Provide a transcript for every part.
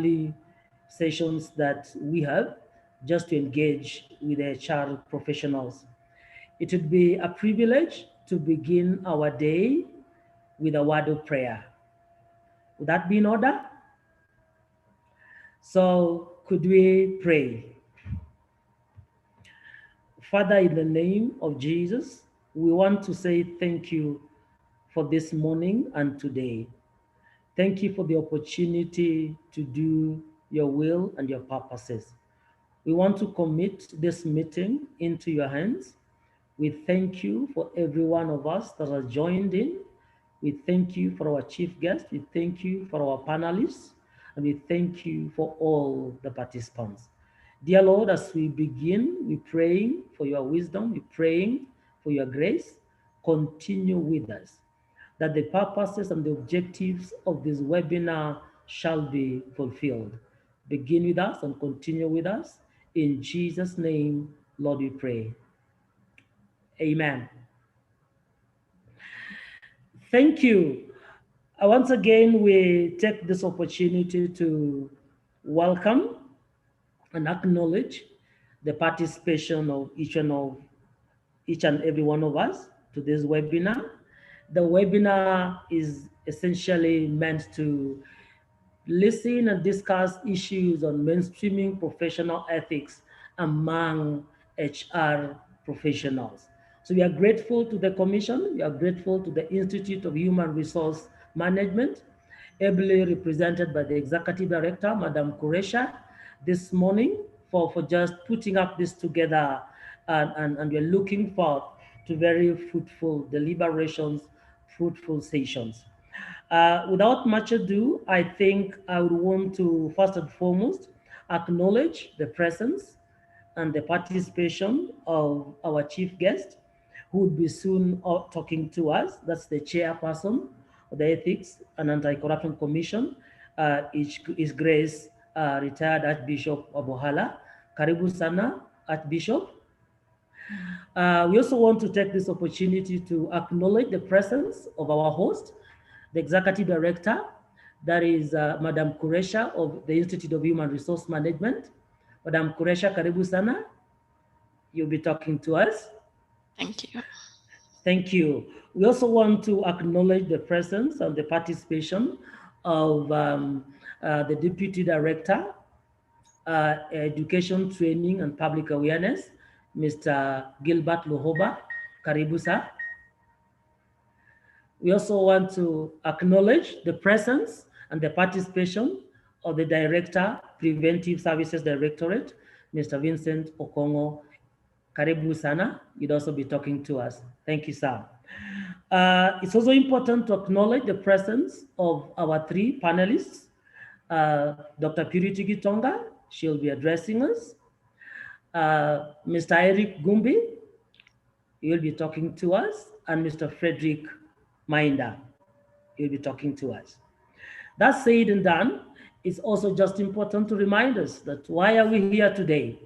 lovely sessions that we have just to engage with the HR professionals. It would be a privilege to begin our day with a word of prayer. Would that be in order? So, could we pray? Father, in the name of Jesus, we want to say thank you for this morning and today. Thank you for the opportunity to do your will and your purposes. We want to commit this meeting into your hands. We thank you for every one of us that has joined in. We thank you for our chief guest. We thank you for our panelists. And we thank you for all the participants. Dear Lord, as we begin, we're praying for your wisdom. We're praying for your grace. Continue with us, that the purposes and the objectives of this webinar shall be fulfilled. Begin with us and continue with us. In Jesus' name, Lord, we pray. Amen. Thank you. Once again, we take this opportunity to welcome and acknowledge the participation of each and every one of us to this webinar. The webinar is essentially meant to listen and discuss issues on mainstreaming professional ethics among HR professionals. So we are grateful to the Commission, we are grateful to the Institute of Human Resource Management, ably represented by the Executive Director, Madam Kuresha, this morning for just putting up this together, and we're looking forward to very fruitful deliberations, fruitful sessions. Without much ado, I think I would want to first and foremost acknowledge the presence and the participation of our chief guest, who would be soon talking to us. That's the chairperson of the Ethics and Anti-Corruption Commission, His Grace, retired Archbishop Obohala. Karibu sana, Archbishop. We also want to take this opportunity to acknowledge the presence of our host, the Executive Director, that is Madam Kuresha of the Institute of Human Resource Management. Madam Kuresha, karibu sana. You'll be talking to us. Thank you. Thank you. We also want to acknowledge the presence and the participation of the Deputy Director, Education, Training, and Public Awareness, Mr. Gilbert Luhoba. Karibu, sir. We also want to acknowledge the presence and the participation of the Director, Preventive Services Directorate, Mr. Vincent Okongo. Karibu sana. You'd also be talking to us. Thank you, sir. It's also important to acknowledge the presence of our three panelists. Dr. Purity Gitonga, she'll be addressing us. Mr. Eric Gumbi, he'll be talking to us. And Mr. Frederick Mainda, he'll be talking to us. That said and done, it's also just important to remind us that why are we here today?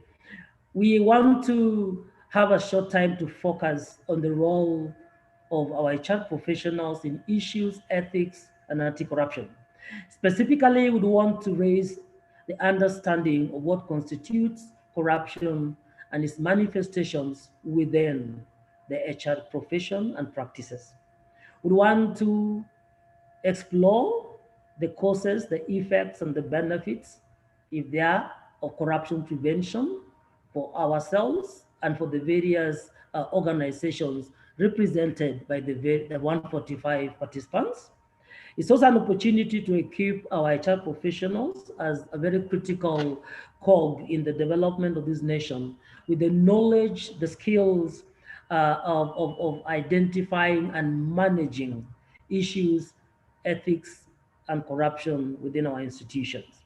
We want to have a short time to focus on the role of our HR professionals in issues, ethics, and anti-corruption. Specifically, we want to raise the understanding of what constitutes corruption and its manifestations within the HR profession and practices. We want to explore the causes, the effects, and the benefits, if there are, of corruption prevention for ourselves and for the various organizations represented by the 145 participants. It's also an opportunity to equip our HR professionals as a very critical cog in the development of this nation with the knowledge, the skills of identifying and managing issues, ethics, and corruption within our institutions.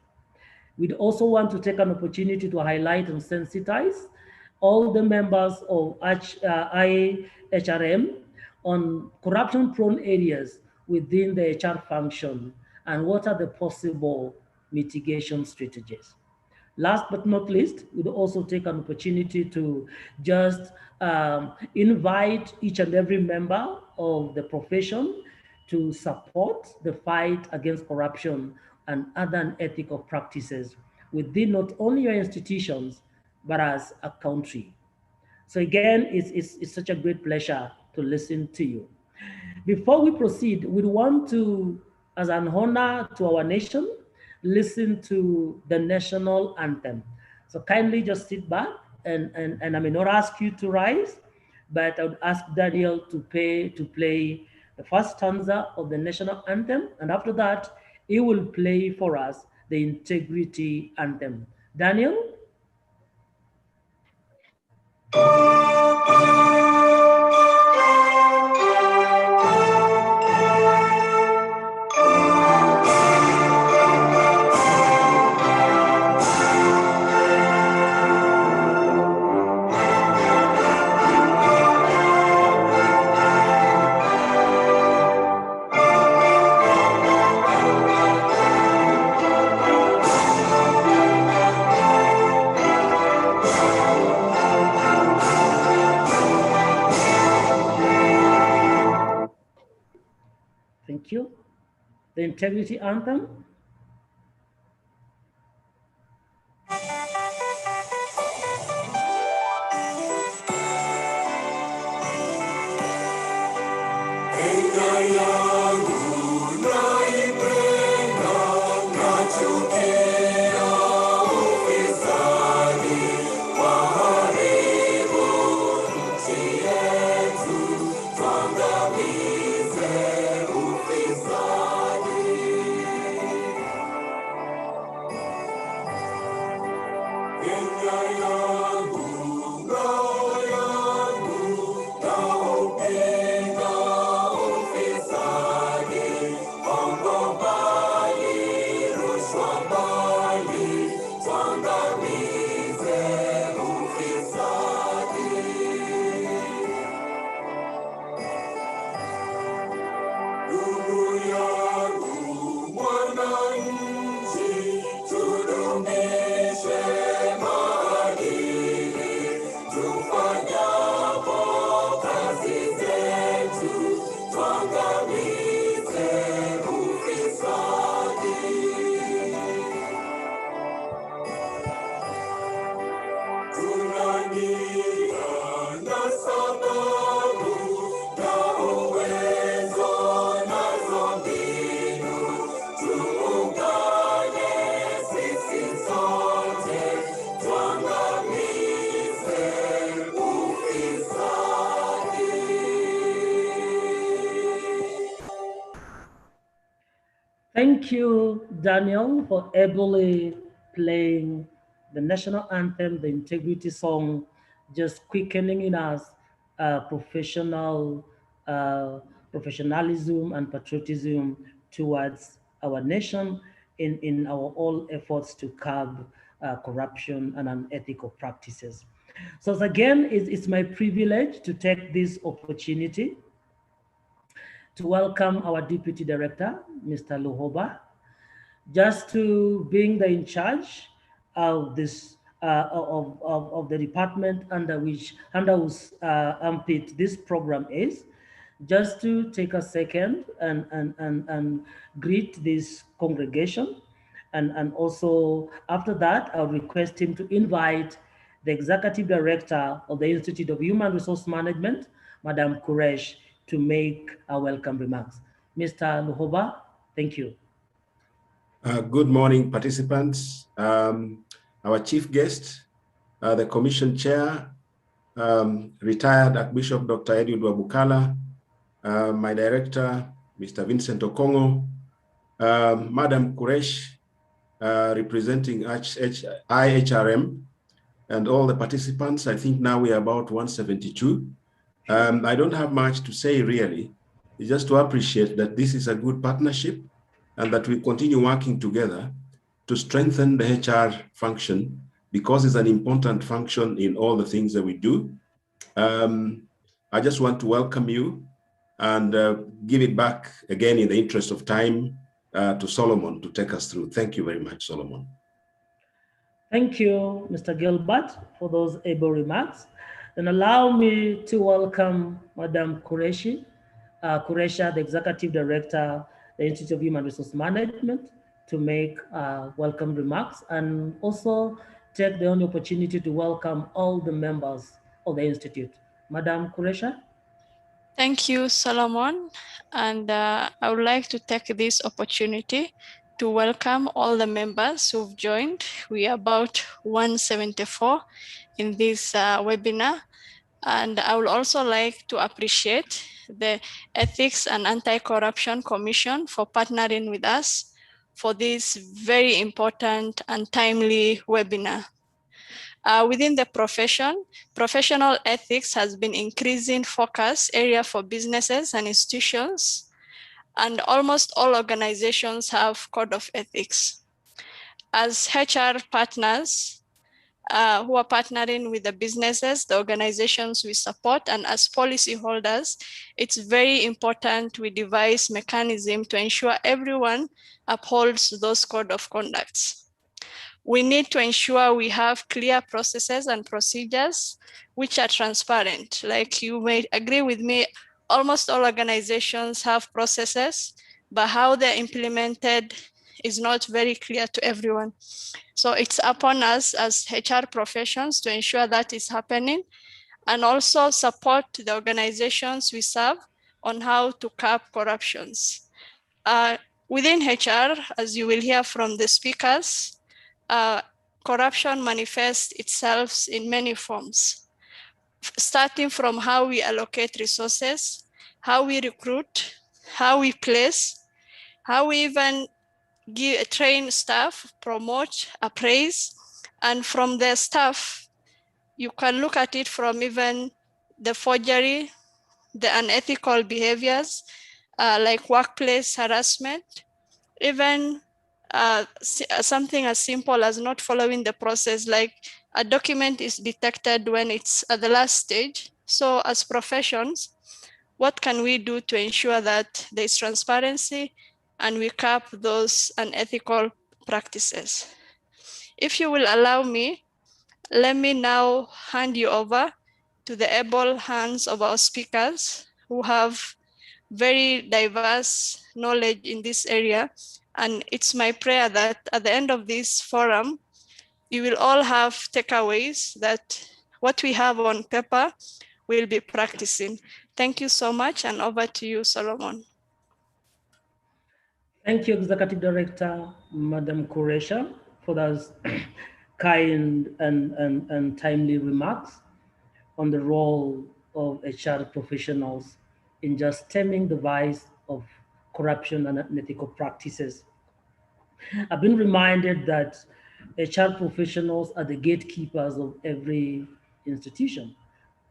We'd also want to take an opportunity to highlight and sensitize all the members of IHRM on corruption-prone areas within the HR function and what are the possible mitigation strategies. Last but not least, we'd also take an opportunity to just invite each and every member of the profession to support the fight against corruption and other unethical practices within not only your institutions, but as a country. So again, it's such a great pleasure to listen to you. Before we proceed, we want to, as an honor to our nation, listen to the national anthem. So kindly just sit back, and I may not ask you to rise, but I would ask Daniel to play the first stanza of the national anthem, and after that, he will play for us the integrity anthem. Daniel? Thank you. The integrity anthem. Thank you, Daniel, for ably playing the national anthem, the integrity song, just quickening in us professional professionalism and patriotism towards our nation in our all efforts to curb corruption and unethical practices. So again, it's my privilege to take this opportunity to welcome our Deputy Director, Mr. Luhoba, just to being the in charge of this of the department under whose armpit this program is, just to take a second and greet this congregation. And also after that, I'll request him to invite the Executive Director of the Institute of Human Resource Management, Madam Kuresh, to make our welcome remarks. Mr. Luhoba, thank you. Good morning, participants. Our chief guest, the Commission Chair, retired Archbishop Dr. Edward Wabukala, my director, Mr. Vincent Okongo, Madam Kuresh, representing IHRM, and all the participants. I think now we are about 172. I don't have much to say really, it's just to appreciate that this is a good partnership and that we continue working together to strengthen the HR function, because it's an important function in all the things that we do. I just want to welcome you and give it back again in the interest of time to Solomon to take us through. Thank you very much, Solomon. Thank you, Mr. Gilbert, for those able remarks. Then allow me to welcome Madam Kuresha, the Executive Director, the Institute of Human Resource Management, to make welcome remarks and also take the only opportunity to welcome all the members of the Institute. Madam Kuresha. Thank you, Solomon. And I would like to take this opportunity to welcome all the members who've joined. We are about 174 in this webinar. And I would also like to appreciate the Ethics and Anti-Corruption Commission for partnering with us for this very important and timely webinar. Within the profession, professional ethics has been increasing focus area for businesses and institutions, and almost all organizations have code of ethics. As HR partners who are partnering with the businesses, the organizations we support, and as policy holders, it's very important we devise mechanism to ensure everyone upholds those code of conducts. We need to ensure we have clear processes and procedures which are transparent. Like you may agree with me, almost all organizations have processes, but how they're implemented is not very clear to everyone. So it's upon us as HR professions to ensure that is happening and also support the organizations we serve on how to curb corruptions. Within HR, as you will hear from the speakers, corruption manifests itself in many forms, starting from how we allocate resources, how we recruit, how we place, how we even train staff, promote, appraise, and from the staff, you can look at it from even the forgery, the unethical behaviors, like workplace harassment, even something as simple as not following the process, like a document is detected when it's at the last stage. So as professions, what can we do to ensure that there's transparency and we curb those unethical practices? If you will allow me, let me now hand you over to the able hands of our speakers who have very diverse knowledge in this area. And it's my prayer that at the end of this forum, you will all have takeaways that what we have on paper we'll be practicing. Thank you so much, and over to you, Solomon. Thank you, Executive Director, Madam Kuresha, for those kind and timely remarks on the role of HR professionals in just stemming the vice of corruption and unethical practices. I've been reminded that HR professionals are the gatekeepers of every institution.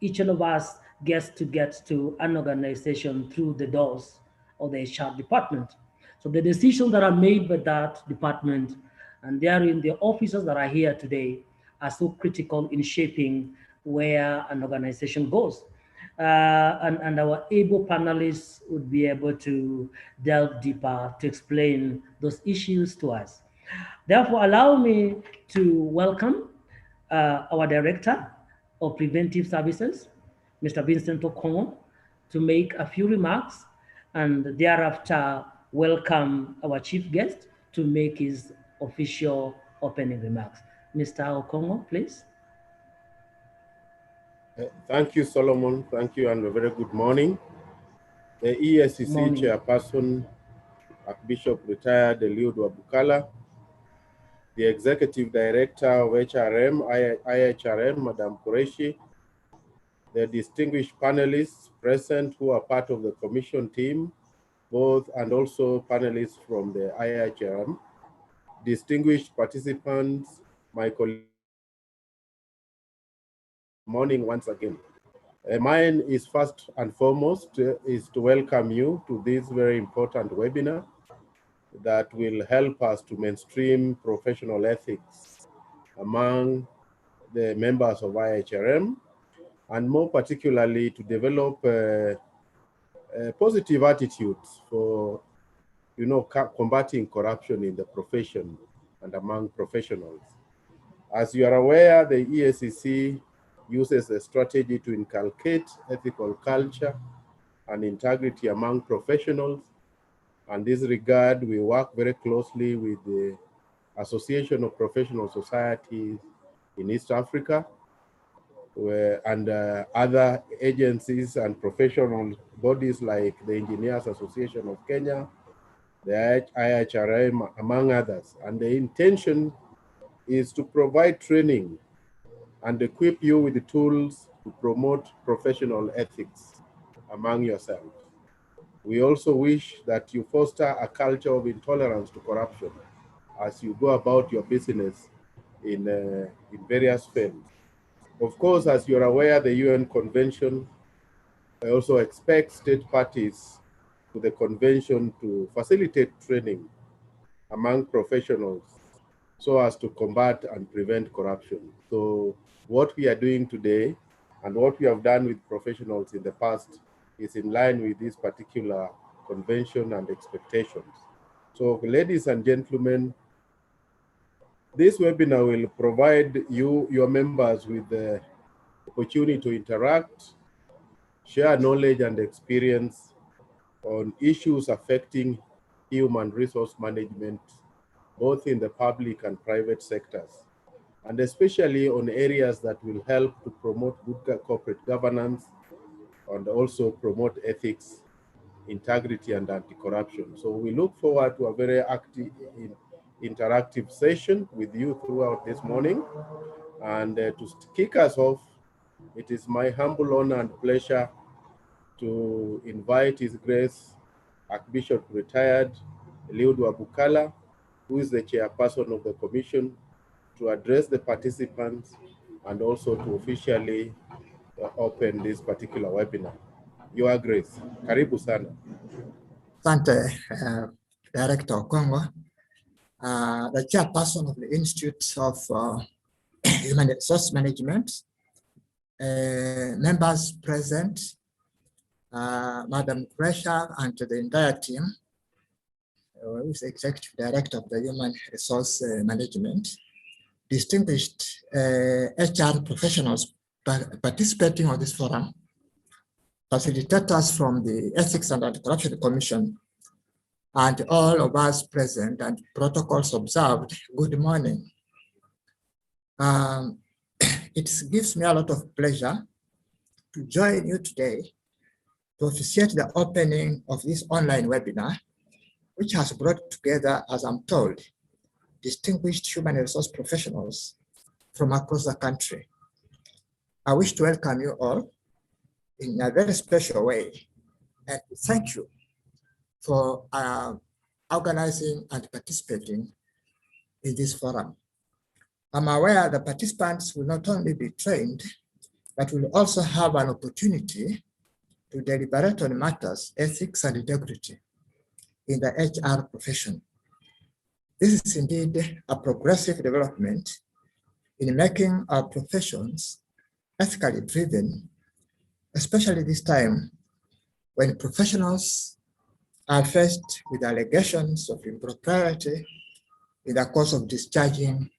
Each one of us gets to an organization through the doors of the HR department. So the decisions that are made by that department and therein the officers that are here today are so critical in shaping where an organization goes. And our able panelists would be able to delve deeper to explain those issues to us. Therefore, allow me to welcome our Director of Preventive Services, Mr. Vincent Okongo, to make a few remarks and thereafter welcome our chief guest to make his official opening remarks. Mr. Okongo, please. Thank you, Solomon. Thank you, and a very good morning. The EACC chairperson, Archbishop retired Eliud Wabukala, the executive director of IHRM, Madam Qureshi, the distinguished panelists present who are part of the commission team, both and also panelists from the IHRM, distinguished participants, my colleagues. Morning once again. Mine is first and foremost is to welcome you to this very important webinar that will help us to mainstream professional ethics among the members of IHRM, and more particularly to develop positive attitudes for, combating corruption in the profession and among professionals. As you are aware, the EACC uses a strategy to inculcate ethical culture and integrity among professionals And this regard, we work very closely with the Association of Professional Societies in East Africa, and other agencies and professional bodies like the Engineers Association of Kenya, the IHRM, among others. And the intention is to provide training and equip you with the tools to promote professional ethics among yourselves. We also wish that you foster a culture of intolerance to corruption as you go about your business in various fields. Of course, as you're aware, the UN Convention also expects state parties to the convention to facilitate training among professionals so as to combat and prevent corruption. So what we are doing today and what we have done with professionals in the past is in line with this particular convention and expectations. So ladies and gentlemen, this webinar will provide you, your members, with the opportunity to interact, share knowledge and experience on issues affecting human resource management, both in the public and private sectors, and especially on areas that will help to promote good corporate governance and also promote ethics, integrity, and anti-corruption. So we look forward to a very active, interactive session with you throughout this morning. And to kick us off, it is my humble honor and pleasure to invite His Grace Archbishop Retired Eliud Wabukala, who is the chairperson of the commission, to address the participants and also to officially open this particular webinar. Your Grace, karibu sana. Asante, Director Okongo, the chairperson of the Institute of Human Resource Management, members present, Madam Gresha, and to the entire team, who is the Executive Director of the Human Resource Management, distinguished HR professionals participating on this forum, facilitators from the Ethics and Anti-Corruption Commission, and all of us present and protocols observed, good morning. It gives me a lot of pleasure to join you today to officiate the opening of this online webinar, which has brought together, as I'm told, distinguished human resource professionals from across the country. I wish to welcome you all in a very special way and thank you for organizing and participating in this forum. I'm aware the participants will not only be trained, but will also have an opportunity to deliberate on matters, ethics and integrity in the HR profession. This is indeed a progressive development in making our professions ethically driven, especially this time when professionals are faced with allegations of impropriety in the course of discharging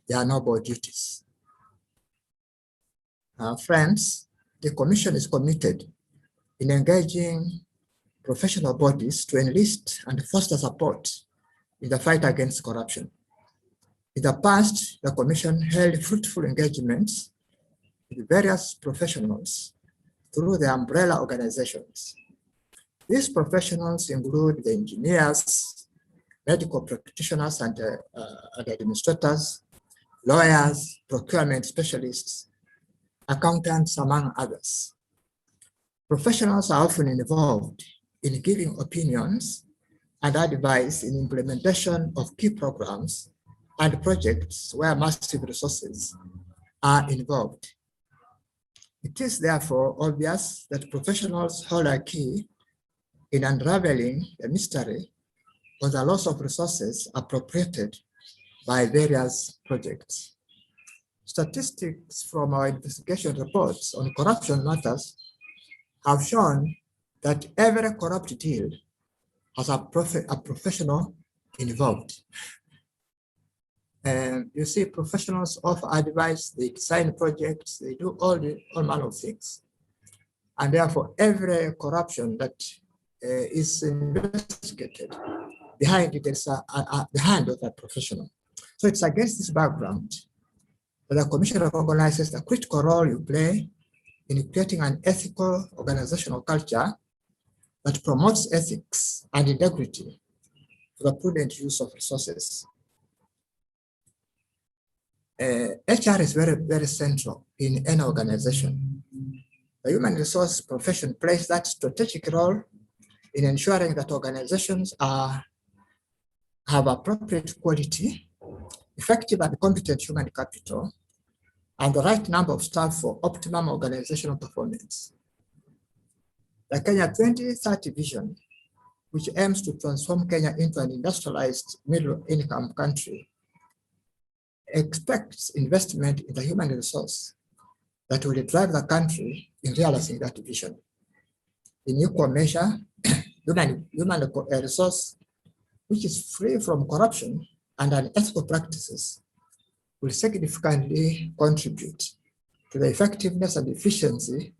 their noble duties. Friends, the Commission is committed in engaging professional bodies to enlist and foster support in the fight against corruption. In the past, the Commission held fruitful engagements with various professionals through the umbrella organizations. These professionals include the engineers, medical practitioners and administrators, lawyers, procurement specialists, accountants, among others. Professionals are often involved in giving opinions and advice in implementation of key programs and projects where massive resources are involved. It is therefore obvious that professionals hold a key in unraveling the mystery of the loss of resources appropriated by various projects. Statistics from our investigation reports on corruption matters have shown that every corrupt deal has a professional involved. And you see, professionals offer advice, they design projects, they do all manner of things. And therefore, every corruption that is investigated, behind it there's the hand of a professional. So it's against this background that the Commission recognizes the critical role you play in creating an ethical organizational culture that promotes ethics and integrity for the prudent use of resources. HR is very, very central in any organization. The human resource profession plays that strategic role in ensuring that organizations have appropriate quality, effective and competent human capital, and the right number of staff for optimum organizational performance. The Kenya 2030 vision, which aims to transform Kenya into an industrialized middle-income country, expects investment in the human resource that will drive the country in realizing that vision. In equal measure, human resource which is free from corruption and unethical practices will significantly contribute to the effectiveness and efficiency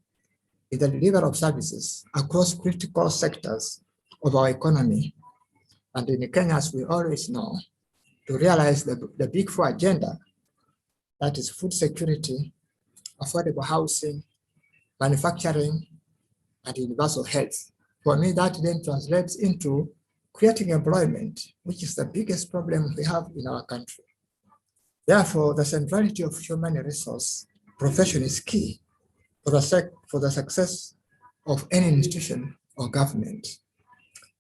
in the delivery of services across critical sectors of our economy. And in Kenya, as we always know, to realize the Big Four agenda, that is food security, affordable housing, manufacturing, and universal health. For me, that then translates into creating employment, which is the biggest problem we have in our country. Therefore, the centrality of human resource profession is key for the success of any institution or government.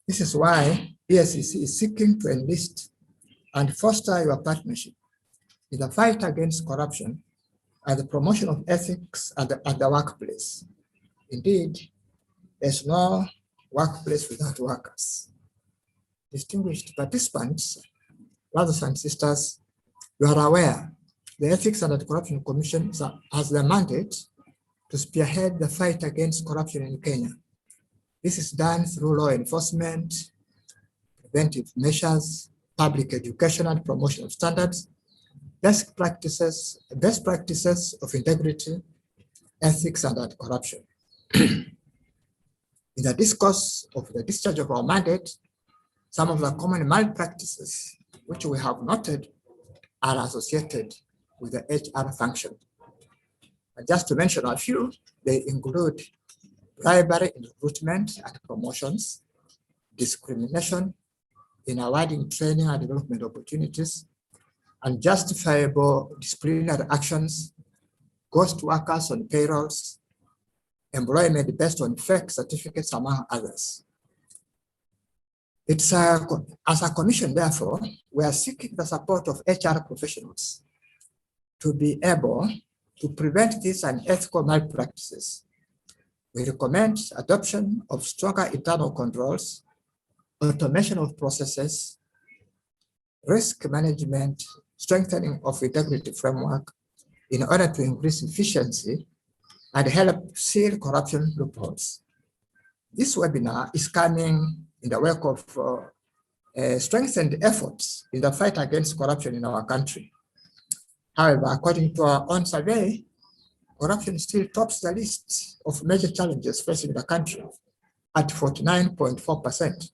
This is why ESCC is seeking to enlist and foster your partnership in the fight against corruption and the promotion of ethics at the workplace. Indeed, there's no workplace without workers. Distinguished participants, brothers and sisters, you are aware the Ethics and Anti-Corruption Commission has the mandate to spearhead the fight against corruption in Kenya. This is done through law enforcement, preventive measures, public education and promotion of standards, best practices of integrity, ethics, and anti-corruption. In the discourse of the discharge of our mandate, some of the common malpractices which we have noted are associated with the HR function. And just to mention a few, they include bribery in recruitment and promotions, discrimination in awarding training and development opportunities, unjustifiable disciplinary actions, ghost workers on payrolls, employment based on fake certificates, among others. As a commission, therefore, we are seeking the support of HR professionals to be able to prevent these unethical malpractices. We recommend adoption of stronger internal controls, automation of processes, risk management, strengthening of integrity framework in order to increase efficiency and help seal corruption loopholes. This webinar is coming in the wake of strengthened efforts in the fight against corruption in our country. However, according to our own survey, corruption still tops the list of major challenges facing the country at 49.4%,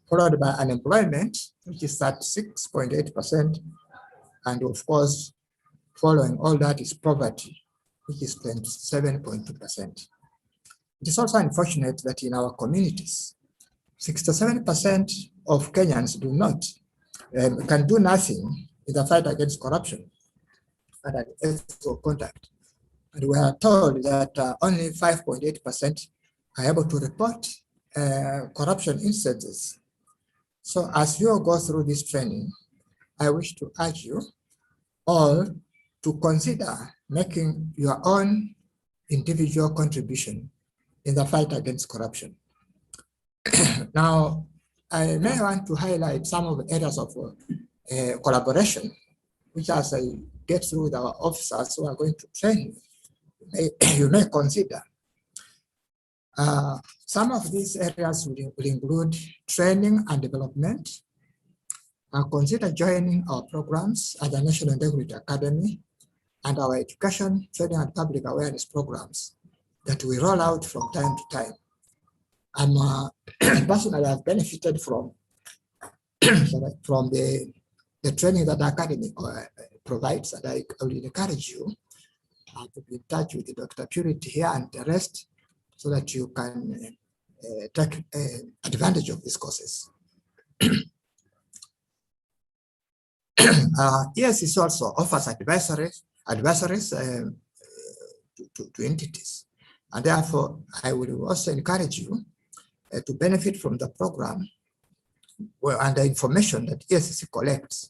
followed by unemployment, which is at 6.8%, and of course, following all that is poverty, which is 27.2%. It is also unfortunate that in our communities, 67% of Kenyans do not, can do nothing in the fight against corruption and unethical conduct. And we are told that only 5.8% are able to report corruption instances. So as you all go through this training, I wish to urge you all to consider making your own individual contribution in the fight against corruption. Now, I may want to highlight some of the areas of collaboration, which as I get through with our officers who are going to train you may consider. Some of these areas will include training and development. Consider joining our programs at the National Integrity Academy and our education, training, and public awareness programs that we roll out from time to time. I'm personally have benefited from from the training that the academy provides, and I will encourage you to be in touch with Dr. Purity here and the rest, so that you can take advantage of these courses. ESCC also offers advisories to entities, and therefore I will also encourage you to benefit from the program and the information that ESCC collects,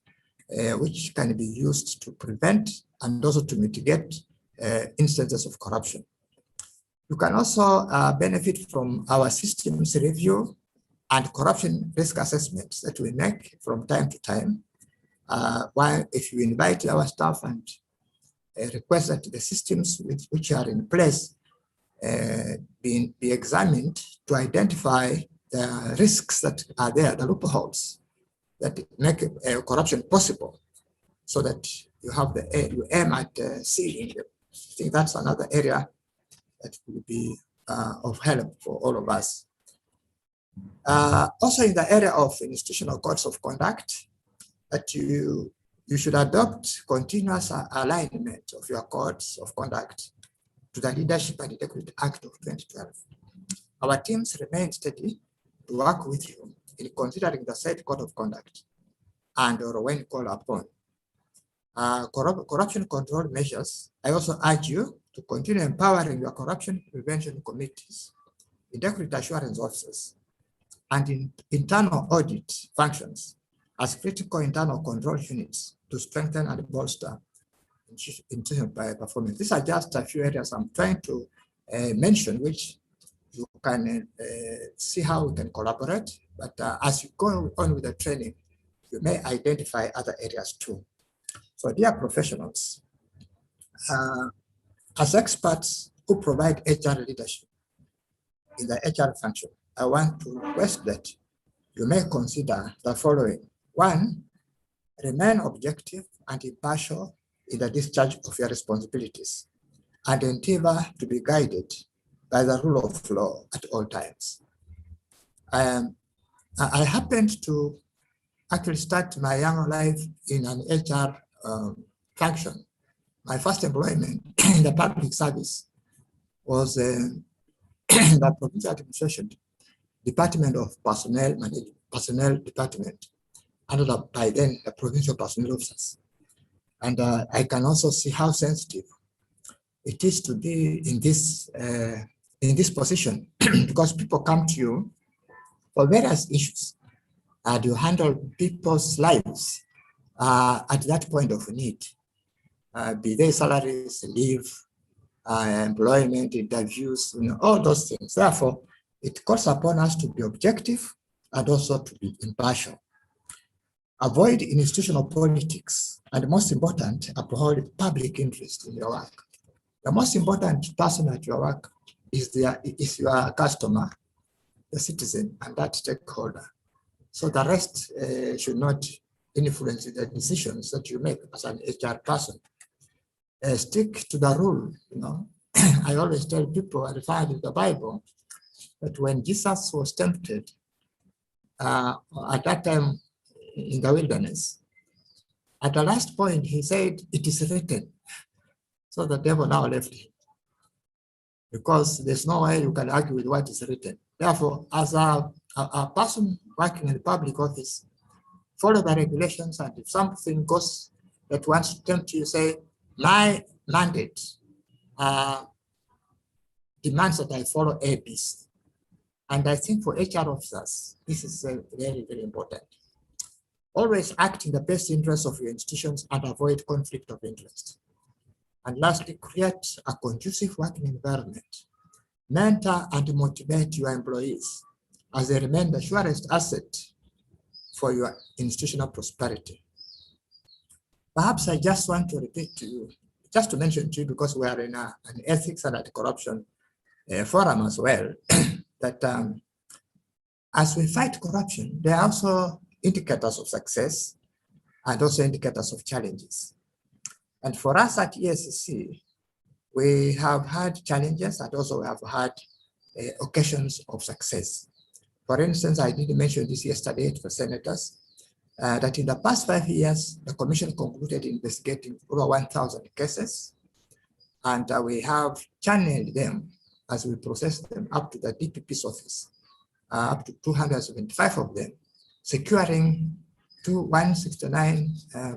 which can be used to prevent and also to mitigate instances of corruption. You can also benefit from our systems review and corruption risk assessments that we make from time to time. While if you invite our staff and request that the systems which are in place be examined to identify the risks that are there, the loopholes that make corruption possible, so that you have you aim at seeing them. I think that's another area that will be of help for all of us. Also in the area of institutional codes of conduct, that you should adopt continuous alignment of your codes of conduct to the Leadership and Integrity Act of 2012. Our teams remain steady to work with you in considering the said code of conduct and or when called upon. Corruption control measures, I also urge you to continue empowering your corruption prevention committees, integrity assurance officers, and internal audit functions as critical internal control units to strengthen and bolster institutional performance. These are just a few areas I'm trying to mention, which you can see how we can collaborate. But as you go on with the training, you may identify other areas too. So dear professionals, as experts who provide HR leadership in the HR function, I want to request that you may consider the following. One, remain objective and impartial in the discharge of your responsibilities and endeavor to be guided by the rule of law at all times. I happened to actually start my young life in an HR function. My first employment in the public service was in the provincial administration department of personnel management, personnel department, under by then the provincial personnel officers. And I can also see how sensitive it is to be in this position because people come to you for various issues and you handle people's lives at that point of need, be they salaries, leave, employment, interviews, all those things. Therefore, it calls upon us to be objective and also to be impartial. Avoid institutional politics, and most important, uphold public interest in your work. The most important person at your work is your customer, the citizen, and that stakeholder. So the rest should not influence the decisions that you make as an HR person. Stick to the rule. I always tell people, I refer to the Bible, that when Jesus was tempted at that time in the wilderness, at the last point he said, "It is written." So the devil now left him because there's no way you can argue with what is written. Therefore, as a person working in the public office, follow the regulations, and if something goes that wants to tempt you, say, my mandate demands that I follow ABC. And I think for HR officers, this is very, very important. Always act in the best interest of your institutions and avoid conflict of interest. And lastly, create a conducive working environment. Mentor and motivate your employees as they remain the surest asset for your institutional prosperity. Perhaps I just want to repeat to you, just to mention to you, because we are in an ethics and anti-corruption forum as well, that as we fight corruption, there are also indicators of success and also indicators of challenges. And for us at ESCC, we have had challenges and also we have had occasions of success. For instance, I did mention this yesterday to the senators, that in the past 5 years, the Commission concluded investigating over 1,000 cases, and we have channeled them as we process them up to the DPP's office, up to 275 of them, securing 169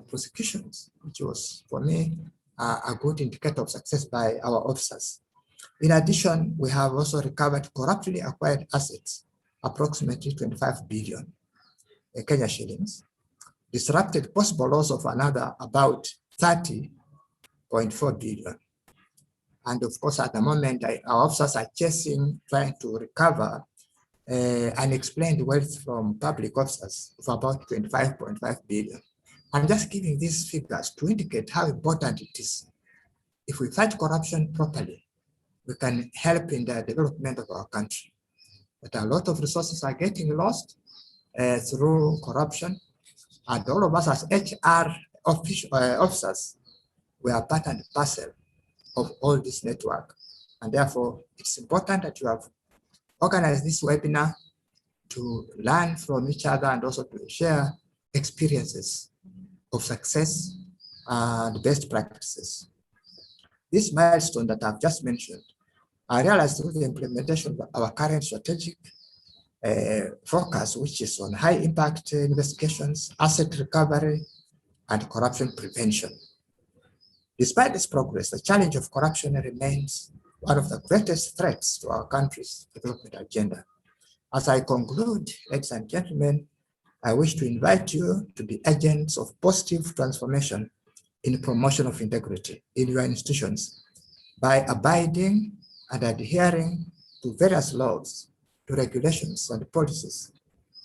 prosecutions, which was, for me, a good indicator of success by our officers. In addition, we have also recovered corruptly acquired assets, approximately 25 billion Kenya shillings, disrupted possible loss of another about 30.4 billion. And of course, at the moment, our officers are trying to recover unexplained wealth from public officers of about 25.5 billion. I'm just giving these figures to indicate how important it is. If we fight corruption properly, we can help in the development of our country. But a lot of resources are getting lost through corruption. And all of us as HR officers, we are part and parcel of all this network. And therefore, it's important that you have organized this webinar to learn from each other and also to share experiences of success and best practices. This milestone that I've just mentioned, I realized through the implementation of our current strategic focus, which is on high impact investigations, asset recovery, and corruption prevention. Despite this progress, the challenge of corruption remains one of the greatest threats to our country's development agenda. As I conclude, ladies and gentlemen, I wish to invite you to be agents of positive transformation in promotion of integrity in your institutions by abiding and adhering to various laws, to regulations and policies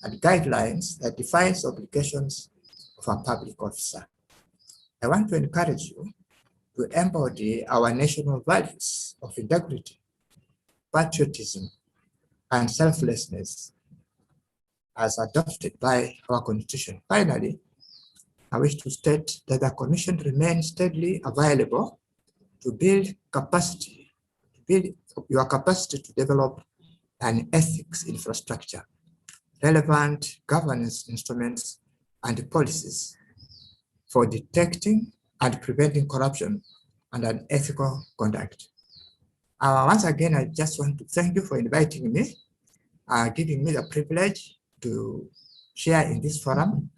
and guidelines that defines obligations of a public officer. I want to encourage you to embody our national values of integrity, patriotism, and selflessness as adopted by our Constitution. Finally, I wish to state that the Commission remains steadily available to build capacity, to build your capacity to develop an ethics infrastructure, relevant governance instruments and policies for detecting and preventing corruption and unethical conduct. Once again, I just want to thank you for inviting me, giving me the privilege to share in this forum,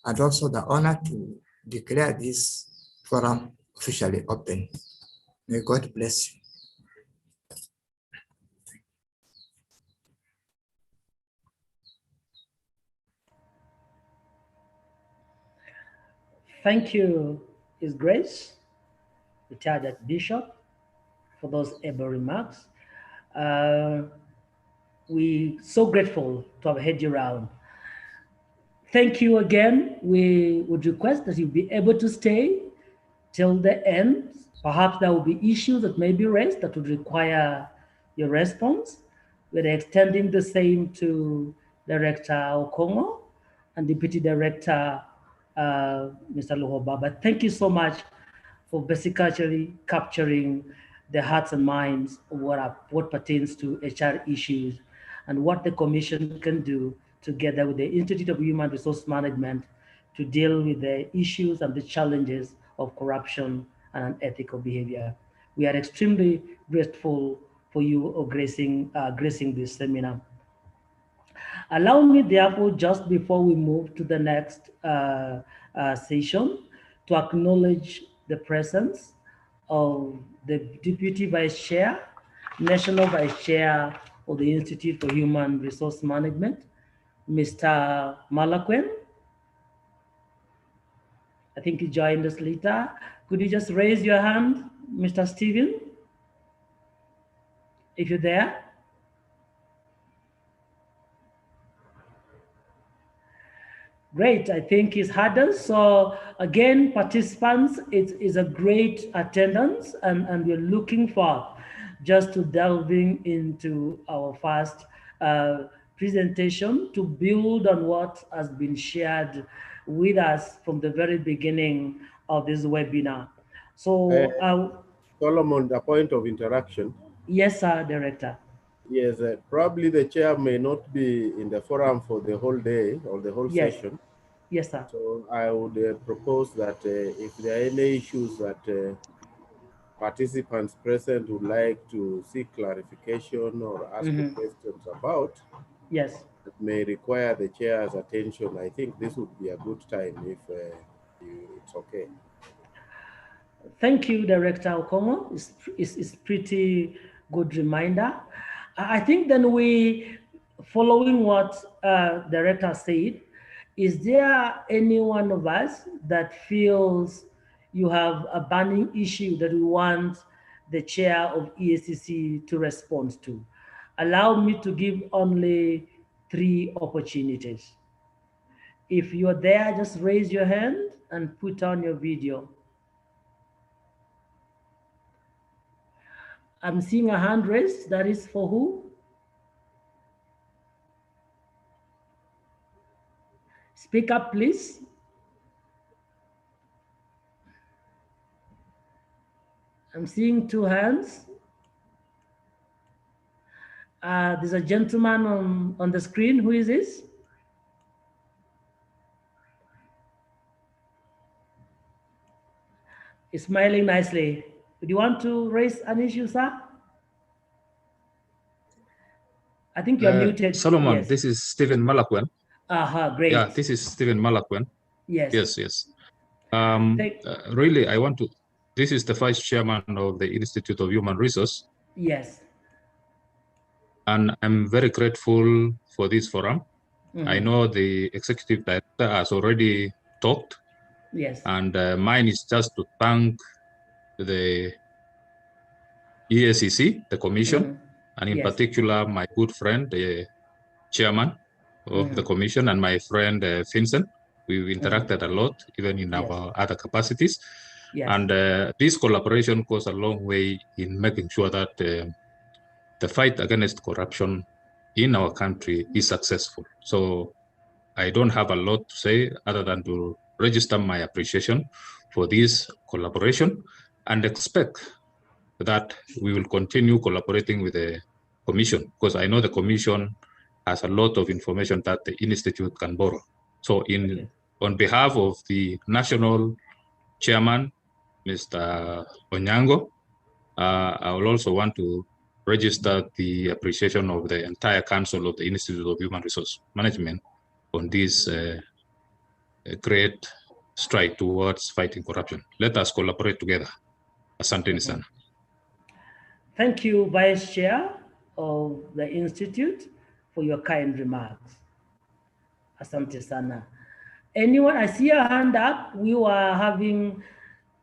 and also the honor to declare this forum officially open. May God bless you. Thank you, His Grace, retired Archbishop, for those able remarks. We're so grateful to have had you around. Thank you again. We would request that you be able to stay till the end. Perhaps there will be issues that may be raised that would require your response. We're extending the same to Director Okongo and Deputy Director Mr. Luhobaba. Thank you so much for basically capturing the hearts and minds of what pertains to HR issues and what the Commission can do together with the Institute of Human Resource Management to deal with the issues and the challenges of corruption and unethical behavior. We are extremely grateful for you gracing this seminar. Allow me, therefore, just before we move to the next session, to acknowledge the presence of the Deputy Vice Chair, National Vice Chair of the Institute for Human Resource Management, Mr. Malakwen. I think he joined us later. Could you just raise your hand, Mr. Stephen, if you're there? Great, I think he's had us. So again, participants, it is a great attendance and we're looking forward just to delving into our first presentation to build on what has been shared with us from the very beginning of this webinar. So Solomon, a point of interaction. Yes, sir, Director. Yes, probably the chair may not be in the forum for the whole day or the whole Yes. session. Yes, sir. So I would propose that if there are any issues that participants present would like to seek clarification or ask questions about, yes, that may require the chair's attention, I think this would be a good time if it's okay. Thank you, Director Okongo. It's pretty good reminder. I think then following what Director said, is there any one of us that feels you have a burning issue that we want the chair of EACC to respond to? Allow me to give only 3 opportunities. If you're there, just raise your hand and put on your video. I'm seeing a hand raised. That is for who? Speak up, please. I'm seeing 2 hands. There's a gentleman on the screen. Who is this? He's smiling nicely. Do you want to raise an issue, sir? I think you're muted. Solomon, yes. This is Stephen Malakwen. Great. Yeah, this is Stephen Malakwen. Yes. Yes. Really, I want to. This is the vice chairman of the Institute of Human Resource. Yes. And I'm very grateful for this forum. I know the executive director has already talked. Yes. And mine is just to thank the EACC, the commission, and in particular, my good friend, the chairman of the commission, and my friend Vincent. We've interacted a lot, even in our other capacities. Yes. And this collaboration goes a long way in making sure that the fight against corruption in our country is successful. So I don't have a lot to say other than to register my appreciation for this collaboration and expect that we will continue collaborating with the commission, because I know the commission has a lot of information that the institute can borrow. So on behalf of the national chairman, Mr. Onyango, I will also want to register the appreciation of the entire council of the Institute of Human Resource Management on this great stride towards fighting corruption. Let us collaborate together. Asante sana. Thank you, Vice Chair of the Institute, for your kind remarks. Asante sana. Anyone? I see a hand up. We were having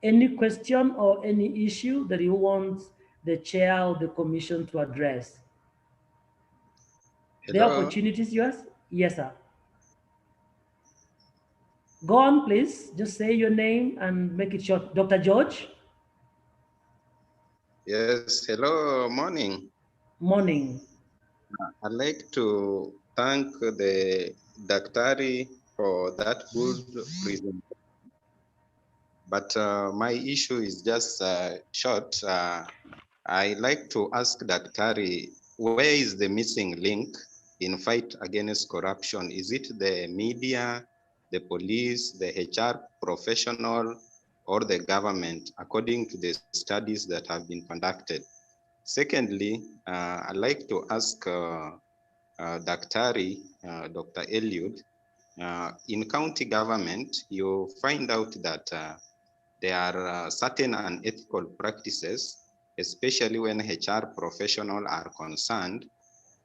any question or any issue that you want the chair of the commission to address. Hello? The opportunity is yours? Yes, sir. Go on, please. Just say your name and make it short. Dr. George? Yes, hello, morning. Morning. I'd like to thank the Daktari for that good presentation. But my issue is just short. I like to ask Daktari, where is the missing link in fight against corruption? Is it the media, the police, the HR professional, or the government, according to the studies that have been conducted? Secondly, I'd like to ask Daktari, Dr. Eliud, in county government, you find out that there are certain unethical practices, especially when HR professionals are concerned.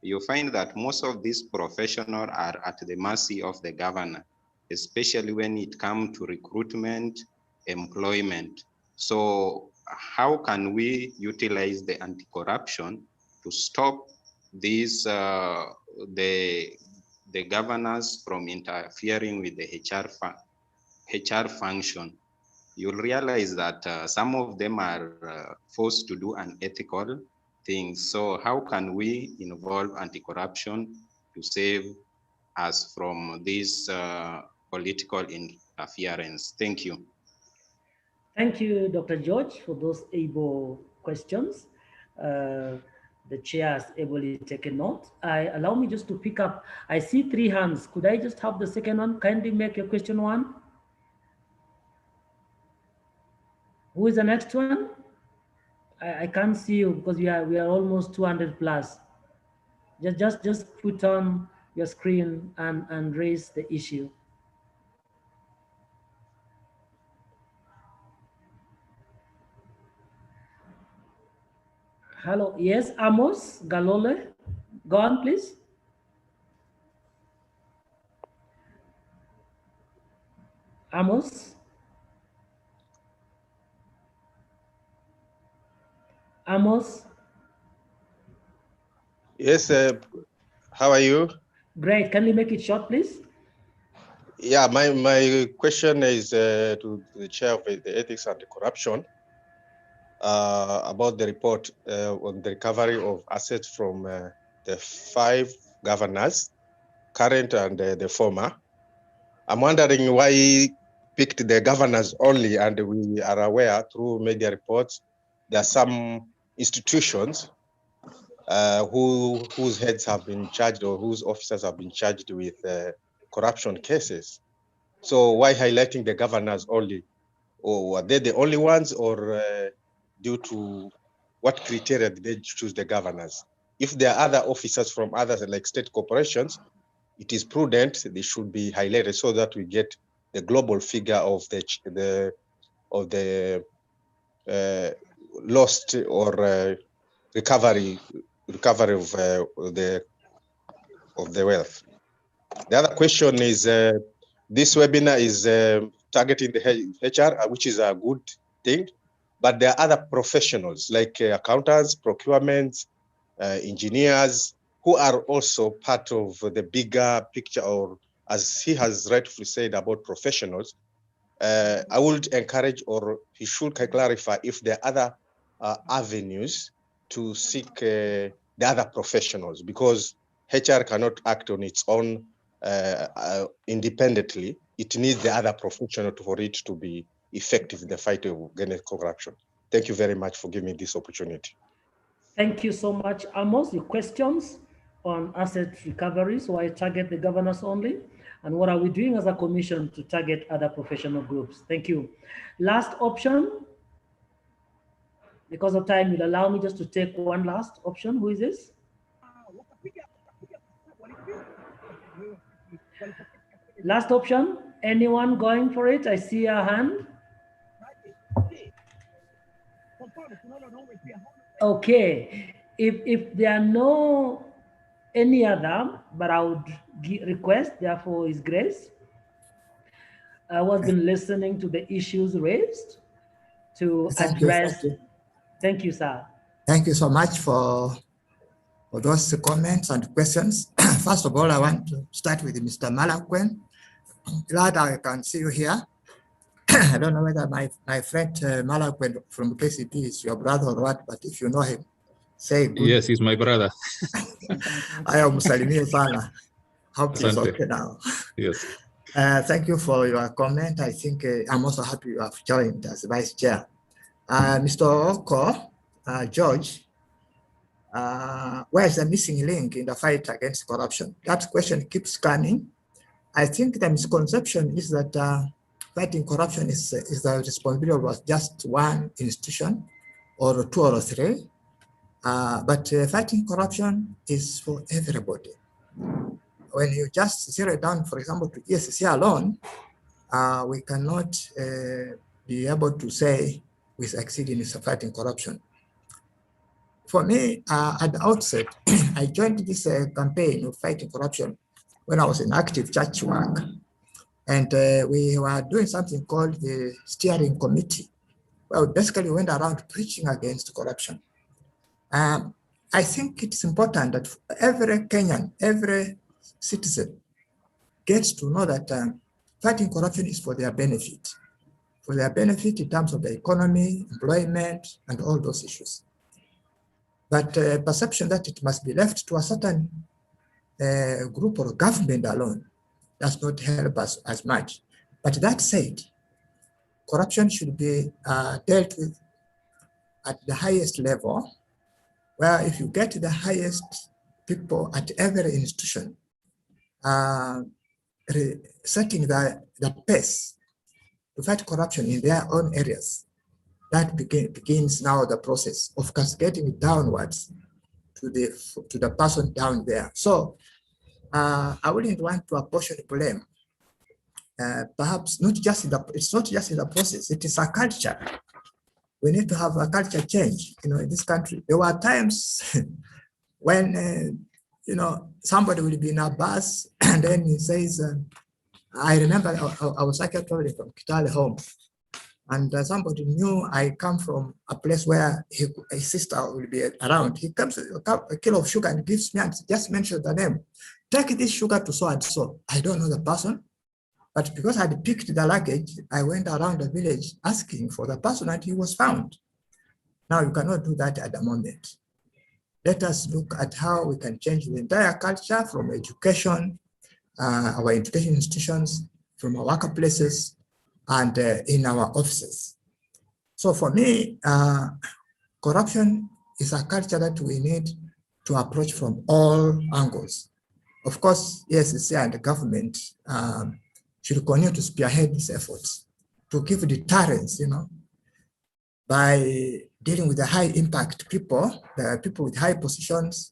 You find that most of these professionals are at the mercy of the governor, especially when it comes to recruitment, employment. So how can we utilize the anti-corruption to stop these, the governors from interfering with the HR function? You'll realize that some of them are forced to do unethical things. So how can we involve anti-corruption to save us from this political interference? Thank you. Thank you, Dr. George, for those able questions. The the chair has ably taken note. Allow me just to pick up. I see 3 hands. Could I just have the second one? Kindly make your question 1. Who is the next one? I can't see you because we are almost 200 plus. Just put on your screen and raise the issue. Hello, yes, Amos Galole, go on, please. Amos. Amos. Yes, how are you? Great, can you make it short, please? Yeah, my question is to the chair of the Ethics and Corruption about the report on the recovery of assets from the 5 governors, current and the former. I'm wondering why he picked the governors only, and we are aware through media reports there are some institutions whose heads have been charged or whose officers have been charged with corruption cases. So why highlighting the governors only? Or are they the only ones, or due to what criteria did they choose the governors? If there are other officers from others like state corporations, it is prudent they should be highlighted so that we get the global figure of the lost or recovery of the wealth. The other question is this webinar is targeting the HR, which is a good thing, but there are other professionals like accountants, procurement, engineers, who are also part of the bigger picture, or as he has rightfully said about professionals. I would encourage, or he should clarify if there are other avenues to seek the other professionals, because HR cannot act on its own independently. It needs the other professional for it to be effective in the fight against corruption. Thank you very much for giving me this opportunity. Thank you so much, Amos. The questions on asset recovery, so I target the governors only, and what are we doing as a commission to target other professional groups? Thank you. Last option, because of time, you'll allow me just to take one last option. Who is this? Last option, anyone going for it? I see a hand. Okay, if there are no any other, but I would request, therefore, His Grace, I was been listening to the issues raised to address. Thank you, sir. Thank you so much for those comments and questions. First of all, I want to start with Mr. Malakwen. Glad I can see you here. I don't know whether my friend Malakwen from KCP is your brother or what, but if you know him, say good. Yes, he's my brother. I am Salimia Sana. Hope he's okay now. Yes. Thank you for your comment. I think I'm also happy you have joined as Vice Chair. Mr. Oko, George, where is the missing link in the fight against corruption? That question keeps coming. I think the misconception is that fighting corruption is the responsibility of just one institution or 2 or 3. But fighting corruption is for everybody. When you just zero it down, for example, to ESCC alone, we cannot be able to say we succeed in fighting corruption. For me, at the outset, I joined this campaign of fighting corruption when I was in active church work. And we were doing something called the steering committee, where we basically went around preaching against corruption. I think it's important that every Kenyan, every citizen gets to know that fighting corruption is for their benefit in terms of the economy, employment, and all those issues. But perception that it must be left to a certain group or government alone does not help us as much. But that said, corruption should be dealt with at the highest level, where if you get the highest people at every institution, setting the pace to fight corruption in their own areas, that begins now the process of cascading downwards to the person down there. So I wouldn't want to apportion blame. Perhaps not just in it's not just in the process, it is a culture. We need to have a culture change, in this country. There were times when, somebody will be in a bus and then he says, I remember I was actually traveling from Kitale home, and somebody knew I come from a place where his sister will be around. He comes a kilo of sugar and gives me, and just mentioned the name. Take this sugar to so and so. I don't know the person, but because I had picked the luggage, I went around the village asking for the person and he was found. Now you cannot do that at the moment. Let us look at how we can change the entire culture from education, our education institutions, from our workplaces, and in our offices. So for me, corruption is a culture that we need to approach from all angles. Of course, EACC and the government should continue to spearhead these efforts to give deterrence, by dealing with the high impact people, the people with high positions,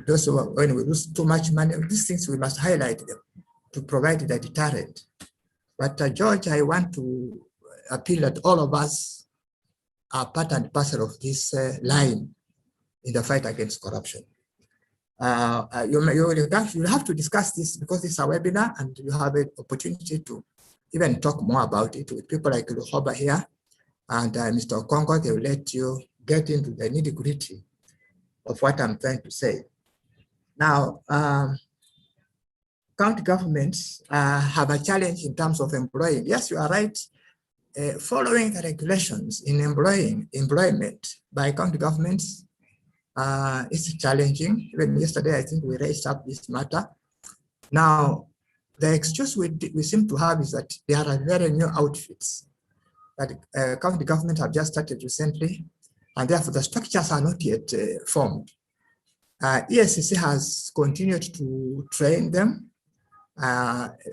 those who, when we lose too much money, these things we must highlight them to provide the deterrent. But George, I want to appeal that all of us are part and parcel of this line in the fight against corruption. You'll have to discuss this because this is a webinar and you have an opportunity to even talk more about it with people like Luhoba here and Mr. Okongo. They will let you get into the nitty-gritty of what I'm trying to say. Now, county governments have a challenge in terms of employing. Yes, you are right. Following the regulations in employment by county governments is challenging. Even yesterday, I think we raised up this matter. Now, the excuse we seem to have is that there are very new outfits that county government have just started recently, and therefore the structures are not yet formed. EACC has continued to train them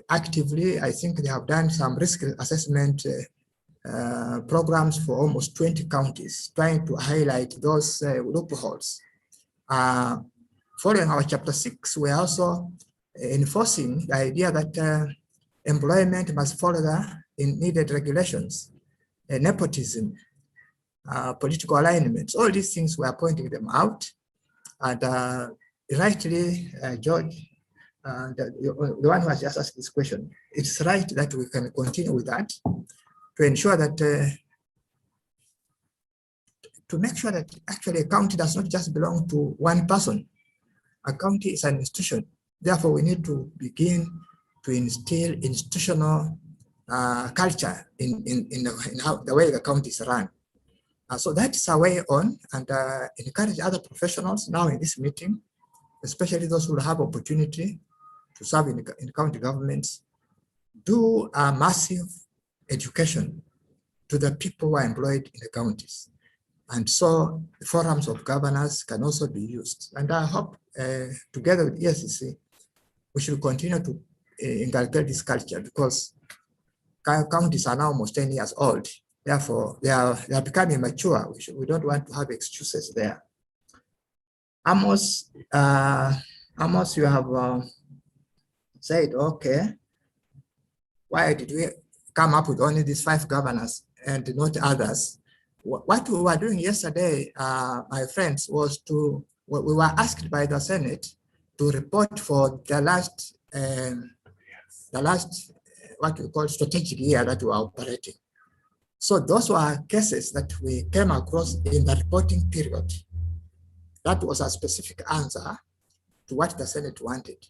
actively. I think they have done some risk assessment programs for almost 20 counties, trying to highlight those loopholes. Following our chapter 6, we are also enforcing the idea that employment must follow the needed regulations, nepotism, political alignments, all these things we are pointing them out. And rightly, George, the one who has just asked this question, it's right that we can continue with that to ensure that, to make sure that actually a county does not just belong to one person. A county is an institution. Therefore, we need to begin to instill institutional culture in how the way the county is run. So that's our way on, and encourage other professionals now in this meeting, especially those who will have opportunity to serve in county governments, do a massive education to the people who are employed in the counties. And so the forums of governors can also be used. And I hope together with EACC, we should continue to inculcate this culture because counties are now almost 10 years old. Therefore, they are becoming mature. We don't want to have excuses there. Amos, you have said, okay, why did we come up with only these 5 governors and not others? What we were doing yesterday, my friends, was we were asked by the Senate to report for the last what we call strategic year that we are operating. So those were cases that we came across in the reporting period. That was a specific answer to what the Senate wanted.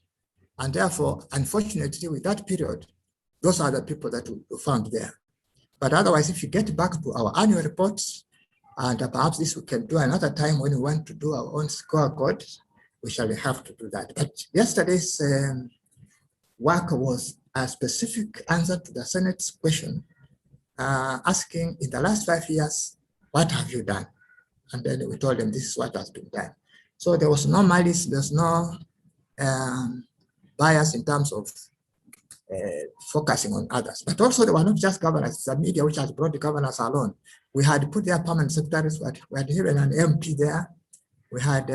And therefore, unfortunately, with that period, those are the people that we found there. But otherwise, if you get back to our annual reports, and perhaps this we can do another time when we want to do our own scorecard, we shall have to do that. But yesterday's work was a specific answer to the Senate's question, asking in the last 5 years, what have you done? and then we told them this is what has been done. So there was no malice, there's no bias in terms of focusing on others. But also, they were not just governors, it's the media which has brought the governors along. We had put their permanent secretaries, we had even an MP there. We had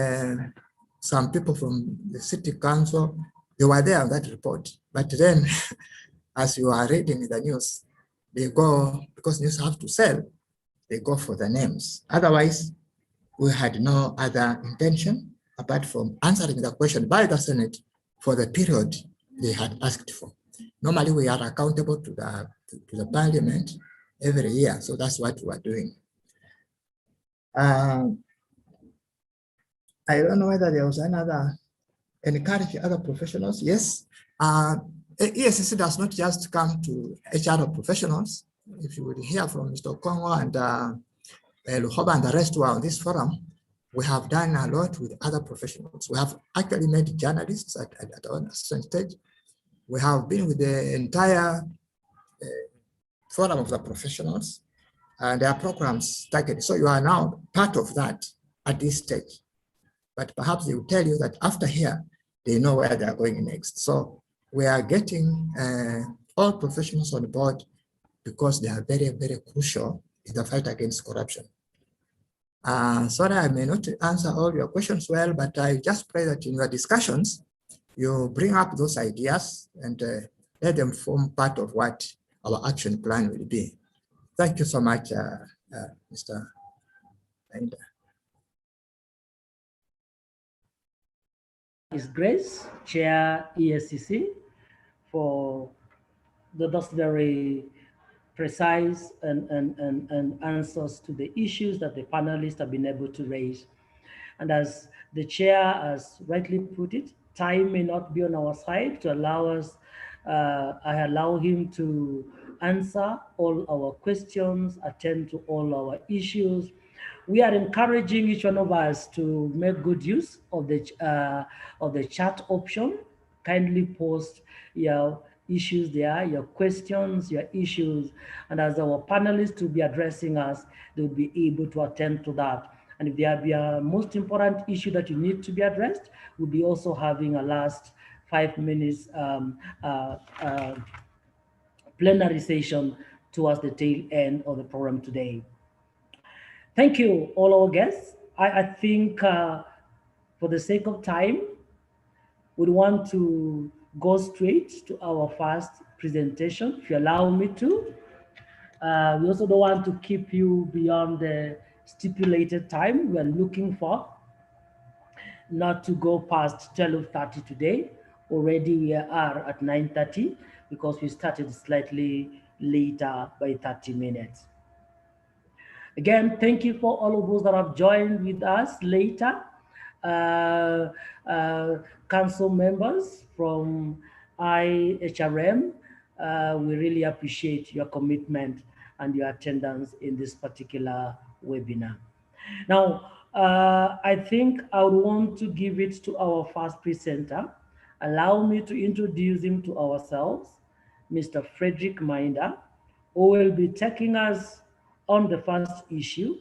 some people from the city council. They were there on that report. But then, as you are reading in the news, they go, because news have to sell, they go for the names. Otherwise, we had no other intention apart from answering the question by the Senate for the period they had asked for. Normally, we are accountable to the parliament every year, so that's what we are doing. I don't know whether there was another, encourage other professionals. Yes, ESCC does not just come to HR professionals. If you would hear from Mr. Okongo and Luhoba and the rest who are on this forum, we have done a lot with other professionals. We have actually made journalists at a certain stage. We have been with the entire forum of the professionals, and their programs targeted. So you are now part of that at this stage. But perhaps they will tell you that after here, they know where they are going next. So we are getting all professionals on board because they are very, very crucial in the fight against corruption. Sorry, I may not answer all your questions well, but I just pray that in your discussions, you bring up those ideas and let them form part of what our action plan will be. Thank you so much, Mr. Mahinda. His Grace, Chair ESCC, for those very precise and answers to the issues that the panelists have been able to raise. And as the chair has rightly put it, time may not be on our side to allow us, I allow him to answer all our questions, attend to all our issues. We are encouraging each one of us to make good use of the chat option. Kindly post your issues there, your questions, your issues, and as our panelists will be addressing us, they'll be able to attend to that. And if there be a most important issue that you need to be addressed, we'll be also having a last 5 minutes plenary session towards the tail end of the program today. Thank you, all our guests. I think for the sake of time, we want to go straight to our first presentation, if you allow me to. We also don't want to keep you beyond the stipulated time we're looking for, not to go past 12:30 today. Already we are at 9:30 because we started slightly later by 30 minutes. Again, thank you for all of those that have joined with us later. Council members from IHRM, we really appreciate your commitment and your attendance in this particular webinar. Now, I think I would want to give it to our first presenter. Allow me to introduce him to ourselves, Mr. Frederick Mahinda, who will be taking us on the first issue,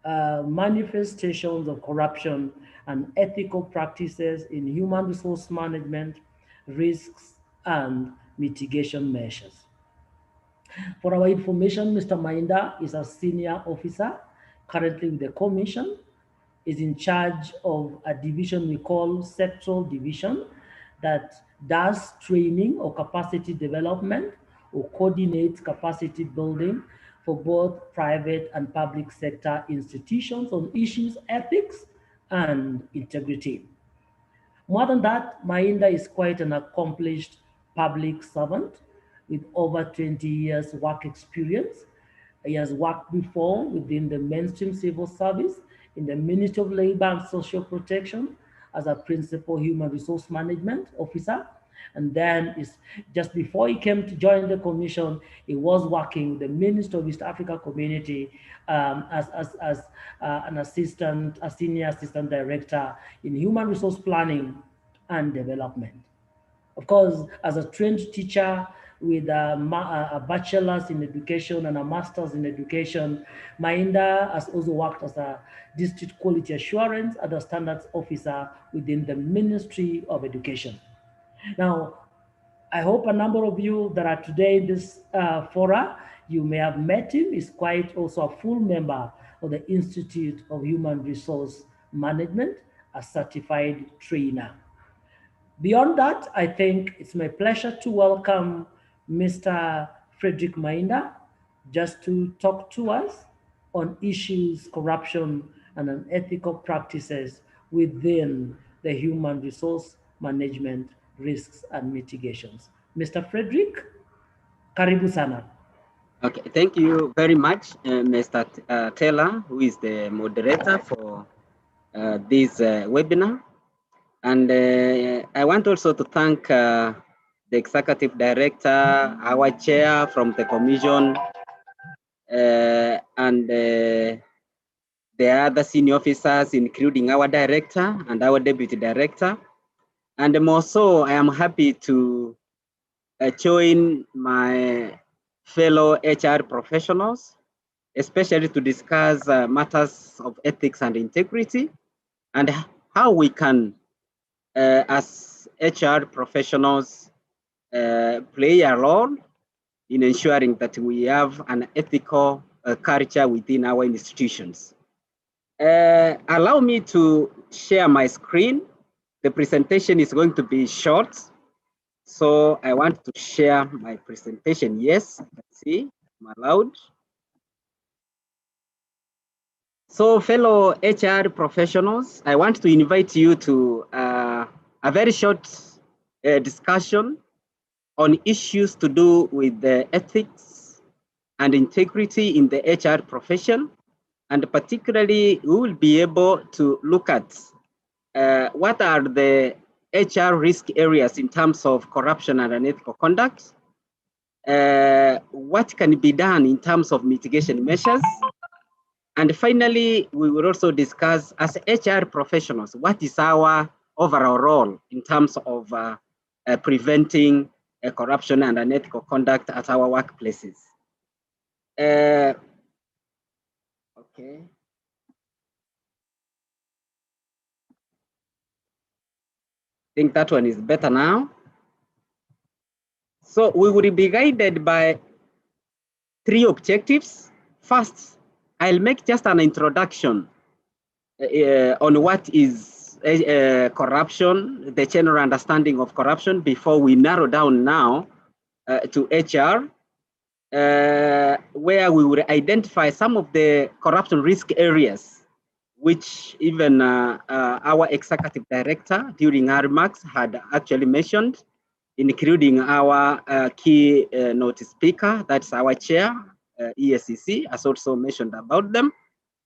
manifestations of corruption and ethical practices in human resource management, risks, and mitigation measures. For our information, Mr. Mahinda is a senior officer currently with the Commission, is in charge of a division we call Sectoral Division that does training or capacity development or coordinates capacity building for both private and public sector institutions on issues, ethics, and integrity. More than that, Mahinda is quite an accomplished public servant with over 20 years work experience. He has worked before within the mainstream civil service in the Ministry of Labor and Social Protection as a principal human resource management officer. And then just before he came to join the commission, he was working with the Minister of East Africa Community as an assistant, a senior assistant director in human resource planning and development. Of course, as a trained teacher with a bachelor's in education and a master's in education. Mainda has also worked as a district quality assurance and a standards officer within the Ministry of Education. Now, I hope a number of you that are today in this fora, you may have met him. He's quite also a full member of the Institute of Human Resource Management, a certified trainer. Beyond that, I think it's my pleasure to welcome Mr. Frederick Mainda just to talk to us on issues, corruption, and unethical practices within the human resource management risks and mitigations. Mr. Frederick, karibu sana. Okay, thank you very much, Mr. Taylor, who is the moderator for this webinar. And I want also to thank the Executive Director, our chair from the Commission, and the other senior officers, including our director and our deputy director. And more so, I am happy to join my fellow HR professionals, especially to discuss matters of ethics and integrity, and how we can, as HR professionals, play a role in ensuring that we have an ethical culture within our institutions. Allow me to share my screen. The presentation is going to be short, so I want to share my presentation. Yes, let's see, I'm allowed. So fellow HR professionals, I want to invite you to a very short discussion on issues to do with the ethics and integrity in the HR profession. And particularly, we will be able to look at what are the HR risk areas in terms of corruption and unethical conduct, what can be done in terms of mitigation measures, and finally, we will also discuss as HR professionals, what is our overall role in terms of preventing corruption and unethical conduct at our workplaces. Okay. I think that one is better now. So we will be guided by 3 objectives. First, I'll make just an introduction on what is corruption, the general understanding of corruption before we narrow down now to HR, where we will identify some of the corruption risk areas, which even our executive director during our remarks had actually mentioned, including our key notice speaker, that's our chair, ESCC, has also mentioned about them,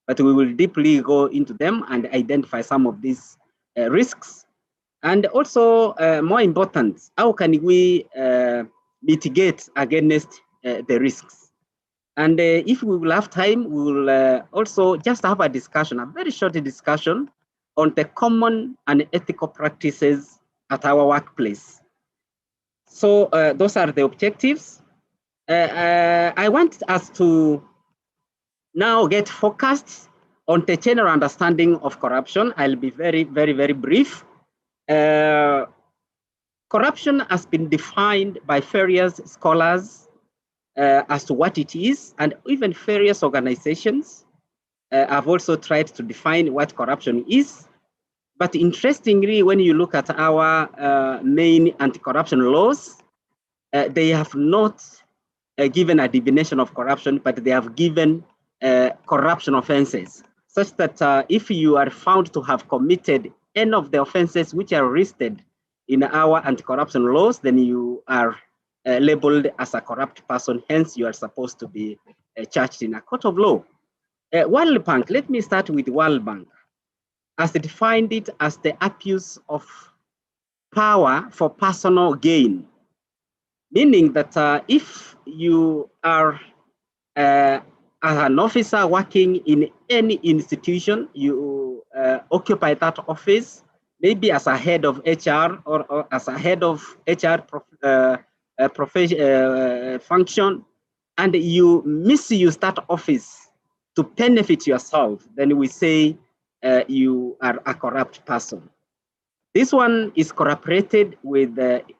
but we will deeply go into them and identify some of these risks. And also, more important, how can we mitigate against the risks? And if we will have time, we will also just have a discussion, a very short discussion on the common and ethical practices at our workplace. So those are the objectives. I want us to now get focused on the general understanding of corruption. I'll be very, very, very brief. Corruption has been defined by various scholars as to what it is, and even various organizations have also tried to define what corruption is. But interestingly, when you look at our main anti-corruption laws, they have not given a definition of corruption, but they have given corruption offenses, such that if you are found to have committed any of the offenses which are listed in our anti-corruption laws, then you are labeled as a corrupt person. Hence, you are supposed to be charged in a court of law. World Bank, let me start with World Bank, as they defined it as the abuse of power for personal gain, meaning that if you are an officer working in any institution, you occupy that office, maybe as a head of HR or as a head of HR function, and you misuse that office to benefit yourself, then we say you are a corrupt person. This one is corroborated with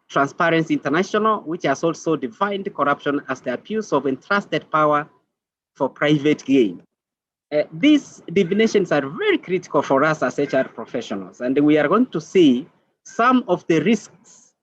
Transparency International, which has also defined corruption as the abuse of entrusted power for private gain. These definitions are very critical for us as HR professionals, and we are going to see some of the risks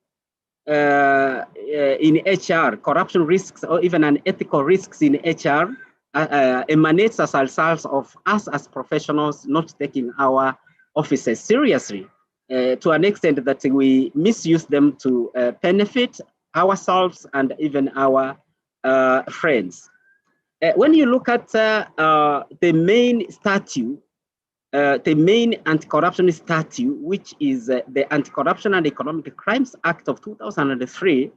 in HR, corruption risks, or even unethical risks in HR emanates as a result of us as professionals not taking our offices seriously to an extent that we misuse them to benefit ourselves and even our friends. When you look at the main statute, the main anti-corruption statute, which is the Anti-Corruption and Economic Crimes Act of 2003,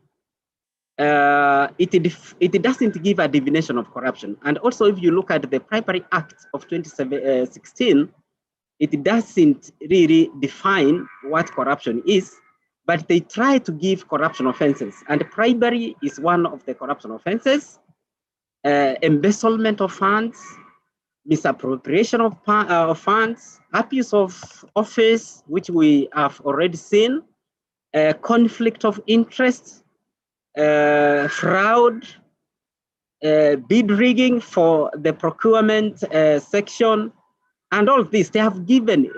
it doesn't give a definition of corruption. And also, if you look at the Bribery Act of 2016, it doesn't really define what corruption is, but they try to give corruption offenses. And bribery is one of the corruption offenses, embezzlement of funds, misappropriation of funds, abuse of office, which we have already seen, conflict of interest, fraud, bid rigging for the procurement section, and all of this. They have given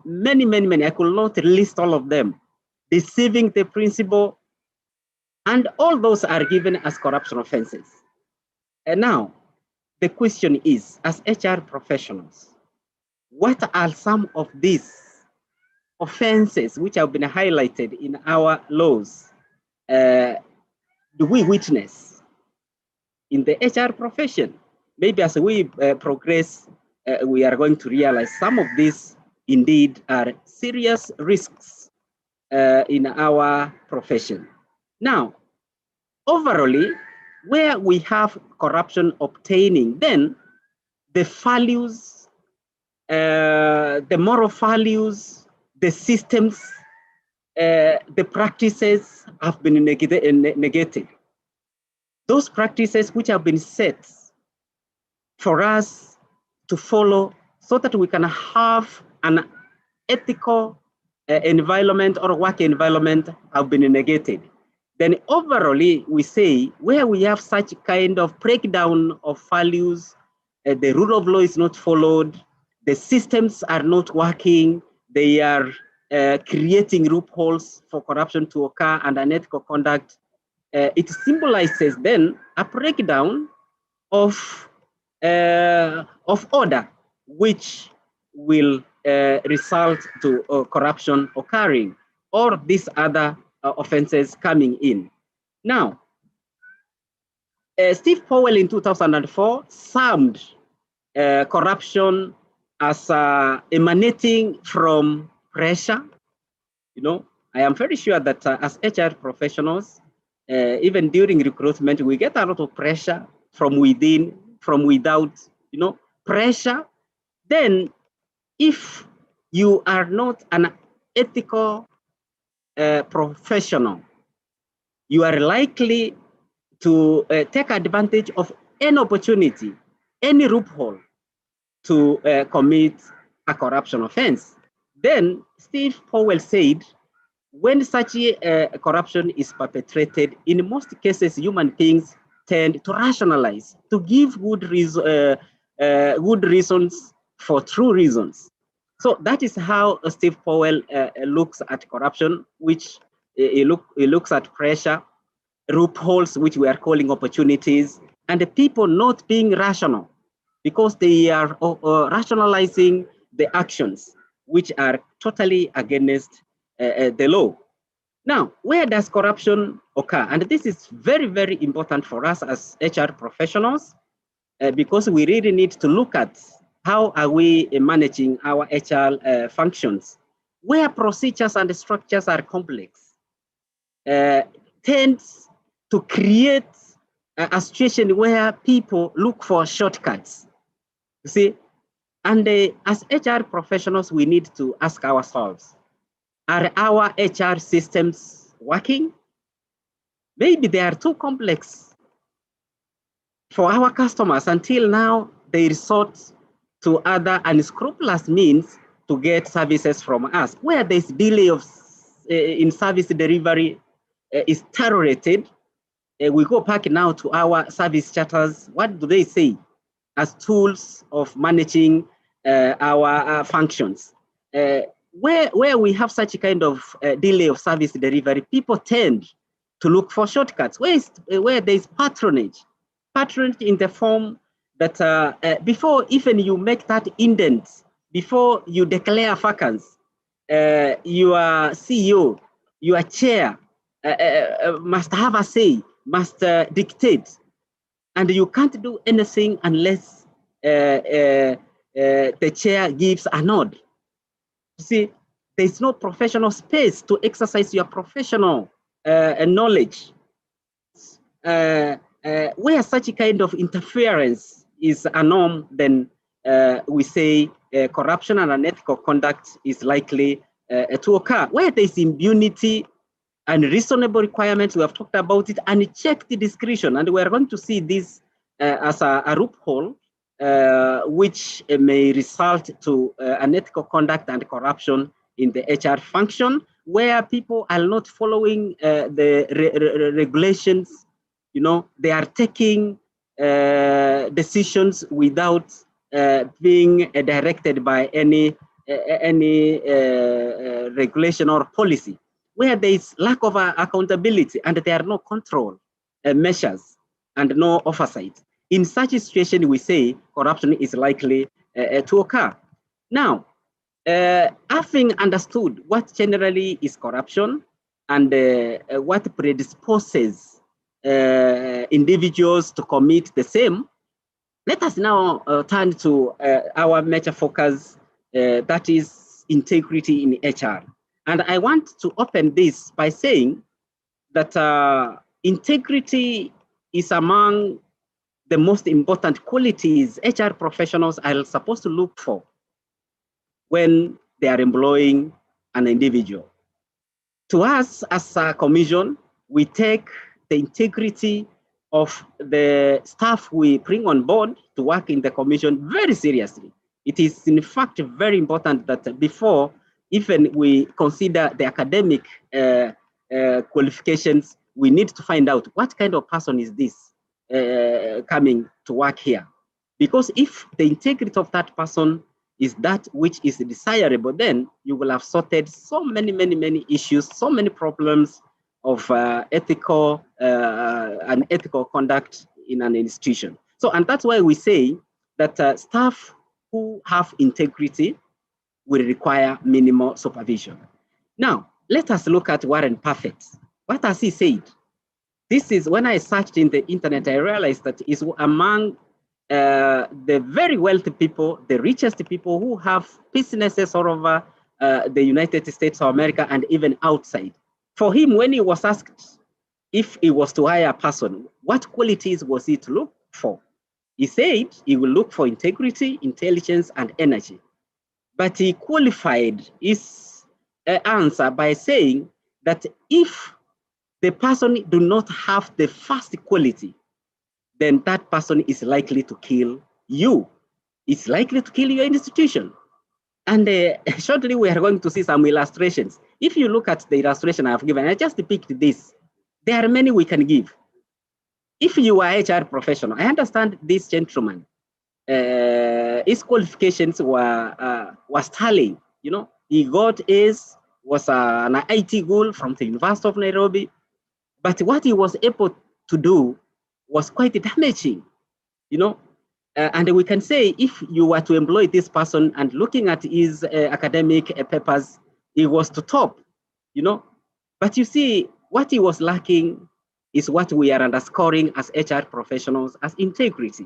many, I could not list all of them, deceiving the principal, and all those are given as corruption offenses. And now, the question is, as HR professionals, what are some of these offenses which have been highlighted in our laws do we witness in the HR profession? Maybe as we progress, we are going to realize some of these indeed are serious risks in our profession. Now, overall, where we have corruption obtaining, then the values, the moral values, the systems, the practices have been negated. Those practices which have been set for us to follow so that we can have an ethical environment or work environment have been negated. Then overall, we say where we have such kind of breakdown of values, the rule of law is not followed, the systems are not working, they are creating loopholes for corruption to occur and unethical conduct. It symbolizes then a breakdown of order, which will result to corruption occurring, or these other offenses coming in. Now, Steve Powell in 2004 summed corruption as emanating from pressure. You know, I am very sure that as HR professionals, even during recruitment, we get a lot of pressure from within, from without, you know, pressure. Then if you are not an ethical professional, you are likely to take advantage of any opportunity, any loophole to commit a corruption offense. Then Steve Powell said, when such corruption is perpetrated, in most cases, human beings tend to rationalize, to give good reasons for true reasons. So that is how Steve Powell looks at corruption, which he looks at pressure, loopholes, which we are calling opportunities, and the people not being rational because they are rationalizing the actions, which are totally against the law. Now, where does corruption occur? And this is very, very important for us as HR professionals, because we really need to look at how are we managing our HR functions, where procedures and structures are complex, tends to create a situation where people look for shortcuts. You see, and as HR professionals, we need to ask ourselves, are our HR systems working? maybe they are too complex for our customers. Until now, they resort to other unscrupulous means to get services from us. Where this delay of in service delivery is tolerated, we go back now to our service charters. What do they say as tools of managing our functions? Where we have such a kind of delay of service delivery, people tend to look for shortcuts. Where there's patronage in the form that before even you make that indent, before you declare vacancy, your CEO, your chair must have a say, must dictate, and you can't do anything unless the chair gives a nod. You see, there's no professional space to exercise your professional knowledge. Where such a kind of interference is a norm, then we say corruption and unethical conduct is likely to occur. Where there's impunity and reasonable requirements, we have talked about it, and check the discretion, and we're going to see this as a loophole which may result to unethical conduct and corruption in the HR function, where people are not following the regulations. You know, they are taking decisions without being directed by any regulation or policy, where there is lack of accountability and there are no control measures and no oversight. In such a situation, we say corruption is likely to occur. Now, having understood what generally is corruption and what predisposes individuals to commit the same, let us now turn to our major focus, that is integrity in HR. And I want to open this by saying that integrity is among the most important qualities HR professionals are supposed to look for when they are employing an individual. To us as a commission, we take the integrity of the staff we bring on board to work in the commission very seriously. It is in fact very important that before even we consider the academic qualifications, we need to find out what kind of person is this coming to work here. Because if the integrity of that person is that which is desirable, then you will have sorted so many issues, so many problems of ethical and ethical conduct in an institution. So, and that's why we say that staff who have integrity will require minimal supervision. Now, let us look at Warren Buffett. What has he said? This is when I searched in the internet, I realized that is among the very wealthy people, the richest people who have businesses all over the United States of America and even outside. For him, when he was asked if he was to hire a person, what qualities was he to look for? He said he will look for integrity, intelligence, and energy. But he qualified his answer by saying that if the person do not have the first quality, then that person is likely to kill you. It's likely to kill your institution. And shortly we are going to see some illustrations. If you look at the illustration I've given, I just picked this. There are many we can give. If you are HR professional, I understand this gentleman, his qualifications were sterling. You know, he got A's, was an IT ghoul from the University of Nairobi, but what he was able to do was quite damaging, you know. And we can say if you were to employ this person and looking at his academic papers, he was to top, you know. But you see, what he was lacking is what we are underscoring as HR professionals as integrity.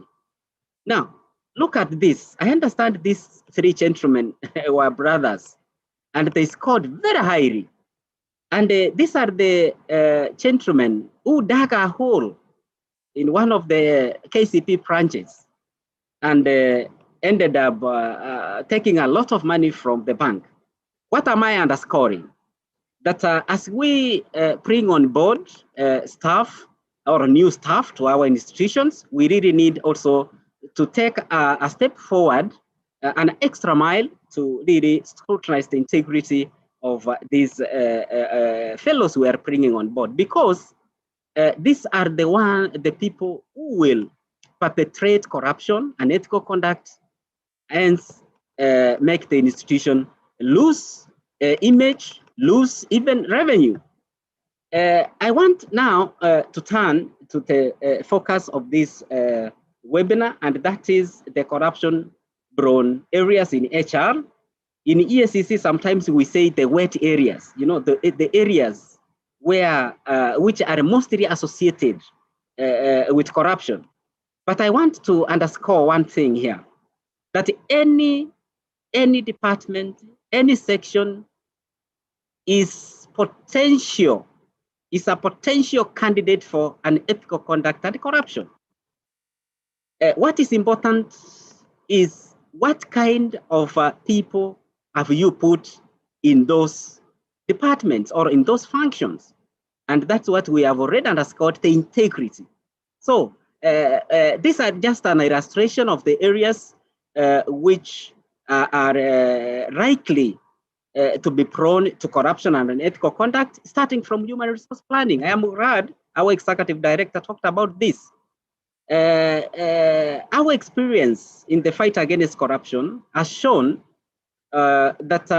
Now, look at this. I understand these three gentlemen were brothers, and they scored very highly. And these are the gentlemen who dug a hole in one of the KCP branches and ended up taking a lot of money from the bank. What am I underscoring? that as we bring on board staff or new staff to our institutions, we really need also to take a step forward, an extra mile to really scrutinize the integrity of these fellows we are bringing on board, because these are the people who will perpetrate corruption, unethical conduct, and make the institution lose image, lose even revenue. I want now to turn to the focus of this webinar, and that is the corruption-prone areas in HR. In EACC, sometimes we say the wet areas, you know, the areas where which are mostly associated with corruption. But I want to underscore one thing here, that any department, any section is a potential candidate for unethical conduct and corruption. What is important is what kind of people have you put in those departments or in those functions? And that's what we have already underscored, the integrity. So these are just an illustration of the areas which are likely to be prone to corruption and unethical conduct, starting from human resource planning. I am glad our executive director talked about this. Our experience in the fight against corruption has shown that,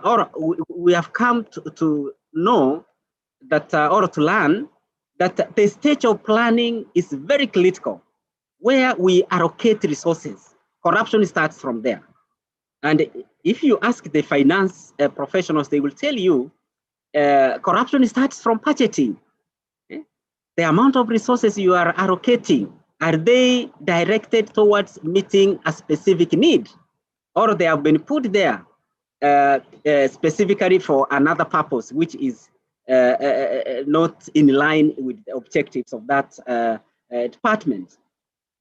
or we have come to know that, or to learn that the stage of planning is very critical. Where we allocate resources, corruption starts from there. And if you ask the finance professionals, they will tell you corruption starts from budgeting. Okay? The amount of resources you are allocating, are they directed towards meeting a specific need, or they have been put there specifically for another purpose, which is not in line with the objectives of that department?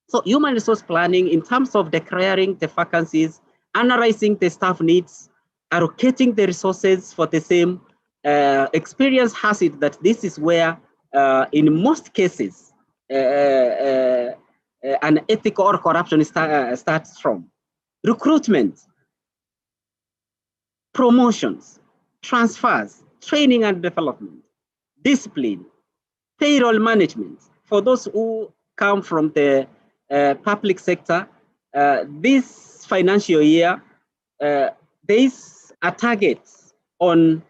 So human resource planning, in terms of declaring the vacancies, analyzing the staff needs, allocating the resources for the same, experience has it that this is where, in most cases, an ethical or corruption starts from. Recruitment, promotions, transfers, training and development, discipline, payroll management. For those who come from the public sector, this financial year, there is a target on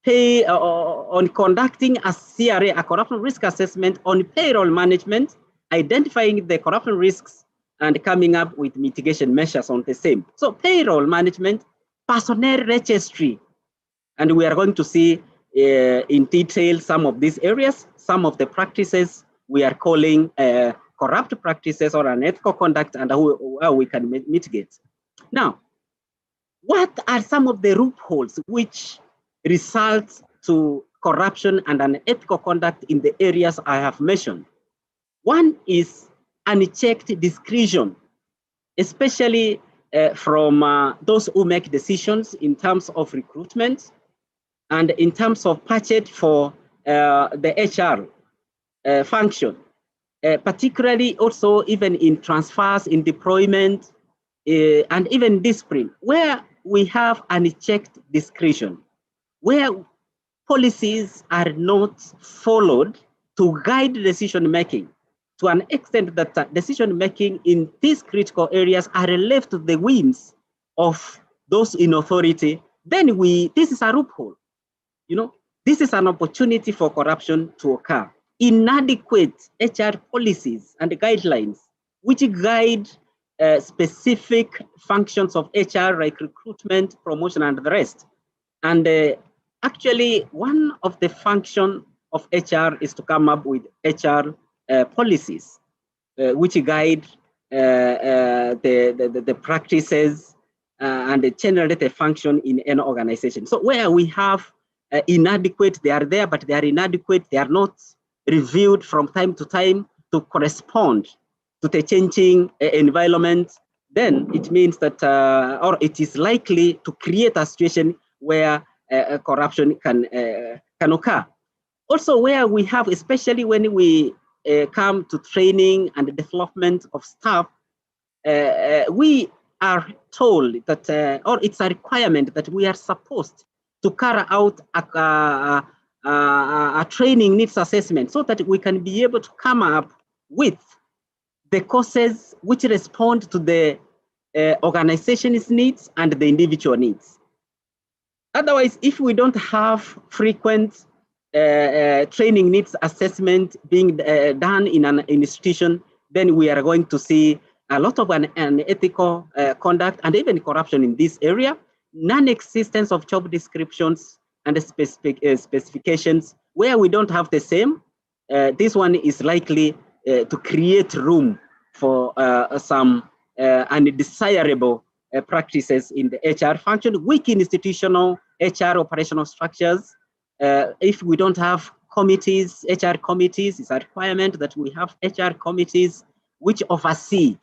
on conducting a CRA, a corruption risk assessment on payroll management, identifying the corruption risks and coming up with mitigation measures on the same. So payroll management, personnel registry, and we are going to see in detail some of these areas, some of the practices we are calling corrupt practices or unethical conduct, and how we can mitigate. Now, what are some of the loopholes which result to corruption and unethical conduct in the areas I have mentioned? One is unchecked discretion, especially from those who make decisions in terms of recruitment and in terms of budget for the HR function, particularly also even in transfers, in deployment, and even discipline, where we have unchecked discretion, where policies are not followed to guide decision-making to an extent that decision-making in these critical areas are left to the whims of those in authority, then this is a loophole. You know, this is an opportunity for corruption to occur. Inadequate HR policies and guidelines which guide specific functions of HR like recruitment, promotion, and the rest. And actually, one of the functions of HR is to come up with HR policies which guide the practices and generally the function in an organization. So where we have inadequate, they are there, but they are inadequate, they are not reviewed from time to time to correspond to the changing environment, then it means that, or it is likely to create a situation where corruption can occur. Also, where we have, especially when we come to training and development of staff, we are told that, or it's a requirement that we are supposed to carry out a training needs assessment so that we can be able to come up with the courses which respond to the organization's needs and the individual needs. Otherwise, if we don't have frequent training needs assessment being done in an institution, then we are going to see a lot of unethical conduct and even corruption in this area, non-existence of job descriptions and specifications where we don't have the same. This one is likely to create room for some undesirable practices in the HR function, weak institutional HR operational structures. If we don't have committees, HR committees, it's a requirement that we have HR committees which oversee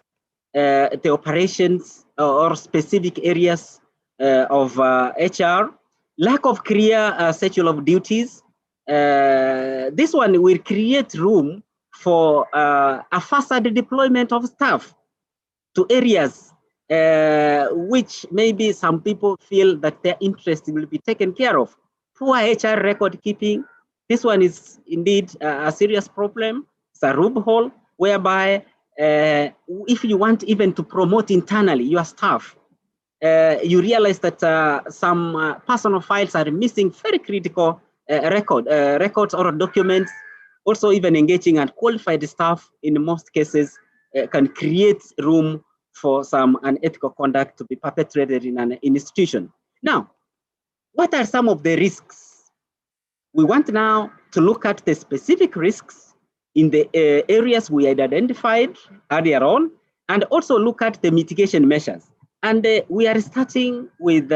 the operations or specific areas of HR. Lack of clear schedule of duties. This one will create room for a faster deployment of staff to areas which maybe some people feel that their interests will be taken care of. Poor HR record keeping. This one is indeed a serious problem. It's a loophole whereby if you want even to promote internally your staff, you realize that some personal files are missing very critical records or documents. Also, even engaging unqualified staff in most cases can create room for some unethical conduct to be perpetrated in an institution. Now, what are some of the risks? We want now to look at the specific risks in the areas we had identified earlier on, and also look at the mitigation measures. And we are starting with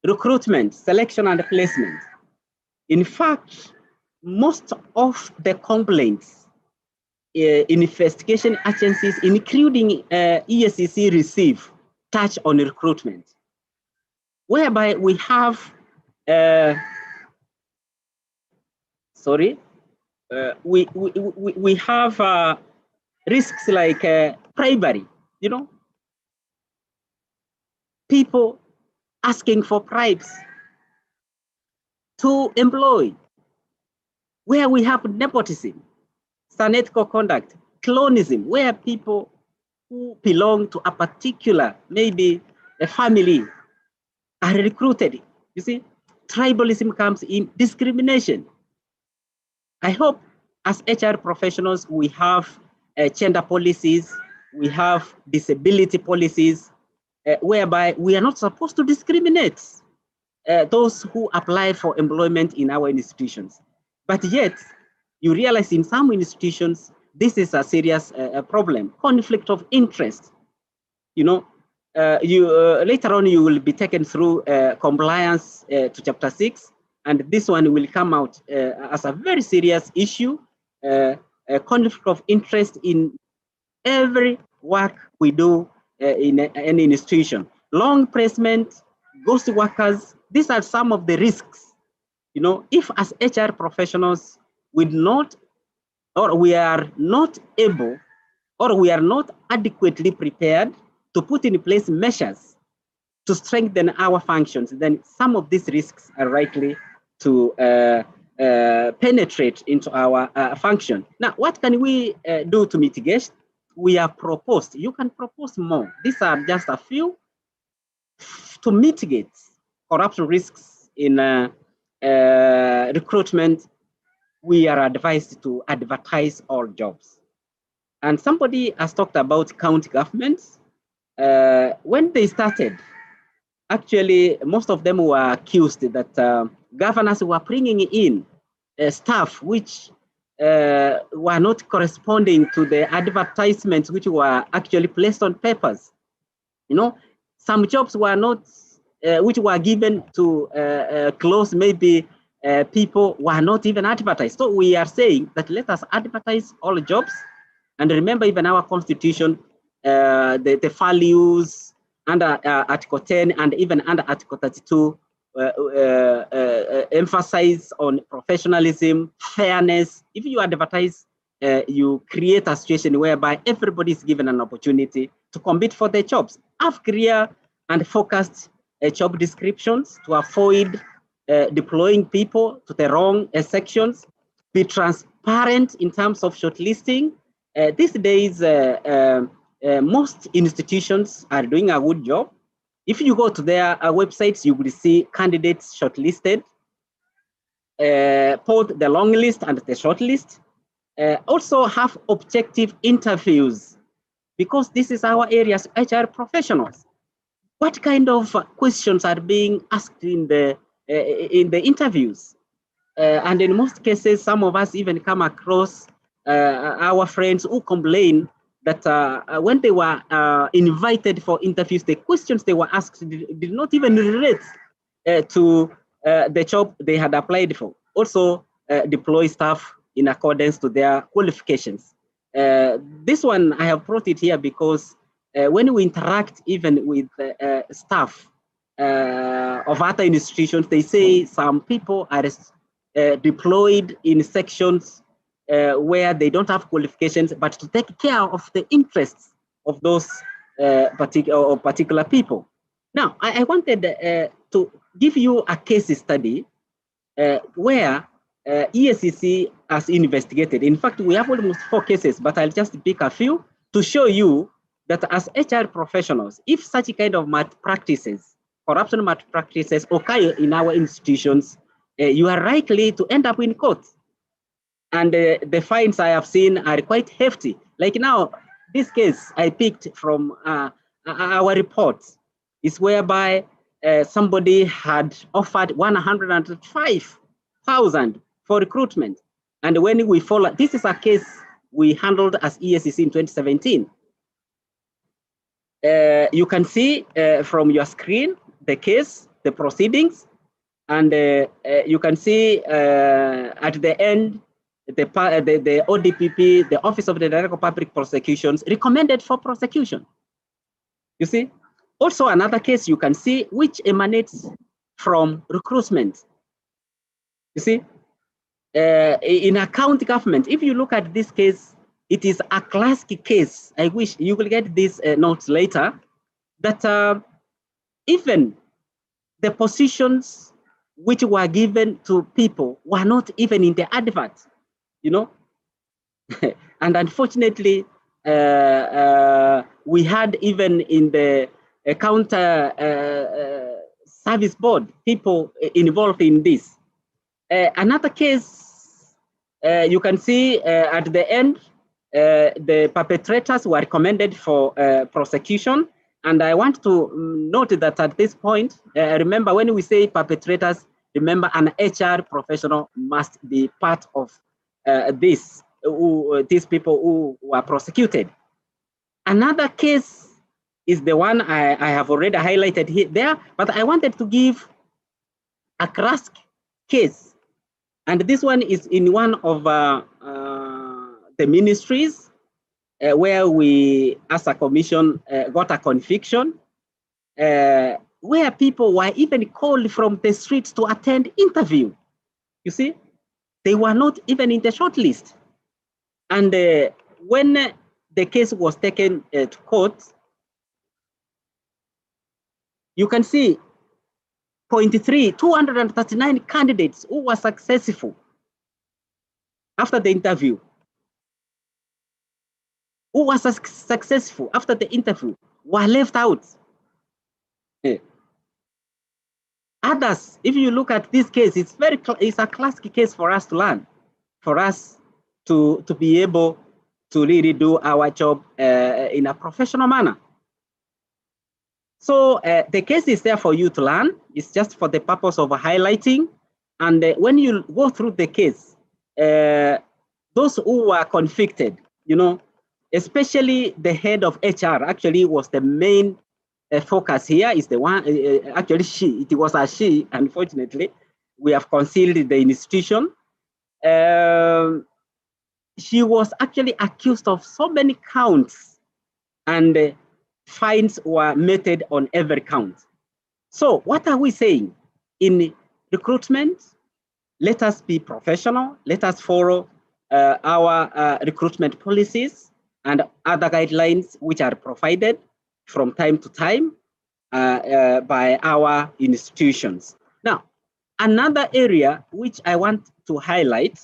recruitment, selection, and placement. In fact, most of the complaints investigation agencies, including EACC, receive touch on recruitment, whereby we have, we have risks like bribery, you know, people asking for bribes to employ, where we have nepotism, unethical conduct, clonism, where people who belong to a particular, maybe a family, are recruited. You see, tribalism comes in, discrimination. I hope as HR professionals, we have gender policies, we have disability policies, whereby we are not supposed to discriminate those who apply for employment in our institutions. But yet, you realize in some institutions, this is a serious problem, conflict of interest. You know, later on, you will be taken through compliance to Chapter 6, and this one will come out as a very serious issue, a conflict of interest in every work we do in any institution. Long placement, ghost workers, these are some of the risks. You know, if as HR professionals, we not, or we are not able, or we are not adequately prepared to put in place measures to strengthen our functions, then some of these risks are likely to penetrate into our function. Now, what can we do to mitigate? We have proposed, you can propose more. These are just a few to mitigate corruption risks in recruitment. We are advised to advertise all jobs. And somebody has talked about county governments. When they started, actually, most of them were accused that governors were bringing in staff which were not corresponding to the advertisements which were actually placed on papers. You know, some jobs were not, which were given to close maybe people were not even advertised. So we are saying that let us advertise all jobs. And remember, even our constitution, the values under Article 10 and even under Article 32 emphasize on professionalism, fairness. If you advertise, you create a situation whereby everybody is given an opportunity to compete for their jobs. Have clear and focused job descriptions to avoid deploying people to the wrong sections. Be transparent in terms of shortlisting. These days, most institutions are doing a good job. If you go to their websites, you will see candidates shortlisted, both the long list and the short list. Also have objective interviews, because this is our area as HR professionals. What kind of questions are being asked in the interviews? And in most cases, some of us even come across our friends who complain that when they were invited for interviews, the questions they were asked did not even relate to the job they had applied for. Also, deploy staff in accordance to their qualifications. This one, I have brought it here because when we interact even with staff of other institutions, they say some people are deployed in sections where they don't have qualifications, but to take care of the interests of those particular people. Now, I wanted to give you a case study where EACC has investigated. In fact, we have almost 4 cases, but I'll just pick a few to show you that as HR professionals, if such kind of malpractices, corruption malpractices occur in our institutions, you are likely to end up in court. And the fines I have seen are quite hefty. Like now, this case I picked from our report is whereby somebody had offered 105,000 for recruitment. And when we follow, this is a case we handled as EACC in 2017. You can see from your screen the case, the proceedings, and you can see at the end, the ODPP, the Office of the Director of Public Prosecutions, recommended for prosecution. You see? Also another case you can see which emanates from recruitment. You see? In a county government, if you look at this case, it is a classic case. I wish you will get these notes later, that even the positions which were given to people were not even in the advert, you know. And unfortunately, we had even in the counter service board people involved in this. Another case, you can see at the end, the perpetrators were recommended for prosecution. And I want to note that at this point, remember when we say perpetrators, remember an HR professional must be part of these people who were prosecuted. Another case is the one I have already highlighted here, there, but I wanted to give a classic case. And this one is in one of the ministries where we, as a commission, got a conviction where people were even called from the streets to attend interview. You see, they were not even in the shortlist. And when the case was taken to court, you can see point 3, 239 candidates who were successful after the interview. Who was successful after the interview were left out. Others, if you look at this case, it's a classic case for us to learn, for us to be able to really do our job in a professional manner. So the case is there for you to learn. It's just for the purpose of highlighting. And when you go through the case, those who were convicted, you know, especially the head of HR actually was the main focus here, is the one, actually it was a she, unfortunately. We have concealed the institution. She was actually accused of so many counts, and fines were meted on every count. So what are we saying? In recruitment, let us be professional. Let us follow our recruitment policies and other guidelines which are provided from time to time by our institutions. Now, another area which I want to highlight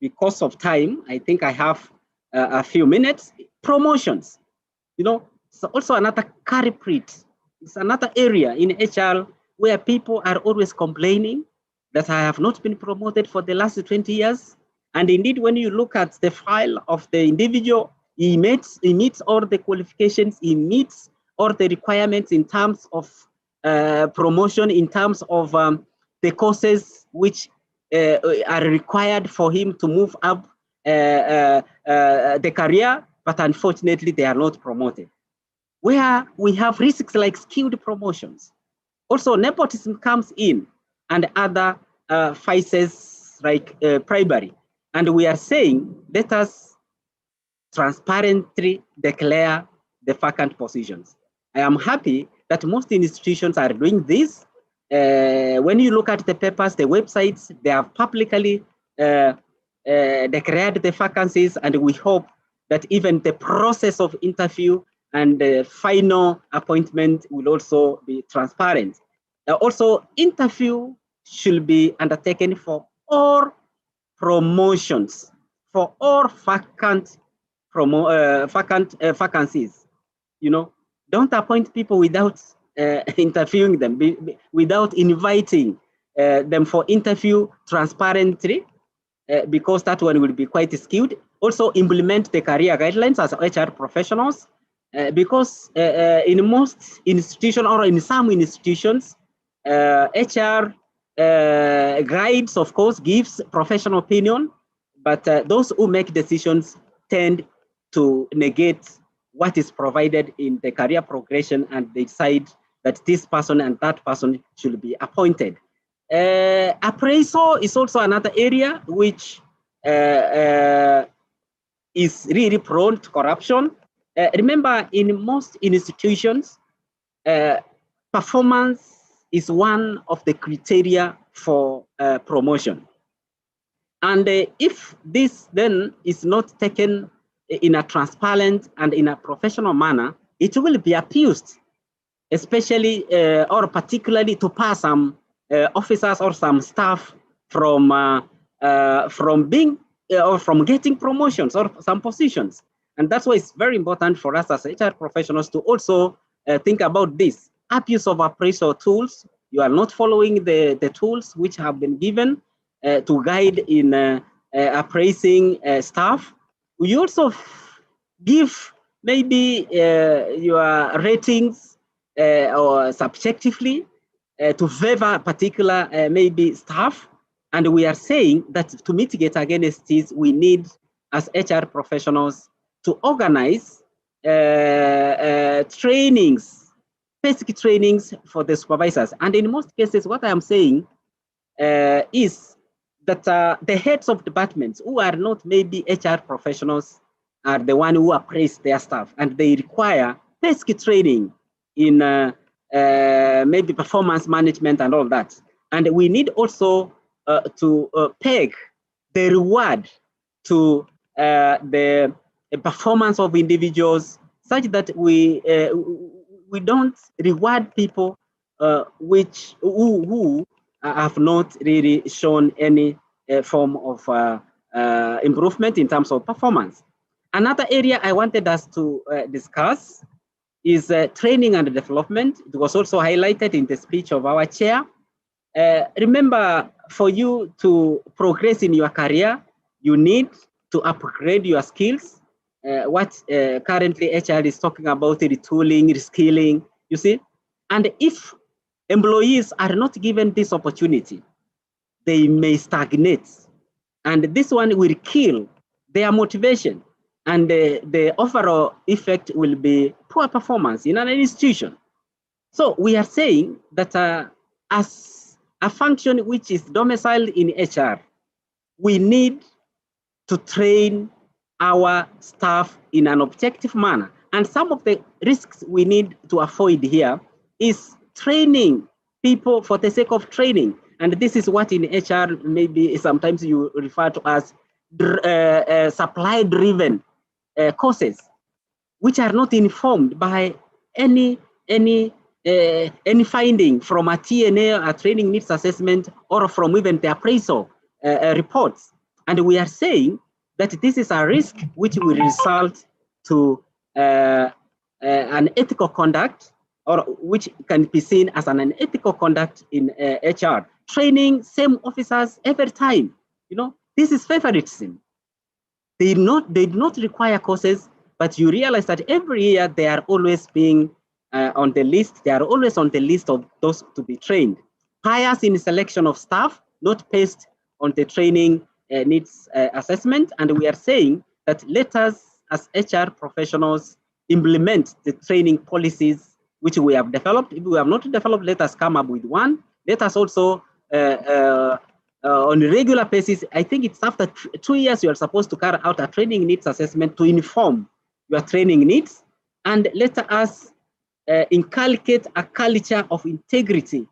because of time, I think I have a few minutes, promotions. You know, it's also another culprit. It's another area in HR where people are always complaining that I have not been promoted for the last 20 years. And indeed, when you look at the file of the individual, he meets all the qualifications, he meets all the requirements in terms of promotion, in terms of the courses which are required for him to move up the career, but unfortunately, they are not promoted. Where we have risks like skilled promotions. Also, nepotism comes in and other vices like bribery. And we are saying, let us transparently declare the vacant positions. I am happy that most institutions are doing this. When you look at the papers, the websites, they have publicly declared the vacancies, and we hope that even the process of interview and the final appointment will also be transparent. Also, interview should be undertaken for all promotions, for all vacant vacancies. You know, don't appoint people without interviewing them, without inviting them for interview transparently, because that one will be quite skewed. Also, implement the career guidelines as HR professionals, because in most institutions or in some institutions, HR guides, of course, gives professional opinion, but those who make decisions tend to negate what is provided in the career progression, and they decide that this person and that person should be appointed. Appraisal is also another area which is really prone to corruption. Remember, in most institutions, performance is one of the criteria for promotion. And if this then is not taken in a transparent and in a professional manner, it will be abused, especially or particularly to pass some officers or some staff from being or from getting promotions or some positions. And that's why it's very important for us as HR professionals to also think about this. Abuse of appraisal tools. You are not following the tools which have been given to guide in appraising staff. We also give maybe your ratings or subjectively to favor particular maybe staff. And we are saying that to mitigate against this, we need as HR professionals to organize trainings, basic trainings for the supervisors. And in most cases, what I am saying is that the heads of departments who are not maybe HR professionals are the one who appraise their staff, and they require basic training in maybe performance management and all that. And we need also to peg the reward to the performance of individuals, such that we don't reward people who have not really shown any form of improvement in terms of performance. Another area I wanted us to discuss is training and development. It was also highlighted in the speech of our chair. Remember, for you to progress in your career, you need to upgrade your skills. What currently HR is talking about, retooling, reskilling, you see? And if employees are not given this opportunity, they may stagnate. And this one will kill their motivation. And the overall effect will be poor performance in an institution. So we are saying that as a function which is domiciled in HR, we need to train our staff in an objective manner. And some of the risks we need to avoid here is training people for the sake of training. And this is what in HR maybe sometimes you refer to as supply-driven courses, which are not informed by any finding from a TNA, a training needs assessment, or from even the appraisal reports. And we are saying that this is a risk which will result to an ethical conduct, or which can be seen as an unethical conduct in HR. Training same officers every time, you know, this is favoritism. They do not require courses, but you realize that every year they are always being on the list. They are always on the list of those to be trained. Bias in selection of staff, not based on the training needs assessment. And we are saying that let us, as HR professionals, implement the training policies which we have developed. If we have not developed, let us come up with one. Let us also, on a regular basis, I think it's after 2 years, you are supposed to carry out a training needs assessment to inform your training needs. And let us inculcate a culture of integrity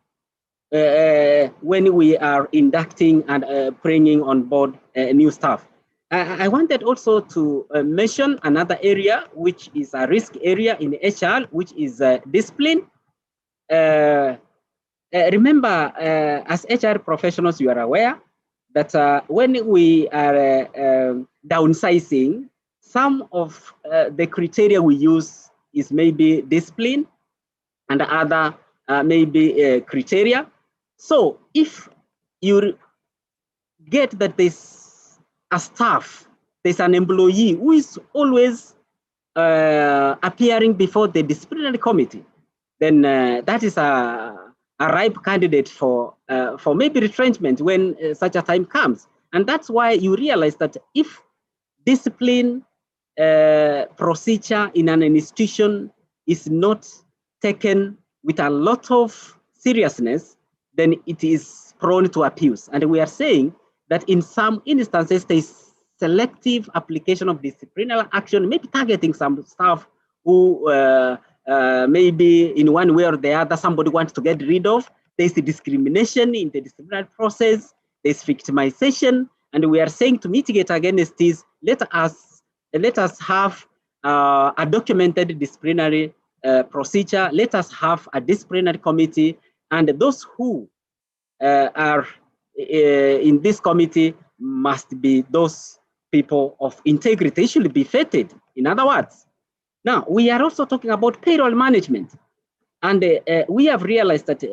when we are inducting and bringing on board new staff. I wanted also to mention another area, which is a risk area in HR, which is discipline. Remember, as HR professionals, you are aware that when we are downsizing, some of the criteria we use is maybe discipline and other maybe criteria. So if you get that there's a staff, there's an employee who is always appearing before the disciplinary committee, then that is a ripe candidate for maybe retrenchment when such a time comes. And that's why you realize that if discipline procedure in an institution is not taken with a lot of seriousness, then it is prone to abuse. And we are saying that in some instances, there is selective application of disciplinary action, maybe targeting some staff who maybe in one way or the other, somebody wants to get rid of. There's the discrimination in the disciplinary process, there's victimization, and we are saying to mitigate against this, let us have a documented disciplinary procedure, let us have a disciplinary committee, and those who are in this committee must be those people of integrity. They should be vetted, in other words. Now, we are also talking about payroll management. And we have realized that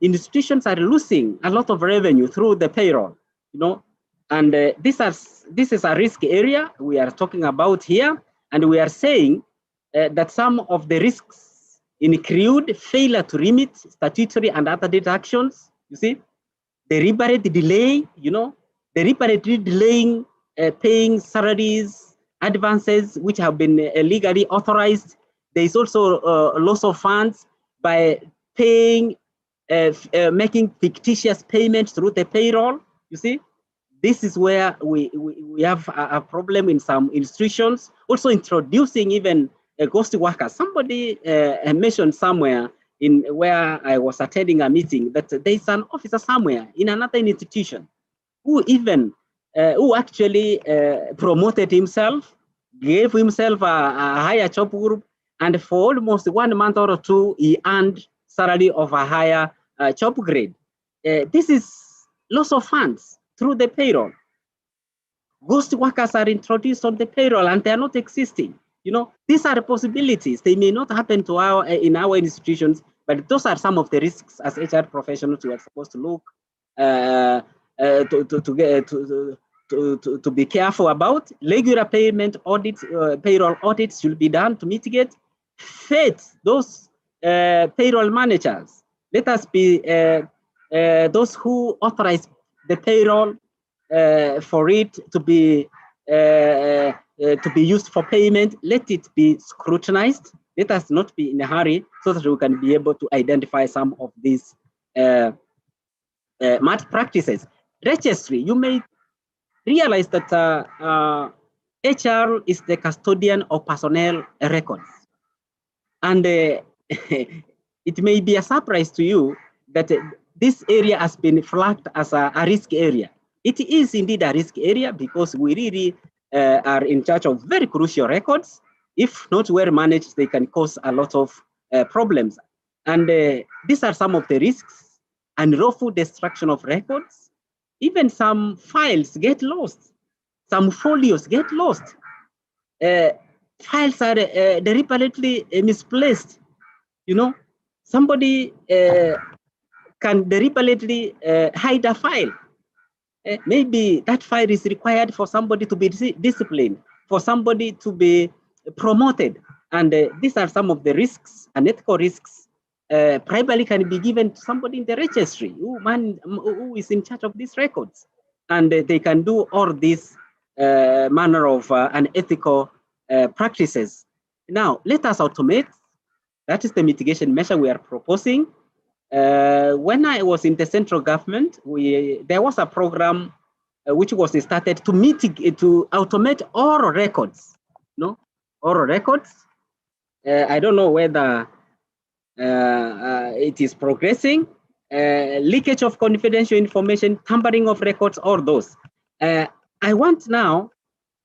institutions are losing a lot of revenue through the payroll, you know, and this is a risk area we are talking about here. And we are saying that some of the risks include failure to remit statutory and other deductions, you see, deliberate delay, you know, deliberately delaying paying salaries, advances which have been legally authorized. There is also loss of funds by paying, making fictitious payments through the payroll. You see, this is where we have a problem in some institutions. Also introducing even ghost workers. Somebody mentioned somewhere in where I was attending a meeting that there is an officer somewhere in another institution who even who actually promoted himself, gave himself a higher job group, and for almost 1 month or two, he earned salary of a higher job grade. This is loss of funds through the payroll. Ghost workers are introduced on the payroll and they are not existing. You know, these are possibilities. They may not happen to in our institutions, but those are some of the risks as HR professionals we are supposed to look to be careful about. Regular payment audits, payroll audits should be done to mitigate. Those payroll managers. Let us be those who authorize the payroll for it to be used for payment. Let it be scrutinized. Let us not be in a hurry so that we can be able to identify some of these bad practices. Registry, you may realize that HR is the custodian of personnel records. And it may be a surprise to you that this area has been flagged as a risk area. It is indeed a risk area because we really are in charge of very crucial records. If not well managed, they can cause a lot of problems. And these are some of the risks: unlawful destruction of records. Even some files get lost. Some folios get lost. Files are deliberately misplaced. You know, somebody can deliberately hide a file. Maybe that file is required for somebody to be disciplined, for somebody to be promoted. And these are some of the risks, unethical risks. Primarily can be given to somebody in the registry who is in charge of these records. And they can do all these manner of unethical practices. Now, let us automate. That is the mitigation measure we are proposing. When I was in the central government, there was a program which was started to mitigate, to automate all records. All records. I don't know whether it is progressing. Leakage of confidential information, tampering of records, all those. I want now.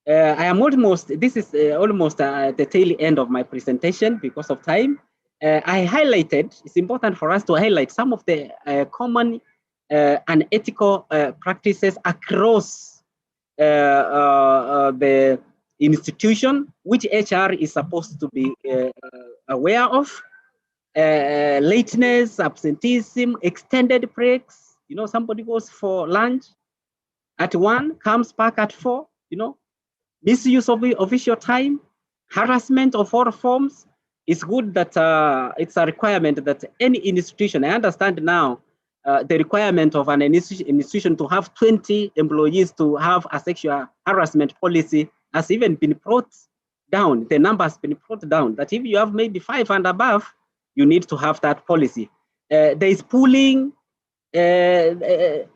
I am almost. This is almost the tail end of my presentation because of time. I highlighted, it's important for us to highlight some of the common unethical practices across the institution, which HR is supposed to be aware of. Lateness, absenteeism, extended breaks. You know, somebody goes for lunch at 1, comes back at 4, you know, misuse of official time, harassment of all forms. It's good that it's a requirement that any institution, I understand now, the requirement of an institution to have 20 employees to have a sexual harassment policy has even been brought down. The number has been brought down, that if you have maybe 5 and above, you need to have that policy. There is pooling, there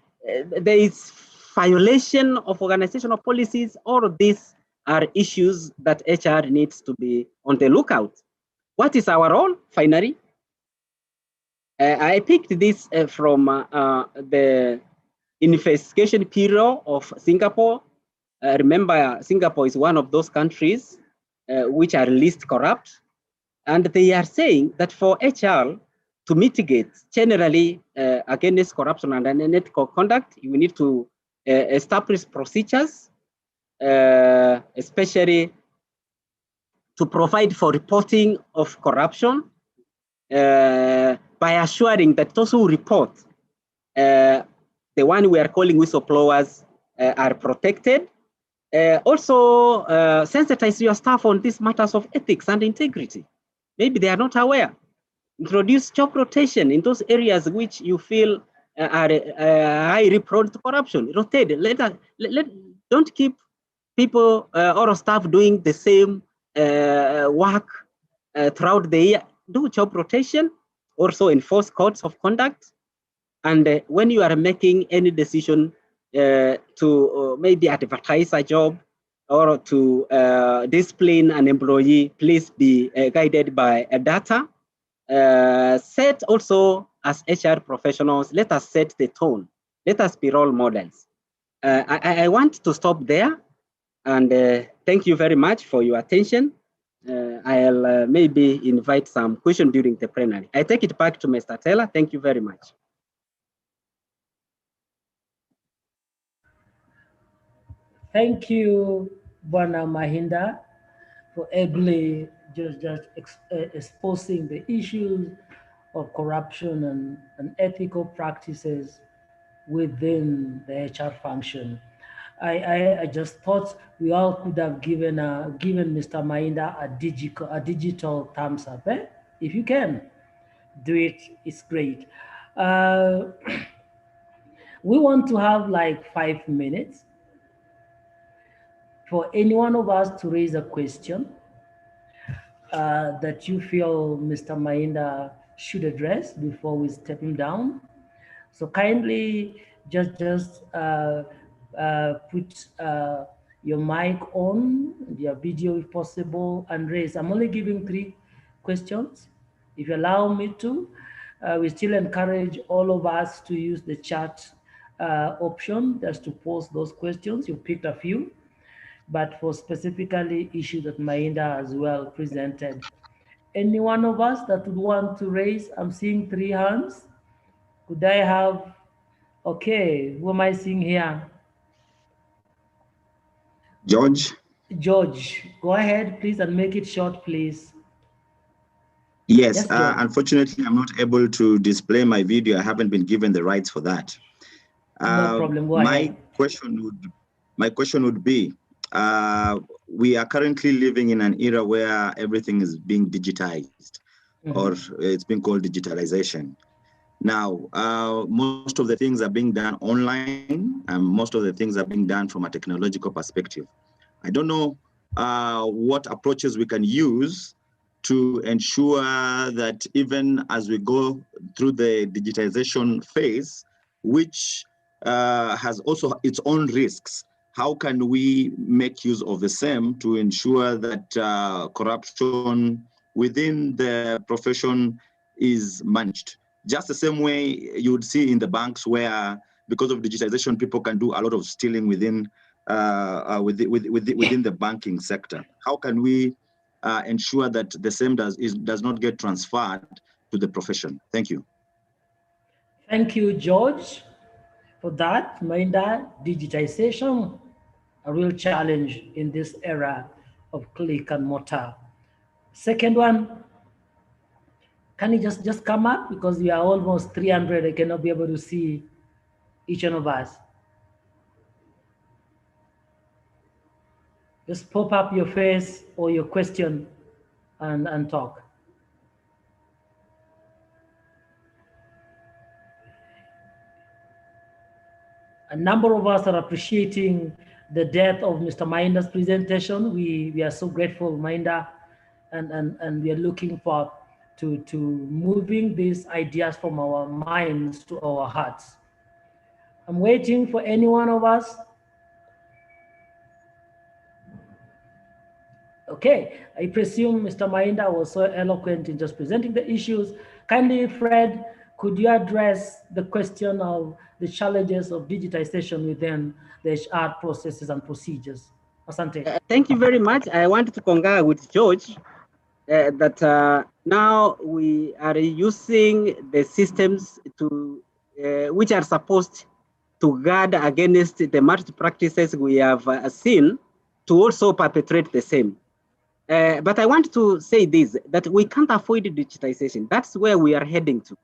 is violation of organizational policies. All of these are issues that HR needs to be on the lookout. What is our role, finally? I picked this from the investigation bureau of Singapore. Remember, Singapore is one of those countries which are least corrupt. And they are saying that for HR to mitigate generally against corruption and unethical conduct, you need to establish procedures, especially to provide for reporting of corruption by assuring that those who report, the one we are calling whistleblowers, are protected. Also, sensitize your staff on these matters of ethics and integrity. Maybe they are not aware. Introduce job rotation in those areas which you feel are highly prone to corruption. Rotate. Don't keep people or staff doing the same work throughout the year. Do job rotation. Also enforce codes of conduct. And when you are making any decision to maybe advertise a job or to discipline an employee, please be guided by data. Set also, as HR professionals, let us set the tone. Let us be role models. I want to stop there, and thank you very much for your attention. I'll maybe invite some questions during the plenary. I take it back to Mr. Taylor. Thank you very much. Thank you, Bwana Mahinda, for ably just exposing the issues of corruption and ethical practices within the HR function. I just thought we all could have given Mr. Mahinda a digital thumbs up. If you can do it, it's great. We want to have like 5 minutes for any one of us to raise a question that you feel Mr. Mahinda should address before we step him down. So kindly just put your mic on, your video if possible, and raise. I'm only giving 3 questions. If you allow me to, we still encourage all of us to use the chat option just to post those questions. You picked a few, but for specifically issues that Mainda as well presented. Any one of us that would want to raise? I'm seeing 3 hands. Could I have, okay, who am I seeing here? George? George, go ahead, please, and make it short, please. Yes, unfortunately, I'm not able to display my video. I haven't been given the rights for that. No problem, go ahead. My question would be, we are currently living in an era where everything is being digitized, or it's being called digitalization. Now, most of the things are being done online, and most of the things are being done from a technological perspective. I don't know what approaches we can use to ensure that even as we go through the digitization phase, which has also its own risks, how can we make use of the same to ensure that corruption within the profession is managed? Just the same way you would see in the banks where, because of digitization, people can do a lot of stealing within the banking sector. How can we ensure that the same does not get transferred to the profession? Thank you. Thank you, George, for that. Mainda, digitization, a real challenge in this era of click and mortar. Second one, can you just come up, because we are almost 300, I cannot be able to see each one of us. Just pop up your face or your question and talk. A number of us are appreciating the depth of Mr. Mainda's presentation. We are so grateful, Mainda, and we are looking forward to moving these ideas from our minds to our hearts. I'm waiting for any one of us. Okay, I presume Mr. Mainda was so eloquent in just presenting the issues. Kindly, Fred, could you address the question of the challenges of digitization within the HR processes and procedures? Asante. Thank you very much. I wanted to concur with George that now we are using the systems to which are supposed to guard against the market practices we have seen to also perpetrate the same. But I want to say this, that we can't avoid digitization. That's where we are heading to.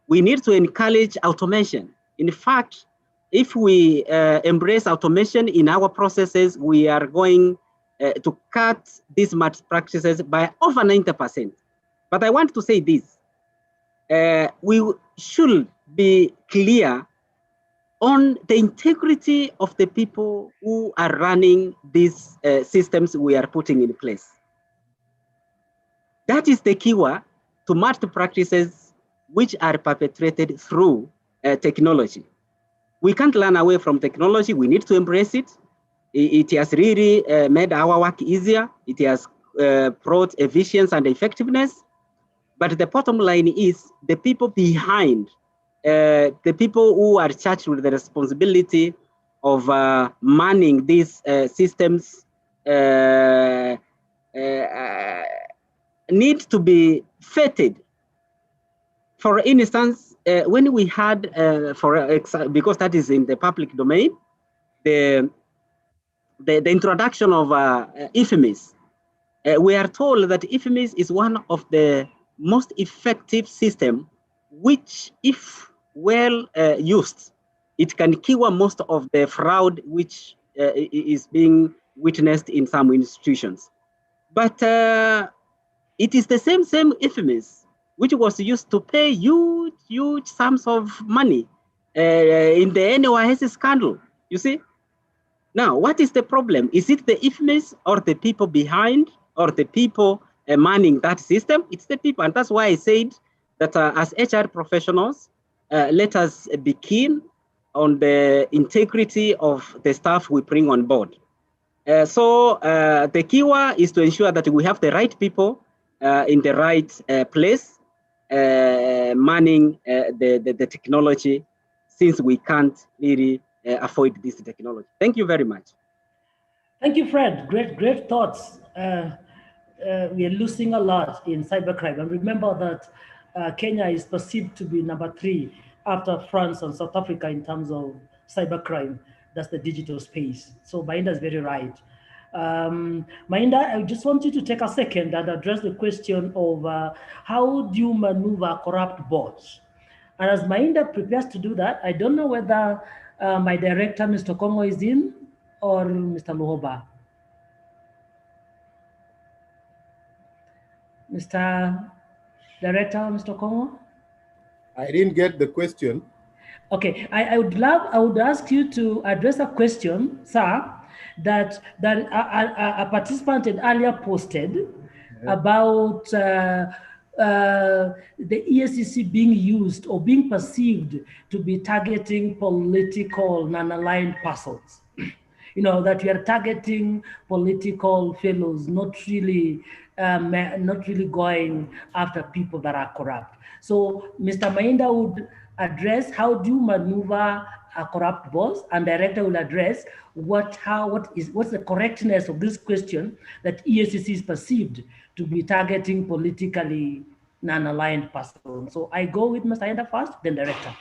We need to encourage automation. In fact, if we embrace automation in our processes, we are going to cut these market practices by over 90%. But I want to say this, we should be clear on the integrity of the people who are running these systems we are putting in place. That is the keyword to market practices which are perpetrated through technology. We can't run away from technology. We need to embrace it. It has really made our work easier. It has brought efficiency and effectiveness. But the bottom line is the people behind, the people who are charged with the responsibility of manning these systems need to be vetted. For instance, when we had, because that is in the public domain, the introduction of IFMIS, we are told that IFMIS is one of the most effective system, which if well used, it can cure most of the fraud which is being witnessed in some institutions. But it is the same IFMIS which was used to pay huge sums of money in the NYS scandal, you see? Now, what is the problem? Is it the IFMIS or the people behind or the people manning that system? It's the people, and that's why I said that as HR professionals, let us be keen on the integrity of the staff we bring on board. So the keyword is to ensure that we have the right people in the right place, manning the technology, since we can't really avoid this technology. Thank you very much. Thank you, Fred. Great thoughts. We are losing a lot in cybercrime. And remember that Kenya is perceived to be number 3 after France and South Africa in terms of cybercrime. That's the digital space. So Mainda is very right. Mainda, I just want you to take a second and address the question of how do you maneuver corrupt bots? And as Mainda prepares to do that, I don't know whether my director, Mr. Kongo, is in or Mr. Luhoba. Mr. Director, Mr. Kongo? I didn't get the question. Okay, I would ask you to address a question, sir, that a participant had earlier posted about the EACC being used or being perceived to be targeting political non-aligned persons. You know, that we are targeting political fellows, not really going after people that are corrupt. So Mr. Mainda would address how do you maneuver a corrupt boss, and director will address what's the correctness of this question that EACC is perceived to be targeting politically non-aligned persons. So I go with Mr. Mainda first, then director.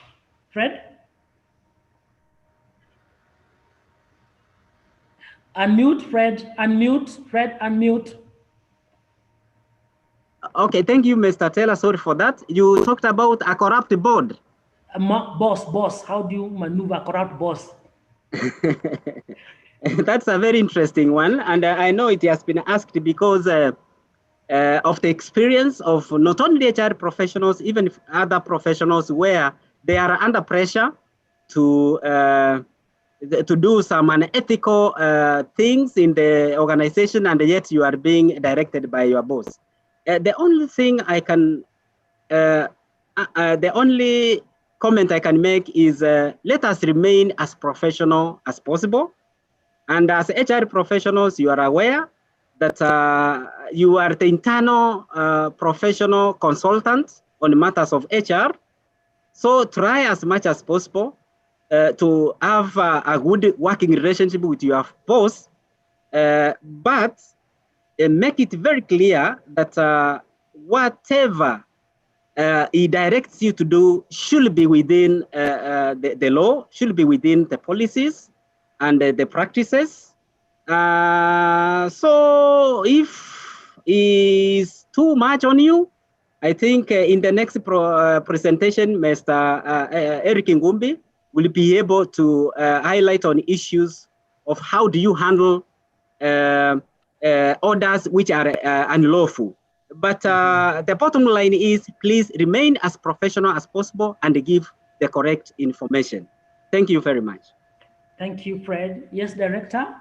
Fred? Unmute, Fred. Unmute, Fred. Unmute. Okay, thank you, Mr. Taylor. Sorry for that. You talked about a corrupt board. Boss. How do you maneuver a corrupt boss? That's a very interesting one. And I know it has been asked because of the experience of not only HR professionals, even other professionals where they are under pressure to do some unethical things in the organization, and yet you are being directed by your boss. The only thing I can, the only comment I can make is let us remain as professional as possible. And as HR professionals, you are aware that you are the internal professional consultant on matters of HR. So try as much as possible to have a good working relationship with your boss, but make it very clear that whatever he directs you to do should be within the law, should be within the policies and the practices. So if he's too much on you, I think in the next presentation, Mr. Eric Ngumbi will be able to highlight on issues of how do you handle orders which are unlawful. But the bottom line is, please remain as professional as possible and give the correct information. Thank you very much. Thank you, Fred. Yes, Director?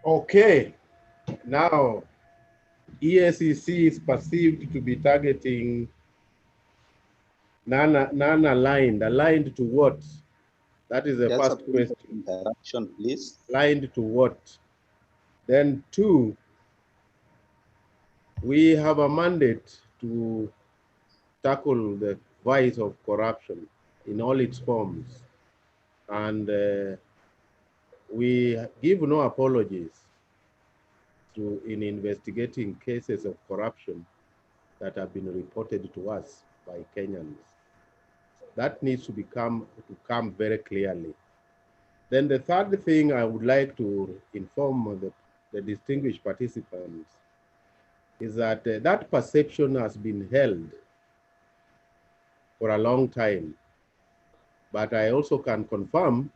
Okay. Now, EACC is perceived to be targeting non-aligned. Aligned to what? That is the first question. Interaction, please. Aligned to what? Then 2, we have a mandate to tackle the vice of corruption in all its forms. And we give no apologies in investigating cases of corruption that have been reported to us by Kenyans. That needs to come very clearly. Then the third thing I would like to inform the distinguished participants is that that perception has been held for a long time. But I also can confirm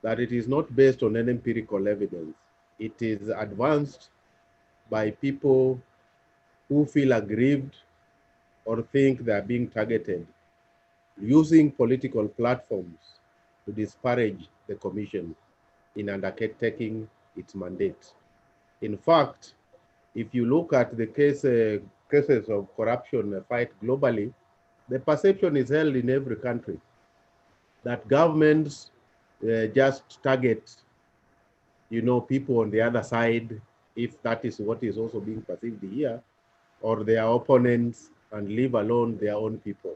that it is not based on any empirical evidence. It is advanced by people who feel aggrieved or think they are being targeted, using political platforms to disparage the commission in undertaking its mandate. In fact, if you look at the cases of corruption fight globally, the perception is held in every country that governments just target, people on the other side if that is what is also being perceived here, or their opponents, and leave alone their own people.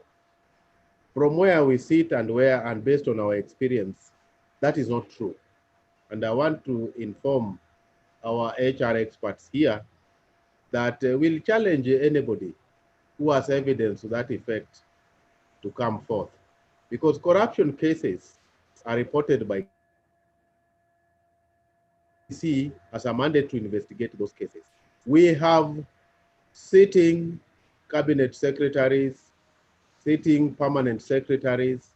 From where we sit and based on our experience, that is not true. And I want to inform our HR experts here that we'll challenge anybody who has evidence to that effect to come forth. Because corruption cases are reported by EC as a mandate to investigate those cases. We have sitting cabinet secretaries, sitting permanent secretaries,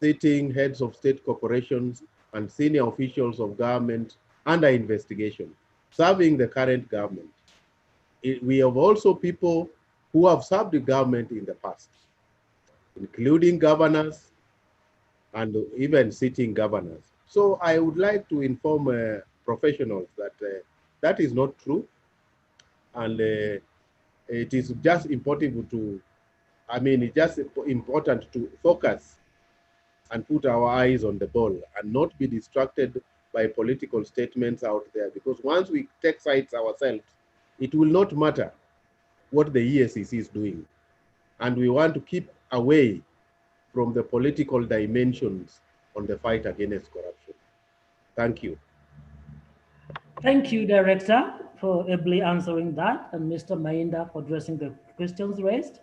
sitting heads of state corporations, and senior officials of government under investigation, serving the current government. We have also people who have served the government in the past, including governors and even sitting governors. So I would like to inform professionals that that is not true. And it is just important to, it's just important to focus and put our eyes on the ball and not be distracted by political statements out there. Because once we take sides ourselves, it will not matter what the EACC is doing. And we want to keep away from the political dimensions on the fight against corruption. Thank you. Thank you, Director, for ably answering that, and Mr. Mainda for addressing the questions raised.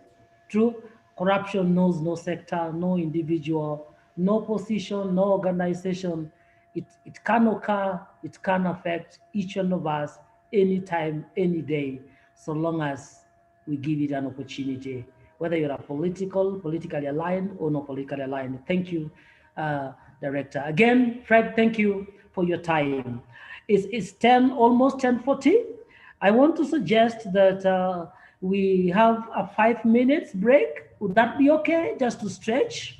True, corruption knows no sector, no individual, no position, no organization. It can occur, it can affect each one of us anytime, any day, so long as we give it an opportunity, whether you're politically aligned or not politically aligned. Thank you, Director. Again, Fred, thank you for your time. It's almost 10:40. I want to suggest that we have a 5 minutes break. Would that be okay? Just to stretch.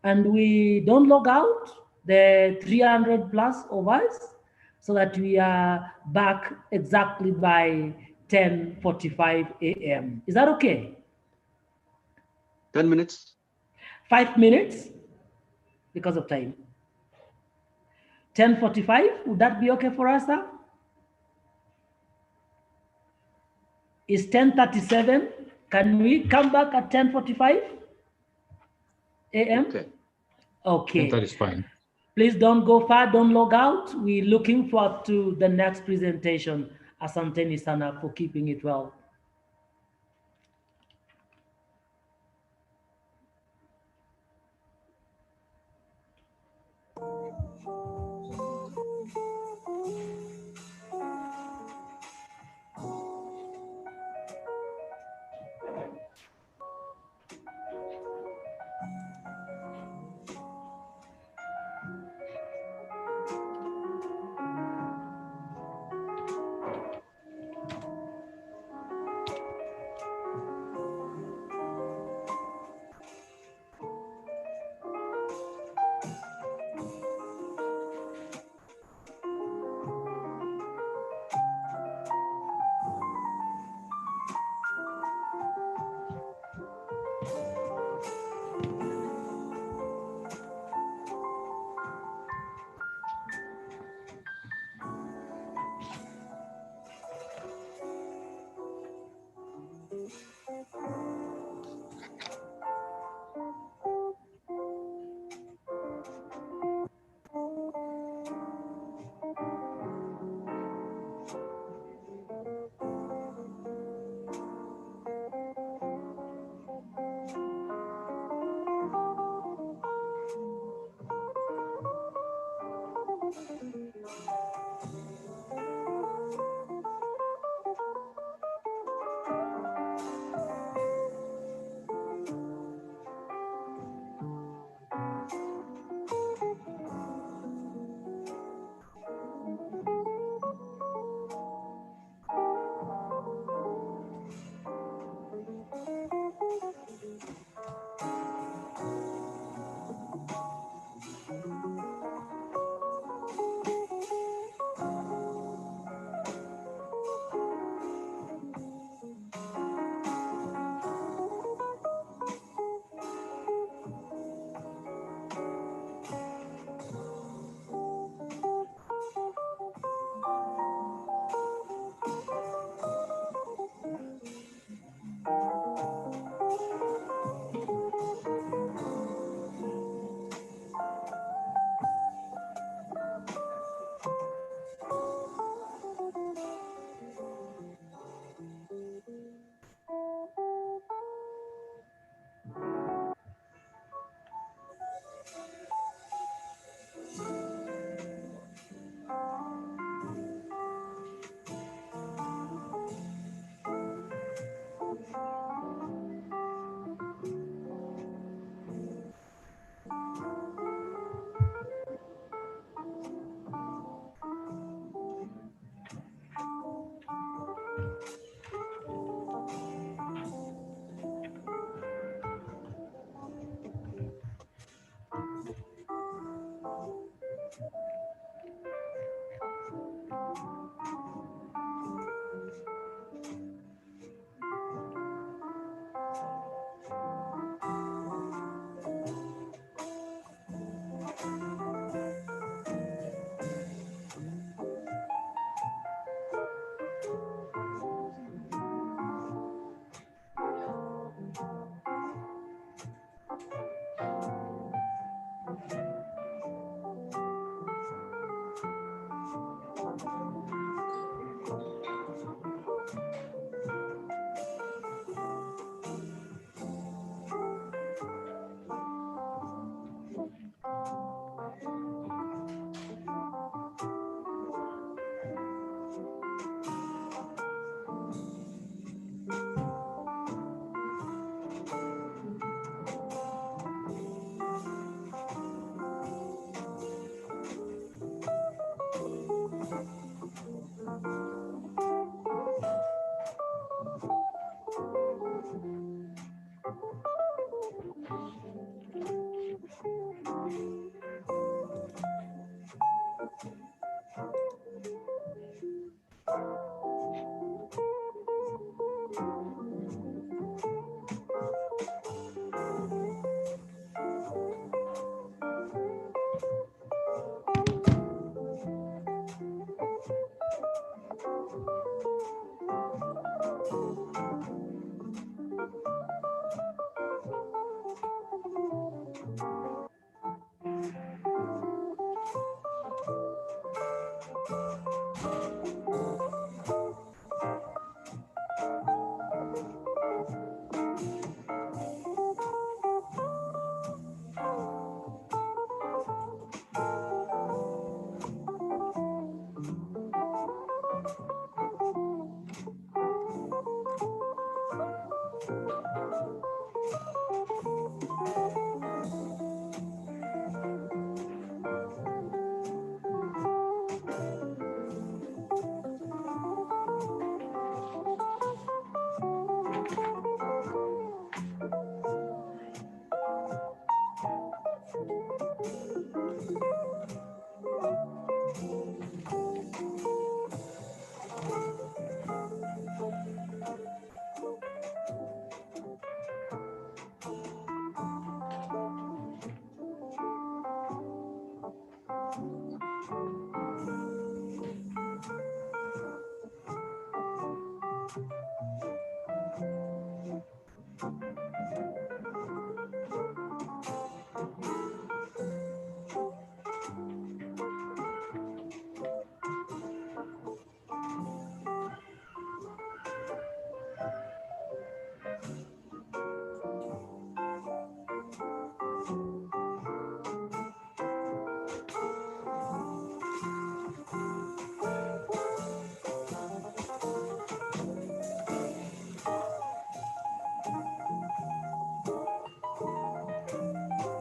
And we don't log out, the 300 plus of us, so that we are back exactly by 10:45 a.m. Is that okay? 10 minutes. 5 minutes because of time. 10:45, would that be okay for us, sir? It's 10:37. Can we come back at 10:45 a.m.? Okay. Okay. That is fine. Please don't go far, don't log out. We're looking forward to the next presentation. Asanteni sana for keeping it well.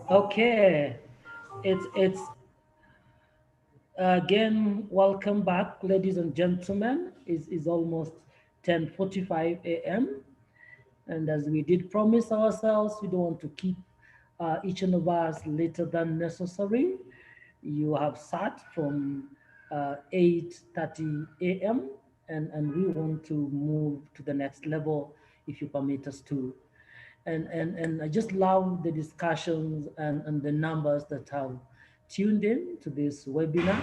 Okay, it's again, welcome back, ladies and gentlemen. It's almost 10:45 a.m. And as we did promise ourselves, we don't want to keep each one of us later than necessary. You have sat from 8:30 a.m. And we want to move to the next level if you permit us to. And I just love the discussions and the numbers that have tuned in to this webinar.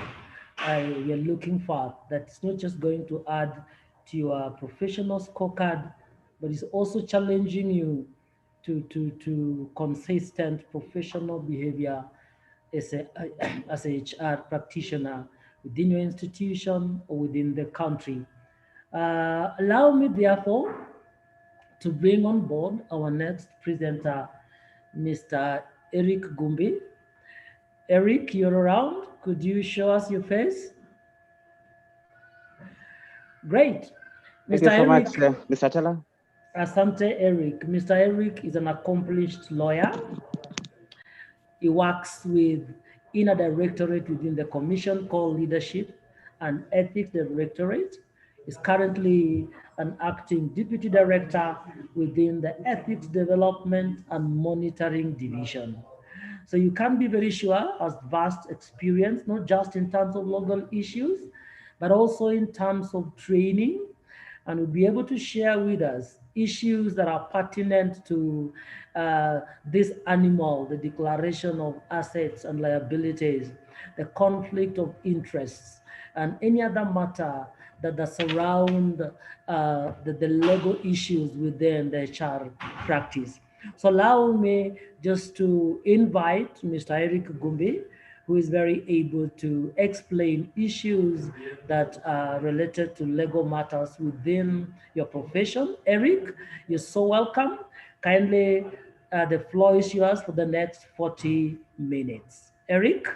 We are looking for that it's not just going to add to your professional scorecard, but it's also challenging you to consistent professional behavior as a HR practitioner within your institution or within the country. Allow me, therefore, to bring on board our next presenter, Mr. Eric Gumbi. Eric, you're around. Could you show us your face? Great. Thank you so much, Mr. Teller. Asante Eric. Mr. Eric is an accomplished lawyer. He works with in a directorate within the commission called Leadership and Ethics Directorate. Is currently an acting deputy director within the Ethics Development and Monitoring Division. So you can be very sure has vast experience, not just in terms of legal issues, but also in terms of training, and will be able to share with us issues that are pertinent to this animal, the declaration of assets and liabilities, the conflict of interests, and any other matter that surround the legal issues within the HR practice. So allow me just to invite Mr. Eric Gumbi, who is very able to explain issues that are related to legal matters within your profession. Eric, you're so welcome. Kindly, the floor is yours for the next 40 minutes. Eric?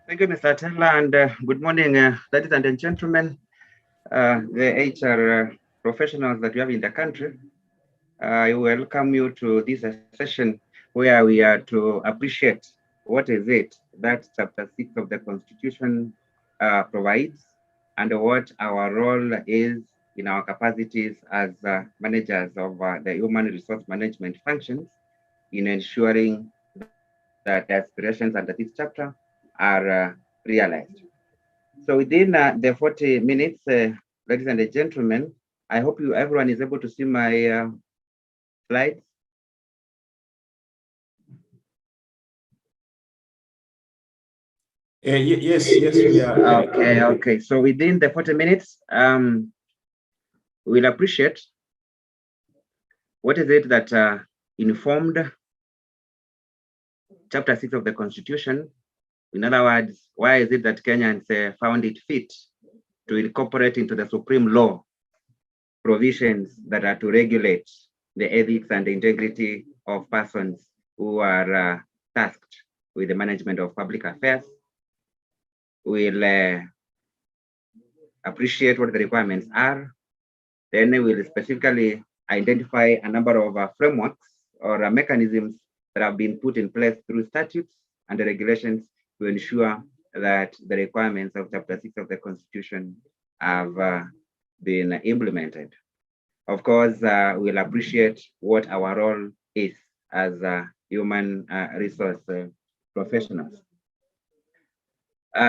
Thank you, Mr. Teller, and good morning, ladies and gentlemen, the HR professionals that you have in the country. I welcome you to this session where we are to appreciate what is it that Chapter 6 of the Constitution provides and what our role is in our capacities as managers of the human resource management functions in ensuring that the aspirations under this chapter are realized. So within the 40 minutes, ladies and gentlemen, I hope everyone is able to see my slides. Yes, we are. Okay. So within the 40 minutes, we'll appreciate what is it that informed Chapter 6 of the Constitution. In other words, why is it that Kenyans found it fit to incorporate into the supreme law provisions that are to regulate the ethics and the integrity of persons who are tasked with the management of public affairs? We'll appreciate what the requirements are. Then we'll specifically identify a number of frameworks or mechanisms that have been put in place through statutes and the regulations to ensure that the requirements of Chapter 6 of the Constitution have been implemented. Of course, we'll appreciate what our role is as human resource professionals.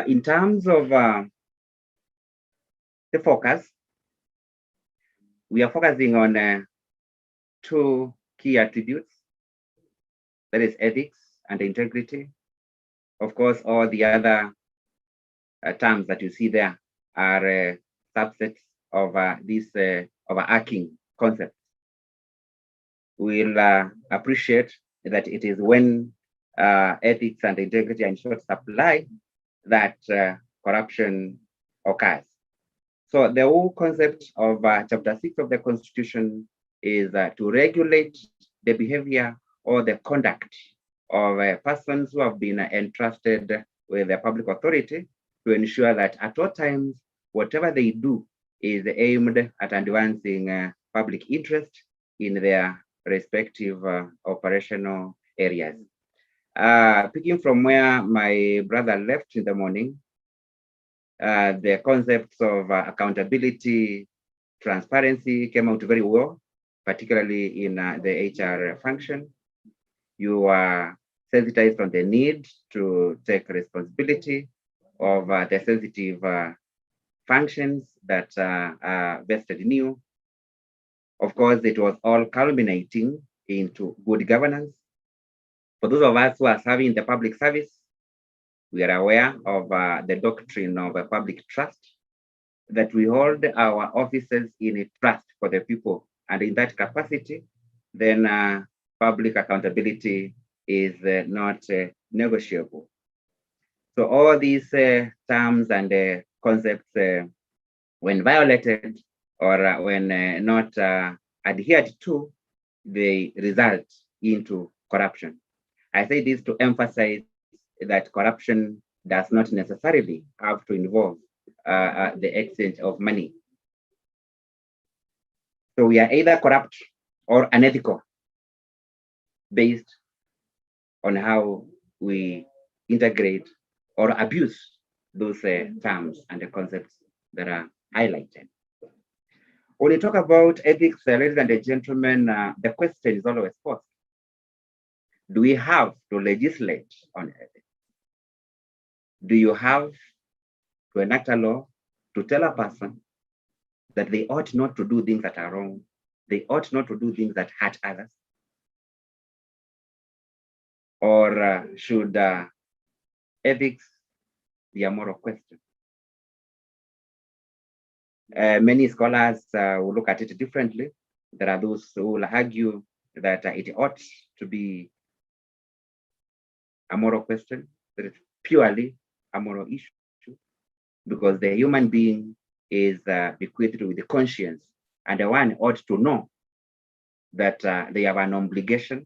In terms of the focus, we are focusing on two key attributes, that is ethics and integrity. Of course, all the other terms that you see there are subsets of this overarching concept. We'll appreciate that it is when ethics and integrity are in short supply that corruption occurs. So the whole concept of Chapter 6 of the Constitution is to regulate the behavior or the conduct of persons who have been entrusted with the public authority, to ensure that at all times, whatever they do is aimed at advancing public interest in their respective operational areas. Picking from where my brother left in the morning, the concepts of accountability, transparency came out very well, particularly in the HR function. You are sensitized on the need to take responsibility of the sensitive functions that are vested in you. Of course, it was all culminating into good governance. For those of us who are serving the public service, we are aware of the doctrine of public trust, that we hold our offices in a trust for the people. And in that capacity, then public accountability is not negotiable. So all these terms and concepts, when violated or when not adhered to, they result into corruption. I say this to emphasize that corruption does not necessarily have to involve the exchange of money. So we are either corrupt or unethical based on how we integrate or abuse those terms and the concepts that are highlighted. When you talk about ethics, ladies and gentlemen, the question is always posed: do we have to legislate on ethics? Do you have to enact a law to tell a person that they ought not to do things that are wrong, they ought not to do things that hurt others? Or should ethics be a moral question? Many scholars will look at it differently. There are those who will argue that it ought to be a moral question, that it's purely a moral issue, because the human being is bequeathed with the conscience, and the one ought to know that they have an obligation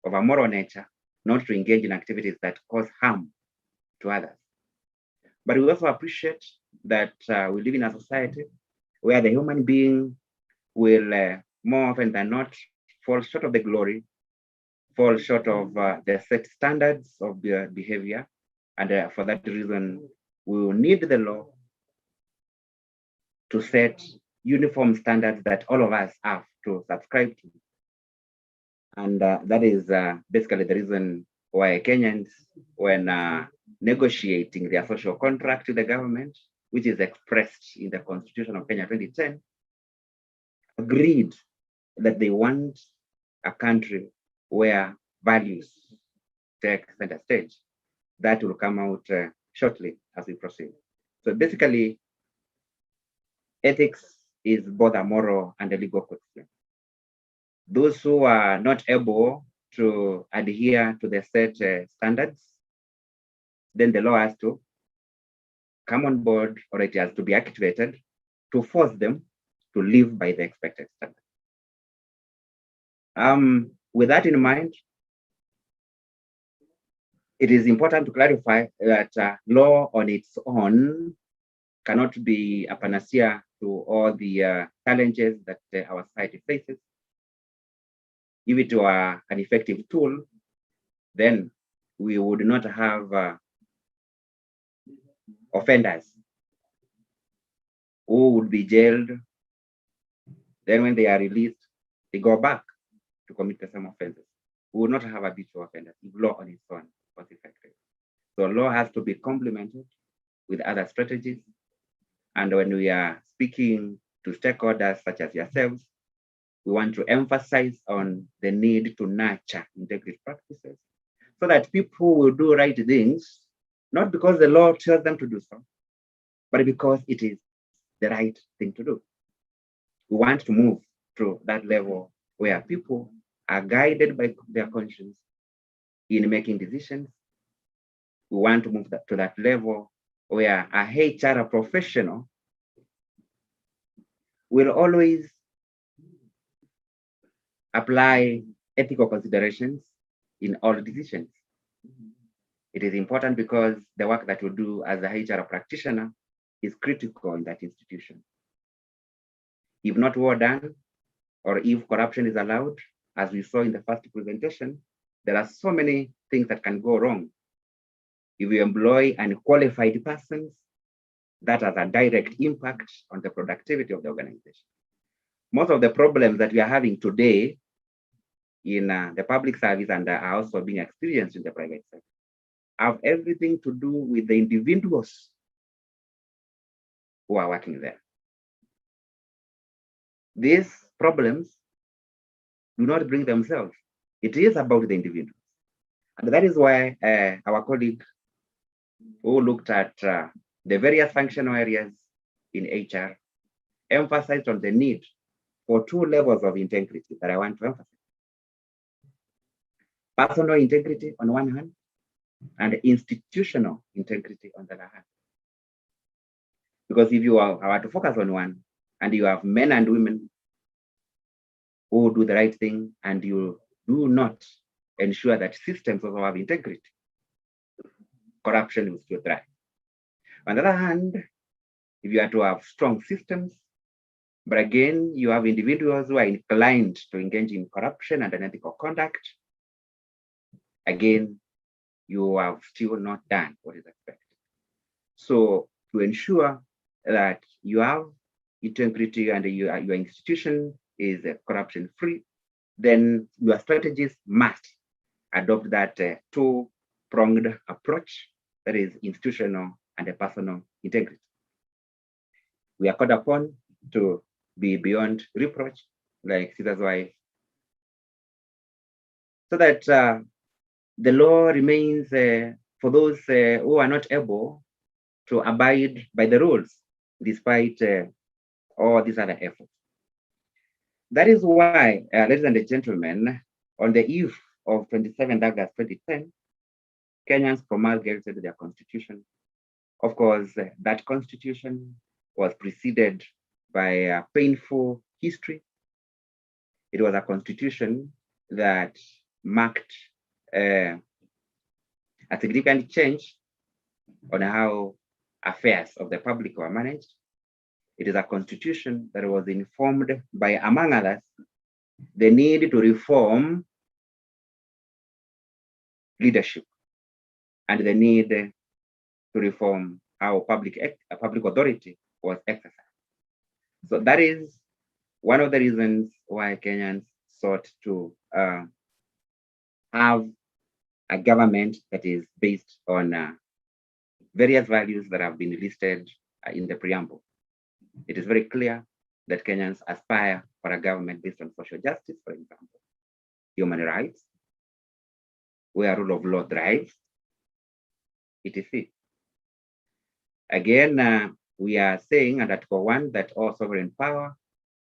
of a moral nature not to engage in activities that cause harm to others. But we also appreciate that we live in a society where the human being will more often than not fall short of the glory, fall short of the set standards of their behavior. And for that reason, we will need the law to set uniform standards that all of us have to subscribe to. And that is basically the reason why Kenyans, when negotiating their social contract with the government, which is expressed in the Constitution of Kenya 2010, agreed that they want a country where values take center stage. That will come out shortly as we proceed. So basically, ethics is both a moral and a legal question. Those who are not able to adhere to the set standards, then the law has to come on board, or it has to be activated to force them to live by the expected standard. With that in mind, it is important to clarify that law on its own cannot be a panacea to all the challenges that our society faces. If it were an effective tool, then we would not have offenders who would be jailed. Then when they are released, they go back to commit the same offenses. We would not have habitual offenders if law on its own was effective. So law has to be complemented with other strategies. And when we are speaking to stakeholders such as yourselves, we want to emphasize on the need to nurture integrity practices so that people will do right things, not because the law tells them to do so, but because it is the right thing to do. We want to move to that level where people are guided by their conscience in making decisions. We want to move to that level where a HR professional will always apply ethical considerations in all decisions. It is important because the work that we do as a HR practitioner is critical in that institution. If not well done, or if corruption is allowed, as we saw in the first presentation, there are so many things that can go wrong. If we employ unqualified persons, that has a direct impact on the productivity of the organization. Most of the problems that we are having today in the public service and are also being experienced in the private sector have everything to do with the individuals who are working there. These problems do not bring themselves. It is about the individuals. And that is why our colleague who looked at the various functional areas in HR emphasized on the need for two levels of integrity that I want to emphasize. Personal integrity on one hand, and institutional integrity on the other hand. Because if you are to focus on one, and you have men and women who do the right thing, and you do not ensure that systems also have integrity, corruption will still thrive. On the other hand, if you are to have strong systems, but again, you have individuals who are inclined to engage in corruption and unethical conduct, again, you have still not done what is expected. So to ensure that you have integrity and your institution is corruption-free, then your strategies must adopt that two-pronged approach, that is institutional and a personal integrity. We are called upon to be beyond reproach, like Caesar's wife, so that the law remains for those who are not able to abide by the rules, despite all these other efforts. That is why, ladies and gentlemen, on the eve of 27 August 2010, Kenyans promulgated their constitution. Of course, that constitution was preceded by a painful history. It was a constitution that marked a significant change on how affairs of the public were managed. It is a constitution that was informed by, among others, the need to reform leadership and the need to reform how public authority was exercised. So that is one of the reasons why Kenyans sought to have a government that is based on various values that have been listed in the preamble. It is very clear that Kenyans aspire for a government based on social justice, for example, human rights, where rule of law thrives, etc. Again, we are saying under Article 1 that all sovereign power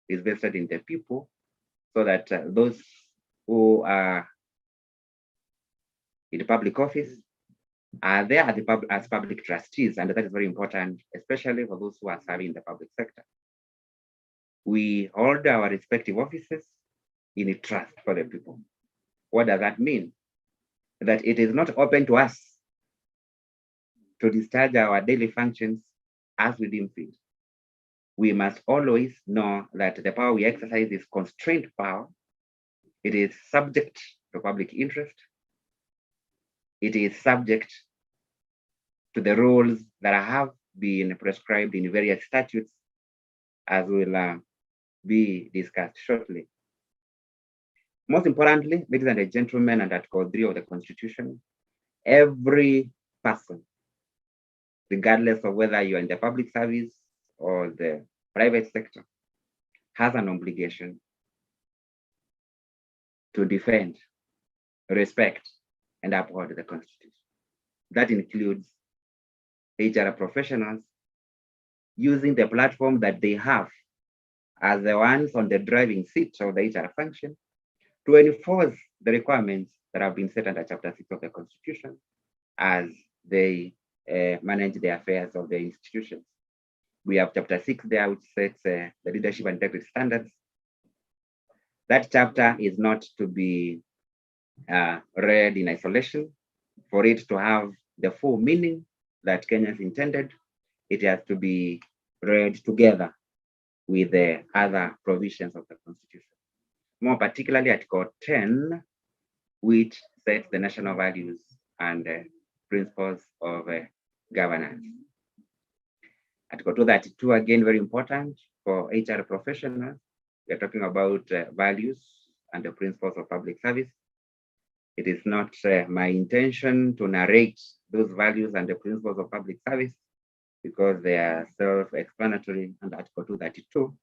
is vested in the people, so that those who are in public office are there as public trustees, and that is very important, especially for those who are serving in the public sector. We hold our respective offices in a trust for the people. What does that mean? That it is not open to us to discharge our daily functions as we deem fit. We must always know that the power we exercise is constrained power. It is subject to public interest. It is subject to the rules that have been prescribed in various statutes, as will be discussed shortly. Most importantly, ladies and gentlemen, under Article 3 of the Constitution, every person, regardless of whether you are in the public service or the private sector, has an obligation to defend, respect, and uphold the Constitution. That includes HR professionals using the platform that they have as the ones on the driving seat of the HR function to enforce the requirements that have been set under Chapter 6 of the Constitution as they manage the affairs of the institutions. We have Chapter 6 there, which sets the leadership and integrity standards. That chapter is not to be read in isolation. For it to have the full meaning that Kenyans intended, it has to be read together with the other provisions of the Constitution. More particularly Article 10, which sets the national values and principles of governance. Article 232, again, very important for HR professionals. We are talking about values and the principles of public service. It is not my intention to narrate those values and the principles of public service because they are self-explanatory under Article 232.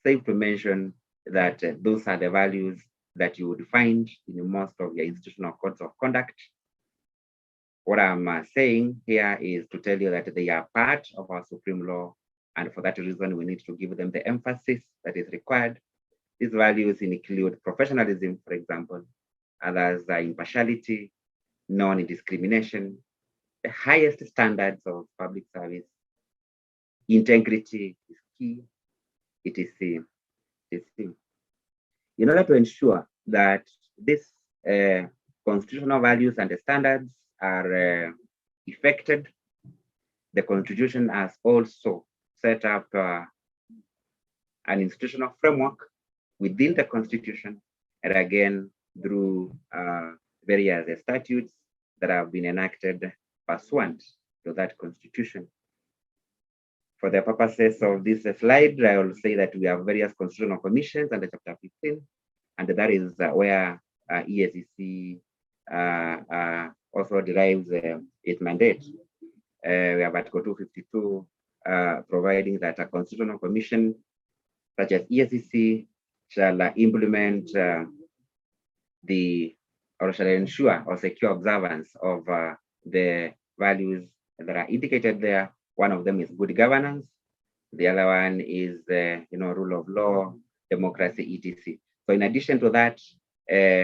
Safe to mention that those are the values that you would find in most of your institutional codes of conduct. What I'm saying here is to tell you that they are part of our supreme law, and for that reason, we need to give them the emphasis that is required. These values include professionalism, for example. Others are impartiality, non-discrimination, the highest standards of public service, integrity is key, etc. In order to ensure that these constitutional values and the standards are effected, the Constitution has also set up an institutional framework within the Constitution, and again, through various statutes that have been enacted pursuant to that Constitution. For the purposes of this slide, I will say that we have various constitutional commissions under Chapter 15, and that is where EACC also derives its mandate. We have Article 252 providing that a constitutional commission such as EACC shall implement or shall ensure or secure observance of the values that are indicated there. One of them is good governance. The other one is rule of law, democracy, etc. So in addition to that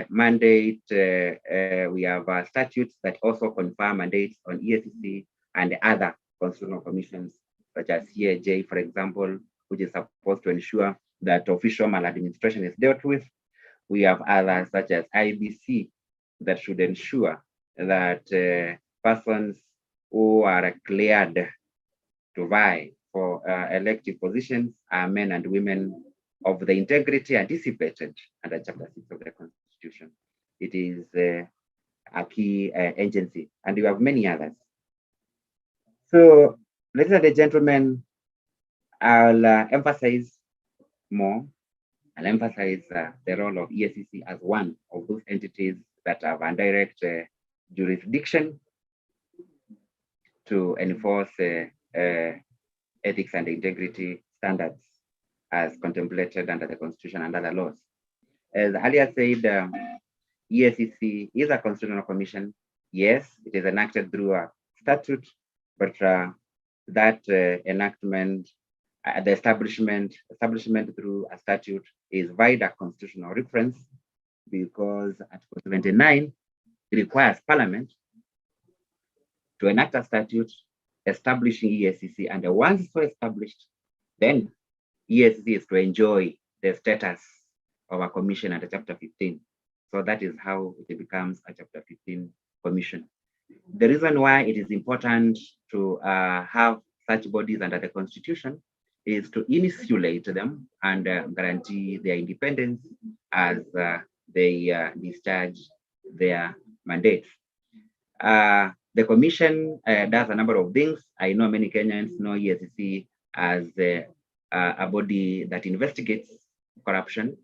mandate, we have statutes that also confer mandates on EACC and other constitutional commissions, such as CAJ, for example, which is supposed to ensure that official maladministration is dealt with. We have others such as IBC that should ensure that persons who are cleared to vie for elective positions are men and women of the integrity anticipated under Chapter 6 of the Constitution. It is a key agency, and we have many others. So, ladies and gentlemen, I'll emphasize more, I'll emphasize the role of EACC as one of those entities that have indirect jurisdiction to enforce ethics and integrity standards as contemplated under the Constitution and other laws. As earlier said, EACC is a constitutional commission. Yes, it is enacted through a statute, but that enactment, the establishment through a statute is via a constitutional reference, because Article 79 requires Parliament to enact a statute establishing EACC, and once so established, then EACC is to enjoy the status of a commission under Chapter 15. So that is how it becomes a Chapter 15 commission. The reason why it is important to have such bodies under the Constitution is to insulate them and guarantee their independence as they discharge their mandates. The commission does a number of things. I know many Kenyans know EACC as a body that investigates corruption.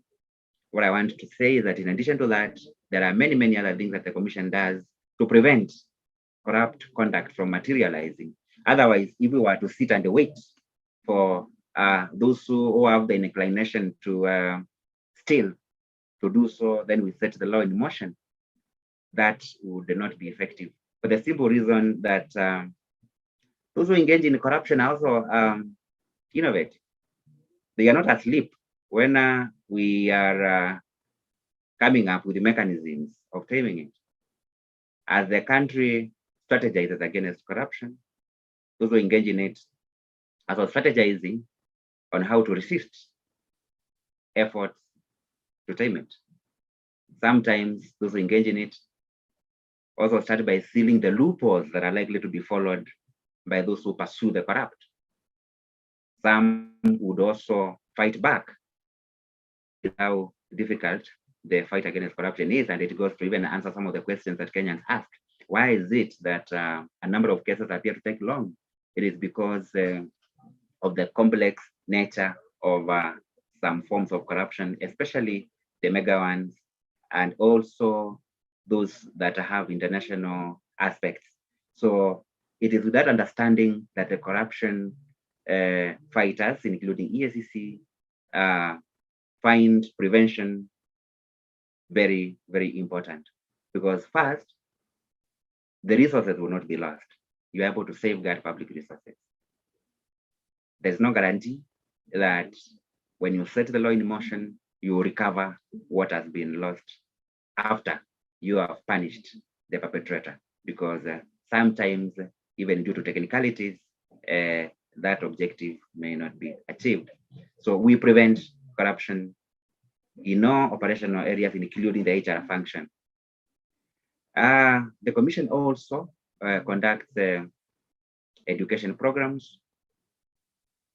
What I want to say is that in addition to that, there are many, many other things that the commission does to prevent corrupt conduct from materializing. Otherwise, if we were to sit and wait for those who have the inclination to steal to do so, then we set the law in motion. That would not be effective, for the simple reason that those who engage in corruption are also innovative. They are not asleep when we are coming up with the mechanisms of taming it. As the country strategizes against corruption, those who engage in it are also strategizing on how to resist efforts to tame it. Sometimes those who engage in it also start by sealing the loopholes that are likely to be followed by those who pursue the corrupt. Some would also fight back. How difficult the fight against corruption is, and it goes to even answer some of the questions that Kenyans ask. Why is it that a number of cases appear to take long? It is because of the complex nature of some forms of corruption, especially the mega ones, and also those that have international aspects. So it is with that understanding that the corruption fighters, including EACC, find prevention very, very important, because first, the resources will not be lost. You're able to safeguard public resources. There's no guarantee that when you set the law in motion, you will recover what has been lost after you have punished the perpetrator, because sometimes, even due to technicalities, that objective may not be achieved. So we prevent corruption in all operational areas, including the HR function. The commission also conducts education programs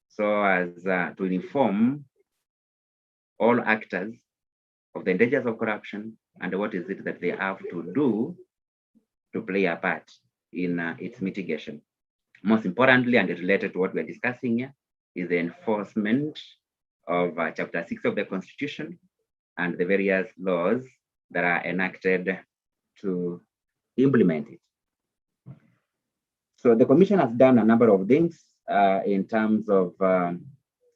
so as to inform all actors of the dangers of corruption and what is it that they have to do to play a part in its mitigation. Most importantly, and related to what we're discussing here, is the enforcement of Chapter 6 of the Constitution and the various laws that are enacted to implement it. So the commission has done a number of things in terms of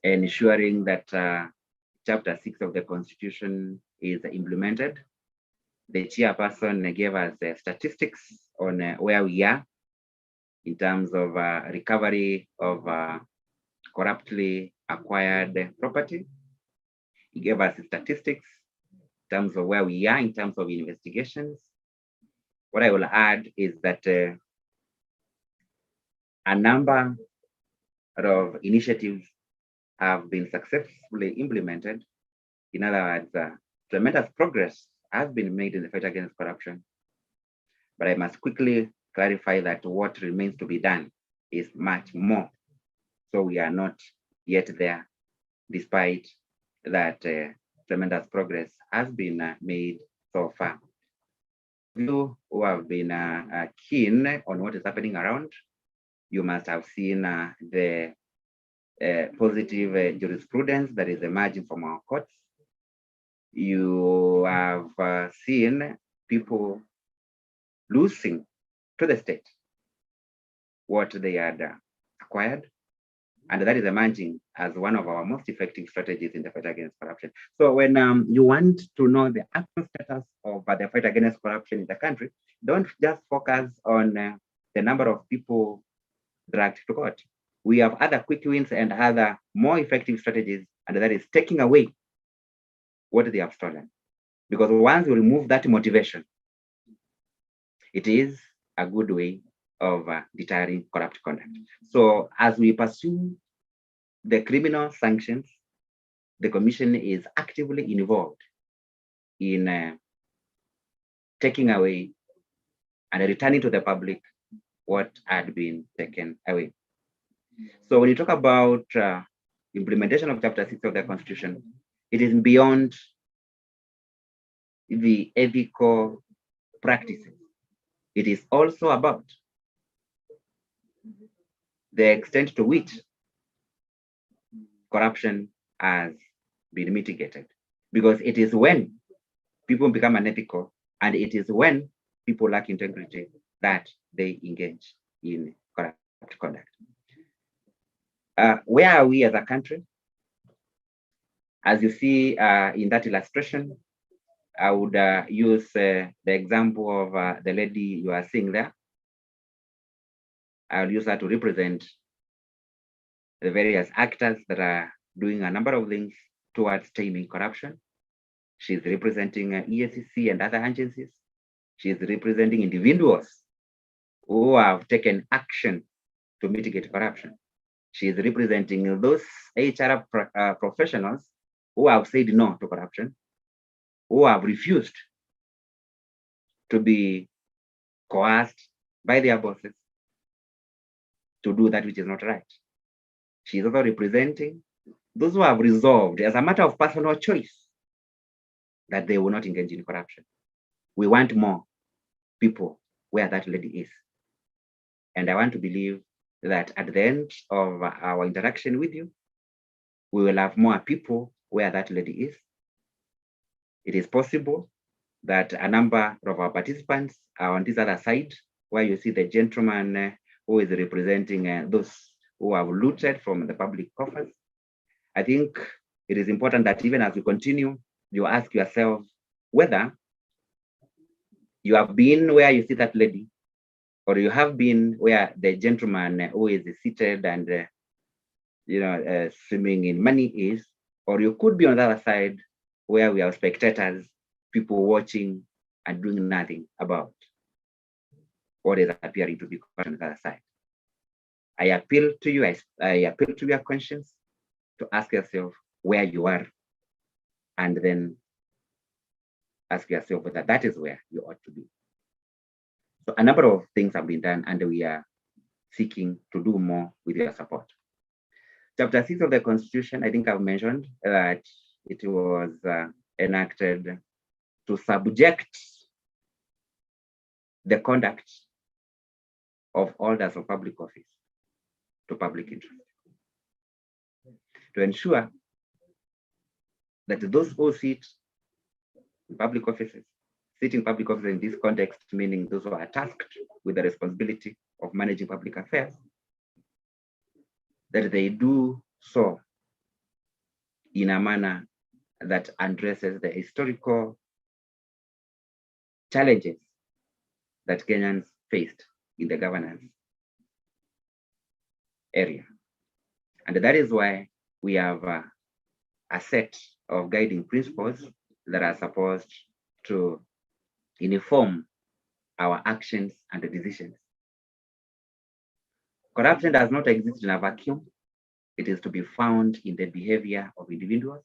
ensuring that Chapter 6 of the Constitution is implemented. The chairperson gave us statistics on where we are in terms of recovery of corruptly acquired property. He gave us statistics in terms of where we are in terms of investigations. What I will add is that a number of initiatives have been successfully implemented. In other words, tremendous progress has been made in the fight against corruption. But I must quickly clarify that what remains to be done is much more. So we are not yet there, despite that tremendous progress has been made so far. You who have been keen on what is happening around, you must have seen the positive jurisprudence that is emerging from our courts. You have seen people losing to the state what they had acquired, and that is emerging as one of our most effective strategies in the fight against corruption. So when you want to know the actual status of the fight against corruption in the country, don't just focus on the number of people dragged to court. We have other quick wins and other more effective strategies, and that is taking away what they have stolen. Because once you remove that motivation, it is a good way of deterring corrupt conduct. So as we pursue the criminal sanctions, the Commission is actively involved in taking away and returning to the public what had been taken away. So when you talk about implementation of Chapter 6 of the Constitution, it is beyond the ethical practices. It is also about the extent to which corruption has been mitigated. Because it is when people become unethical and it is when people lack integrity that they engage in corrupt conduct. Where are we as a country? As you see in that illustration, I would use the example of the lady you are seeing there. I'll use that to represent the various actors that are doing a number of things towards taming corruption. She's representing EACC and other agencies. She's representing individuals who have taken action to mitigate corruption. She's representing those HR professionals who have said no to corruption, who have refused to be coerced by their bosses to do that which is not right. She's also representing those who have resolved as a matter of personal choice that they will not engage in corruption. We want more people where that lady is. And I want to believe that at the end of our interaction with you, we will have more people where that lady is. It is possible that a number of our participants are on this other side, where you see the gentleman who is representing those who have looted from the public coffers. I think it is important that even as we continue, you ask yourself whether you have been where you see that lady, or you have been where the gentleman who is seated and swimming in money is, or you could be on the other side where we have spectators, people watching and doing nothing about what is appearing to be on the other side. I appeal to you, I appeal to your conscience to ask yourself where you are, and then ask yourself whether that is where you ought to be. So a number of things have been done, and we are seeking to do more with your support. Chapter 6 of the Constitution, I think I've mentioned that it was enacted to subject the conduct of holders of public office to public interest, to ensure that those who sit in public offices, sitting public offices in this context, meaning those who are tasked with the responsibility of managing public affairs, that they do so in a manner that addresses the historical challenges that Kenyans faced in the governance area. And that is why we have a set of guiding principles that are supposed to inform our actions and decisions. Corruption does not exist in a vacuum. It is to be found in the behavior of individuals.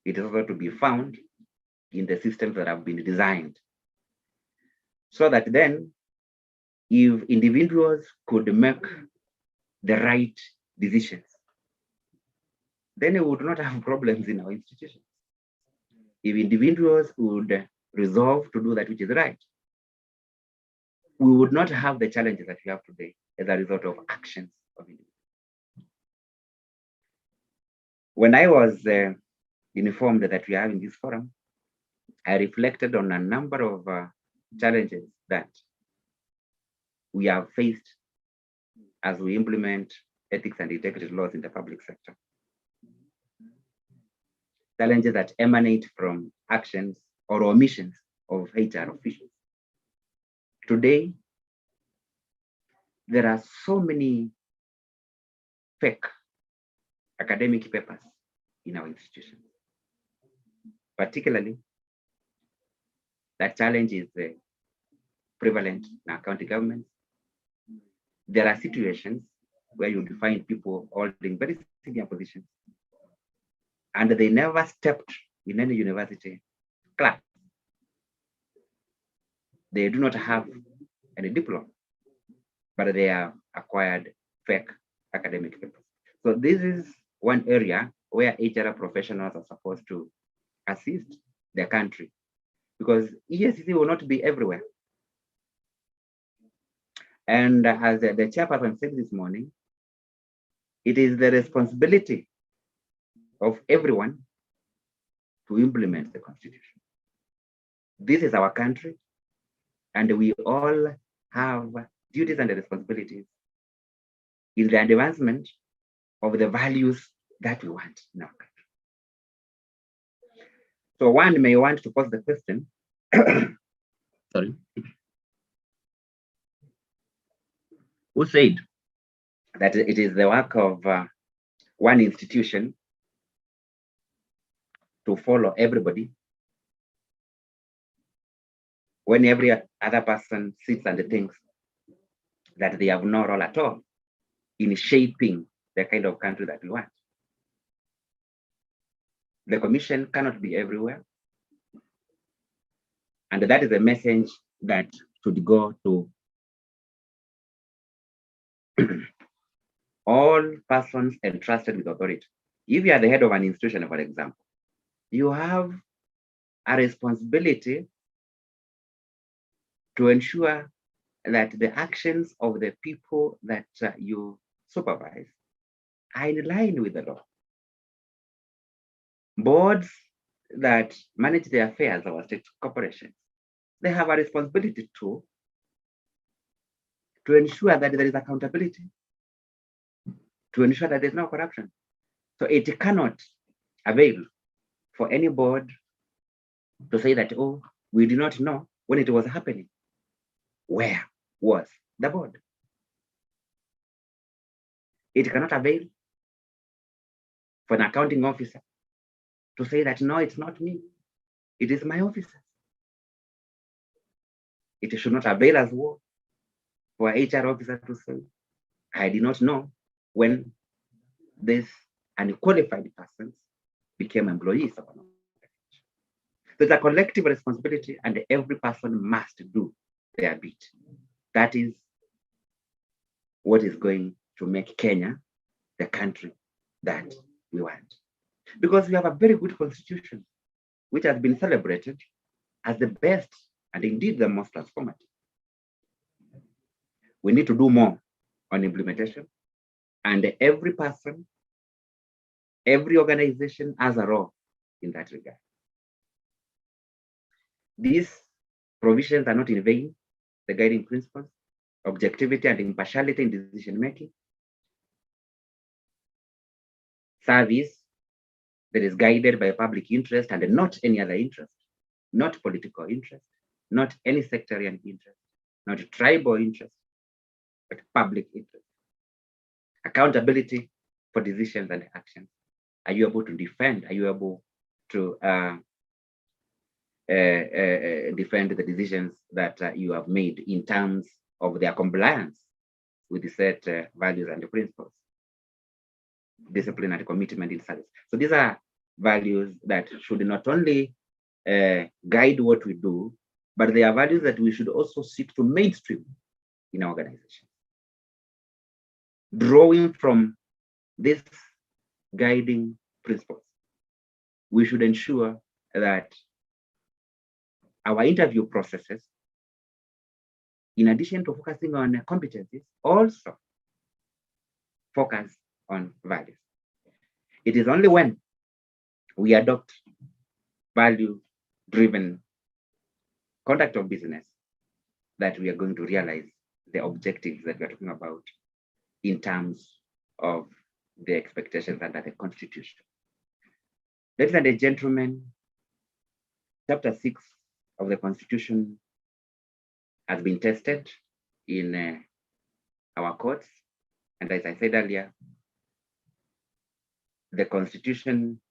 It is also to be found in the systems that have been designed. So that then, if individuals could make the right decisions, then we would not have problems in our institutions. If individuals would resolve to do that which is right, we would not have the challenges that we have today as a result of actions of individuals. When I was informed that we are having this forum, I reflected on a number of challenges that we have faced as we implement ethics and integrity laws in the public sector. Challenges that emanate from actions or omissions of HR officials. Today, there are so many fake academic papers in our institutions. Particularly, that challenge is prevalent in our county governments. There are situations where you'll find people holding very senior positions, and they never stepped in any university class. They do not have any diploma, but they have acquired fake academic papers. So this is one area where HR professionals are supposed to assist the country, because EACC will not be everywhere. And as the chairperson said this morning, it is the responsibility of everyone to implement the Constitution. This is our country, and we all have duties and responsibilities in the advancement of the values that we want in our country. So one may want to pose the question, sorry, who said that it is the work of one institution to follow everybody when every other person sits and thinks that they have no role at all in shaping the kind of country that we want. The commission cannot be everywhere. And that is a message that should go to all persons entrusted with authority. If you are the head of an institution, for example, you have a responsibility to ensure that the actions of the people that you supervise are in line with the law. Boards that manage the affairs of our state corporations, they have a responsibility to ensure that there is accountability, to ensure that there's no corruption. So it cannot avail for any board to say that, oh, we do not know when it was happening. Where was the board? It cannot avail for an accounting officer to say that, no, it's not me, it is my officer. It should not avail as well for an HR officer to say, I did not know when this unqualified persons became employees of an organization. There's a collective responsibility, and every person must do their bit. That is what is going to make Kenya the country that we want. Because we have a very good constitution, which has been celebrated as the best and indeed the most transformative. We need to do more on implementation, and every person, every organization has a role in that regard. These provisions are not in vain. The guiding principles, objectivity and impartiality in decision making, service that is guided by public interest and not any other interest, not political interest, not any sectarian interest, not tribal interest, but public interest. Accountability for decisions and actions. Are you able to defend? Are you able to defend the decisions that you have made in terms of their compliance with the set values and the principles? Discipline and commitment in service. So these are values that should not only guide what we do, but they are values that we should also seek to mainstream in our organization. Drawing from these guiding principles, we should ensure that our interview processes, in addition to focusing on competencies, also focus on values. It is only when we adopt value-driven conduct of business that we are going to realize the objectives that we are talking about in terms of the expectations under the Constitution. Ladies and gentlemen, Chapter 6 of the Constitution has been tested in our courts. And as I said earlier, the Constitution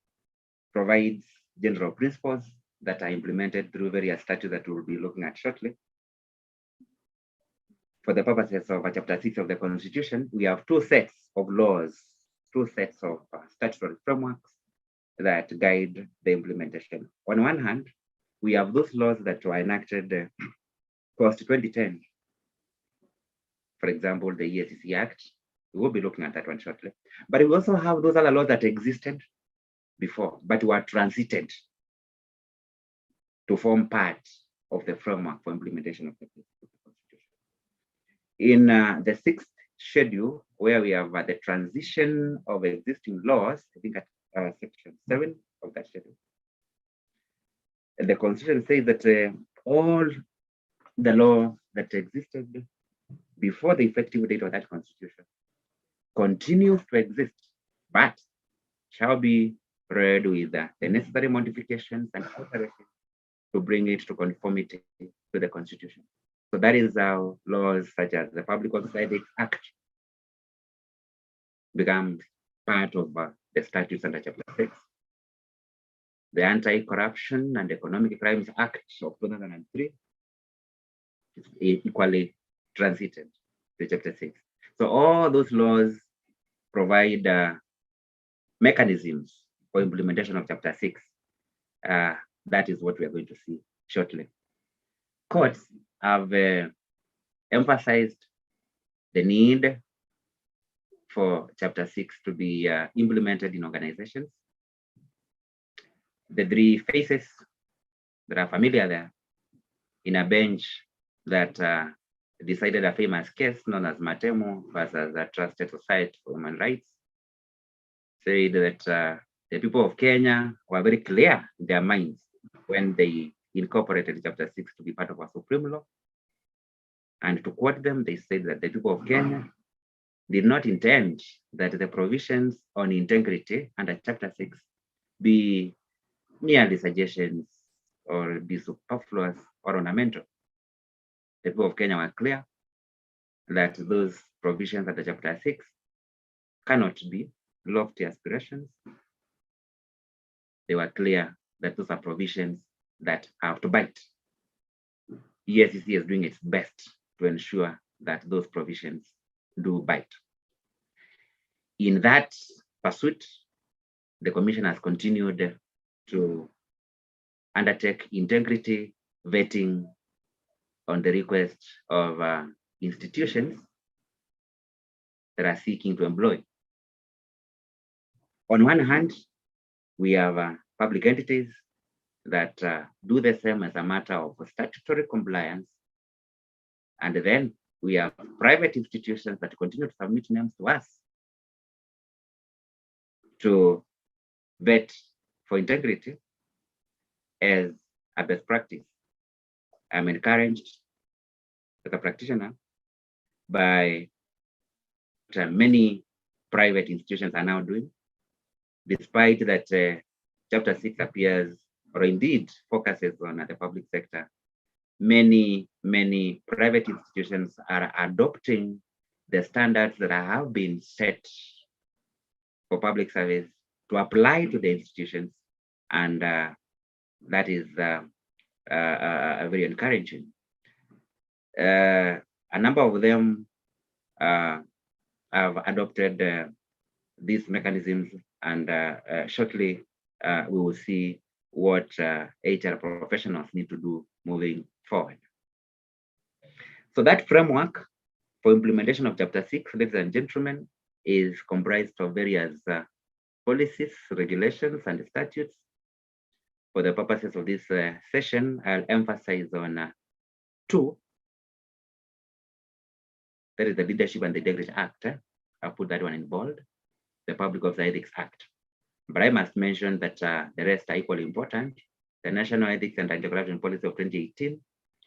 provides general principles that are implemented through various statutes that we'll be looking at shortly. For the purposes of Chapter 6 of the Constitution, we have two sets of laws, two sets of statutory frameworks that guide the implementation. On one hand, we have those laws that were enacted post 2010. For example, the EACC Act. We will be looking at that one shortly. But we also have those other laws that existed before, but were transited to form part of the framework for implementation of the Constitution. In the 6th schedule, where we have the transition of existing laws, I think at section 7 of that schedule, the Constitution says that all the law that existed before the effective date of that Constitution continues to exist, but shall be read with the necessary modifications and alterations to bring it to conformity to the Constitution. So that is how laws such as the Public Officer Ethics Act becomes part of the statutes under Chapter 6. The Anti-Corruption and Economic Crimes Act of 2003 is equally transited to Chapter 6. So all those laws provide mechanisms for implementation of Chapter 6. That is what we are going to see shortly. Courts have emphasized the need for Chapter 6 to be implemented in organizations. The three phases that are familiar there in a bench that decided a famous case known as Matemo versus a Trusted Society for Human Rights, said that the people of Kenya were very clear in their minds when they incorporated Chapter 6 to be part of our Supreme Law. And to quote them, they said that the people of Kenya did not intend that the provisions on integrity under Chapter 6 be merely suggestions or be superfluous or ornamental. The people of Kenya were clear that those provisions under Chapter 6 cannot be lofty aspirations. They were clear that those are provisions that have to bite. EACC is doing its best to ensure that those provisions do bite. In that pursuit, the Commission has continued to undertake integrity vetting on the request of institutions that are seeking to employ. On one hand, we have public entities that do the same as a matter of statutory compliance. And then we have private institutions that continue to submit names to us to vet for integrity as a best practice. I'm encouraged as a practitioner by what many private institutions are now doing, despite that Chapter 6 appears, or indeed focuses on the public sector. Many private institutions are adopting the standards that have been set for public service to apply to the institutions, and that is very encouraging. A number of them have adopted these mechanisms, and shortly we will see what HR professionals need to do moving forward. So that framework for implementation of Chapter 6, ladies and gentlemen, is comprised of various policies, regulations, and statutes. For the purposes of this session, I'll emphasize on two. That is the Leadership and the Integrity Act. I'll put that one in bold. The Public Officer Ethics Act. But I must mention that the rest are equally important. The National Ethics and Anti-Corruption Policy of 2018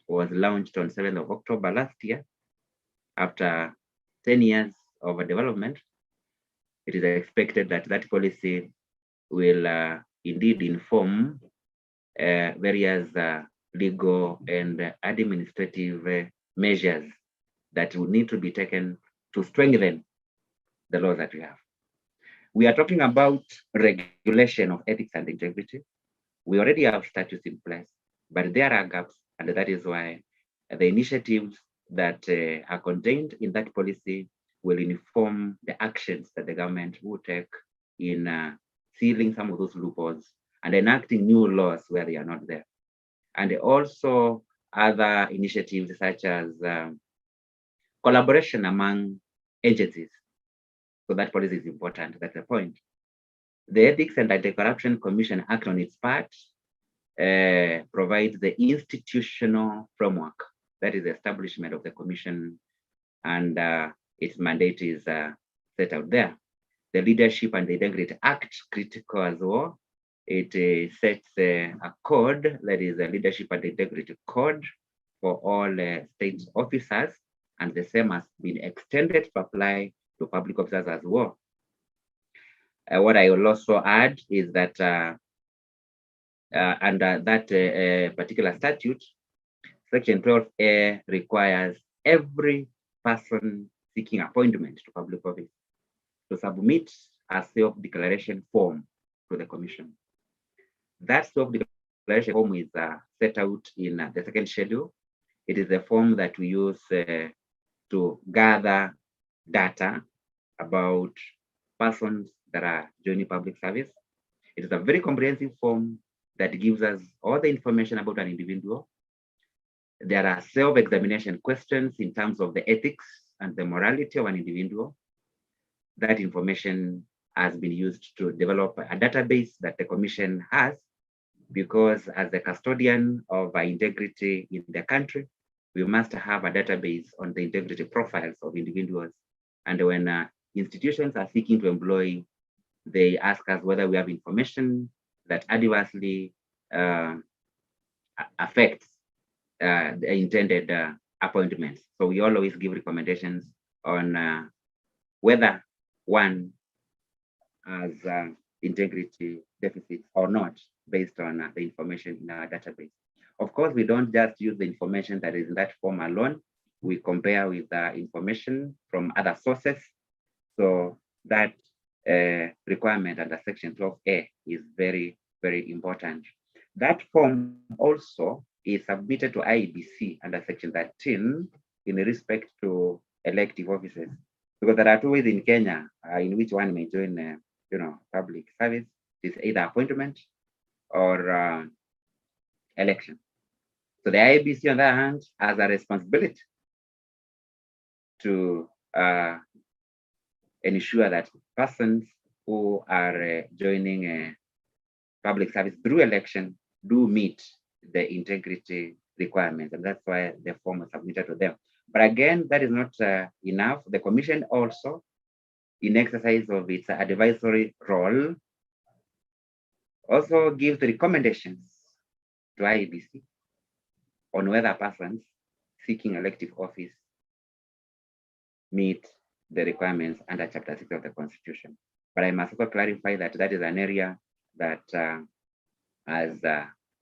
was launched on 7th of October last year. After 10 years of development, it is expected that that policy will indeed inform various legal and administrative measures that will need to be taken to strengthen the laws that we have. We are talking about regulation of ethics and integrity. We already have statutes in place, but there are gaps, and that is why the initiatives that are contained in that policy will inform the actions that the government will take in sealing some of those loopholes and enacting new laws where they are not there. And also other initiatives such as collaboration among agencies. So that policy is important, that's the point. The Ethics and Anti-Corruption Commission Act on its part provides the institutional framework, that is the establishment of the commission, and its mandate is set out there. The Leadership and the Integrity Act, critical as well. It sets a code, that is a Leadership and Integrity Code for all state officers, and the same has been extended to apply to public officers as well. What I will also add is that under that particular statute, Section 12A requires every person seeking appointment to public office to submit a self-declaration form to the commission. That self-declaration form is set out in the second schedule. It is the form that we use to gather data about persons that are joining public service. It is a very comprehensive form that gives us all the information about an individual. There are self-examination questions in terms of the ethics and the morality of an individual. That information has been used to develop a database that the commission has, because as the custodian of integrity in the country, we must have a database on the integrity profiles of individuals. And when institutions are seeking to employ, they ask us whether we have information that adversely affects the intended appointments. So we always give recommendations on whether one has integrity deficits or not, based on the information in our database. Of course, we don't just use the information that is in that form alone. We compare with the information from other sources. So that requirement under Section 12A is very, very important. That form also is submitted to IEBC under Section 13 in respect to elective offices, because there are two ways in Kenya in which one may join, public service. It's either appointment or election. So the IEBC, on the other hand, has a responsibility to ensure that persons who are joining public service through election do meet the integrity requirements, and that's why the form was submitted to them. But again, that is not enough. The commission also, in exercise of its advisory role, also gives recommendations to IEBC on whether persons seeking elective office meet the requirements under Chapter 6 of the Constitution. But I must also clarify that that is an area that has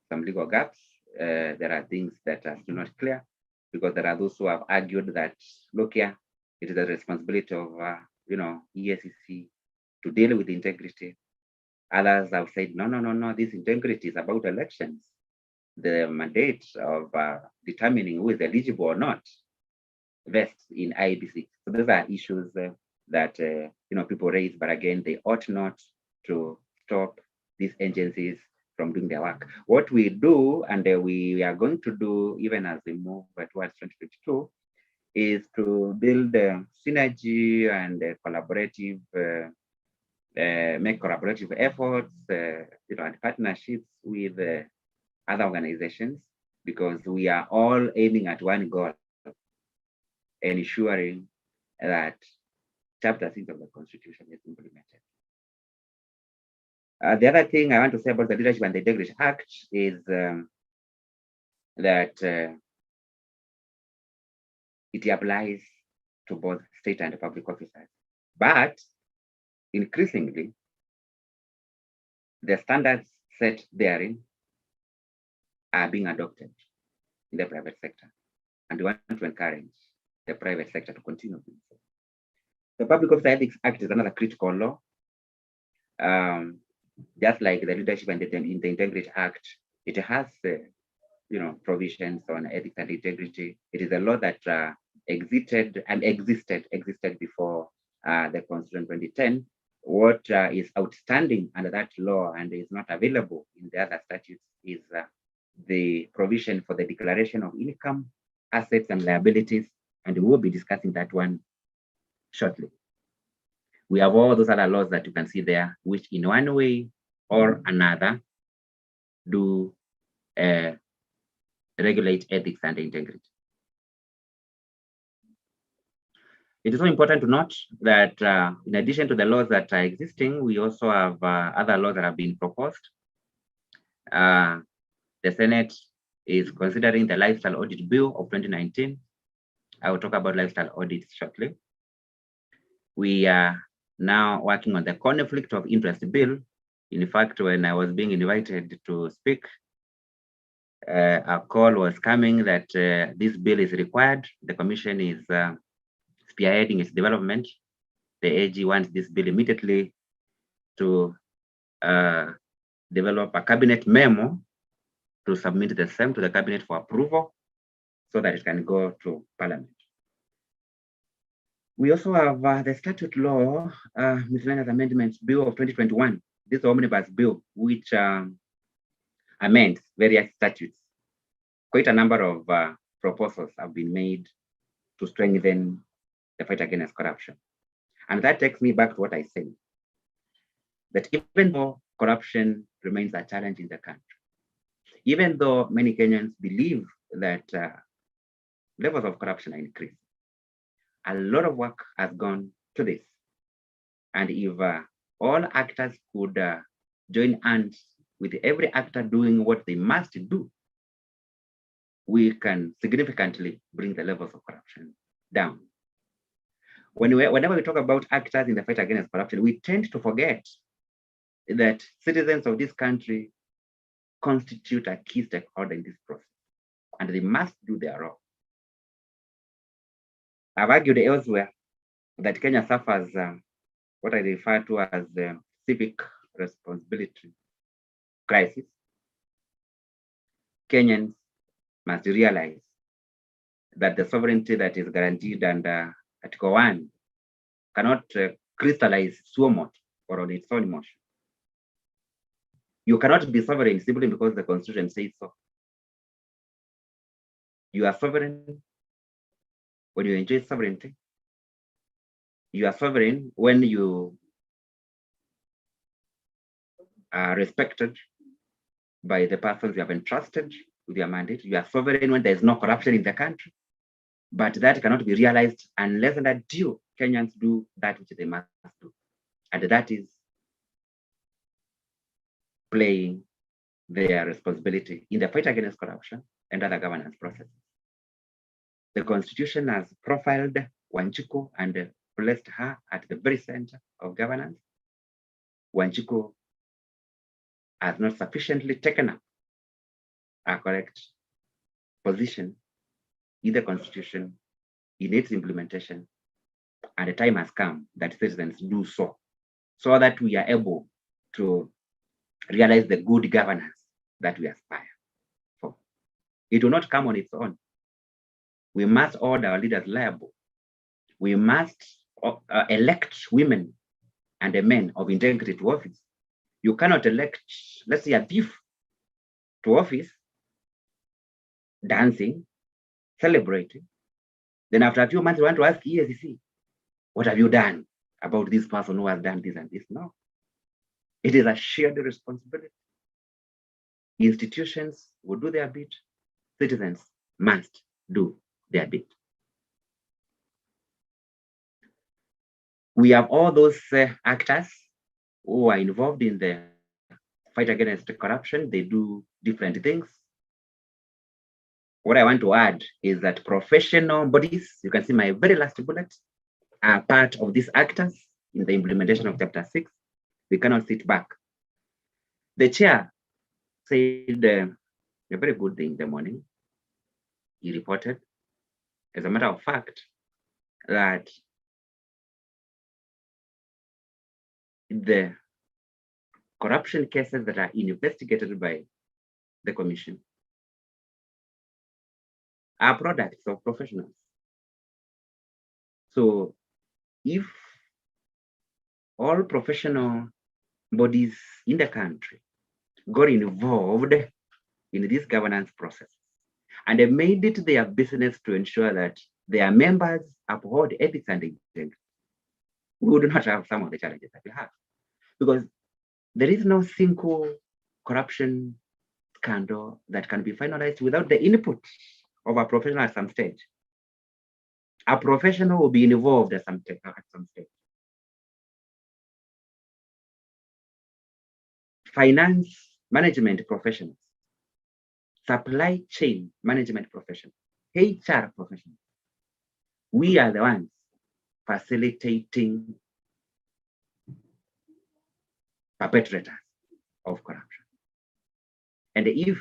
some legal gaps. There are things that are still not clear, because there are those who have argued that, look here, it is the responsibility of EACC to deal with integrity. Others have said, no, this integrity is about elections. The mandate of determining who is eligible or not vests in IEBC. So those are issues that people raise, but again, they ought not to stop these agencies from doing their work. What we do, and we are going to do even as we move towards 2022, is to build synergy and collaborative, make collaborative efforts, and partnerships with other organizations, because we are all aiming at one goal, ensuring that Chapter 6 of the Constitution is implemented. The other thing I want to say about the Leadership and the Integrity Act is that it applies to both state and public officers. But increasingly, the standards set therein are being adopted in the private sector. And we want to encourage the private sector to continue doing so. The Public Officer Ethics Act is another critical law. Just like the Leadership and the Integrity Act, it has provisions on ethics and integrity. It is a law that existed before the Constitution 2010. What is outstanding under that law and is not available in the other statutes is the provision for the declaration of income, assets, and liabilities, and we will be discussing that one shortly. We have all those other laws that you can see there, which in one way or another do regulate ethics and integrity. It is so important to note that in addition to the laws that are existing, we also have other laws that have been proposed. The Senate is considering the Lifestyle Audit Bill of 2019. I will talk about lifestyle audits shortly. We are now working on the Conflict of Interest Bill. In fact, when I was being invited to speak, a call was coming that this bill is required. The Commission is spearheading its development. The AG wants this bill immediately to develop a cabinet memo to submit the same to the cabinet for approval so that it can go to Parliament. We also have the Statute Law Miscellaneous Amendments Bill of 2021. This is the Omnibus Bill, which amends various statutes. Quite a number of proposals have been made to strengthen the fight against corruption. And that takes me back to what I said, that even though corruption remains a challenge in the country, even though many Kenyans believe that levels of corruption are increasing, a lot of work has gone to this. And if all actors could join hands with every actor doing what they must do, we can significantly bring the levels of corruption down. Whenever we talk about actors in the fight against corruption, we tend to forget that citizens of this country constitute a key stakeholder in this process, and they must do their role. I've argued elsewhere that Kenya suffers what I refer to as the civic responsibility crisis. Kenyans must realize that the sovereignty that is guaranteed under Article 1 cannot crystallize suomot or on its own motion. You cannot be sovereign simply because the Constitution says so. You are sovereign when you enjoy sovereignty. You are sovereign when you are respected by the persons you have entrusted with your mandate. You are sovereign when there is no corruption in the country. But that cannot be realized unless and until Kenyans do that which they must do. And that is playing their responsibility in the fight against corruption and other governance processes. The Constitution has profiled Wanjiku and placed her at the very center of governance. Wanjiku has not sufficiently taken up a correct position in the Constitution, in its implementation, and the time has come that citizens do so, so that we are able to realize the good governance that we aspire for. It will not come on its own. We must hold our leaders liable. We must elect women and men of integrity to office. You cannot elect, let's say, a thief to office, dancing, celebrating. Then after a few months, you want to ask EACC, what have you done about this person who has done this and this? No. It is a shared responsibility. Institutions will do their bit. Citizens must do their bit. We have all those actors who are involved in the fight against corruption, they do different things. What I want to add is that professional bodies, you can see my very last bullet, are part of these actors in the implementation of Chapter 6. We cannot sit back. The chair said a very good thing in the morning. He reported, as a matter of fact, that the corruption cases that are investigated by the commission are products of professionals. So if all professional bodies in the country got involved in this governance process and they made it their business to ensure that their members uphold ethics and integrity, we would not have some of the challenges that we have. Because there is no single corruption scandal that can be finalized without the input of a professional at some stage. A professional will be involved at some stage. Finance management professionals, supply chain management professionals, HR professionals. We are the ones facilitating perpetrators of corruption. And if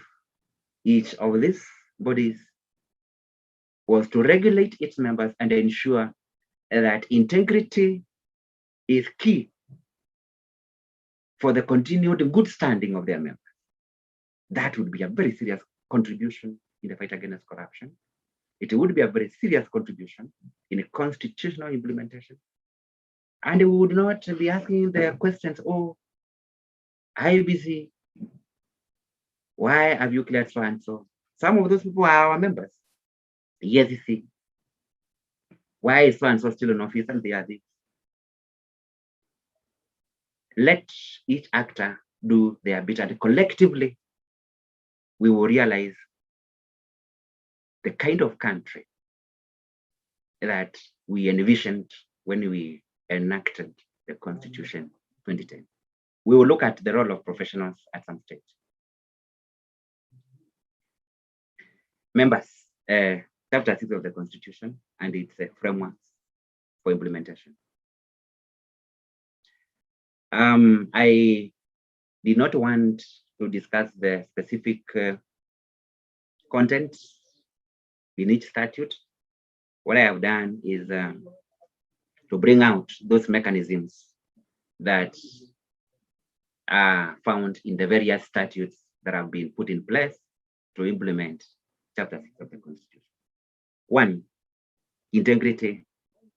each of these bodies was to regulate its members and ensure that integrity is key for the continued good standing of their members, that would be a very serious contribution in the fight against corruption. It would be a very serious contribution in a constitutional implementation. And we would not be asking the questions, oh, IBC, why have you cleared so and so? Some of those people are our members. Yes, you see. Why is so and so still in office and they are this? Let each actor do their bit, and collectively we will realize the kind of country that we envisioned when we enacted the Constitution 2010. We will look at the role of professionals at some stage. Members, Chapter 6 of the Constitution and its frameworks for implementation. I did not want to discuss the specific content in each statute. What I have done is to bring out those mechanisms that are found in the various statutes that have been put in place to implement Chapter 6 of the Constitution. 1, integrity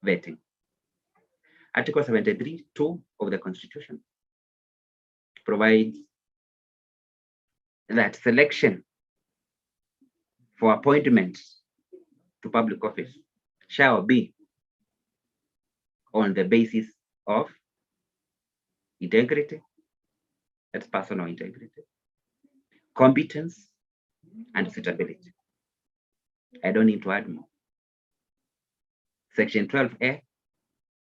vetting. Article 73(2) of the Constitution provides that selection for appointment to public office shall be on the basis of integrity, that's personal integrity, competence, and suitability. I don't need to add more. Section 12A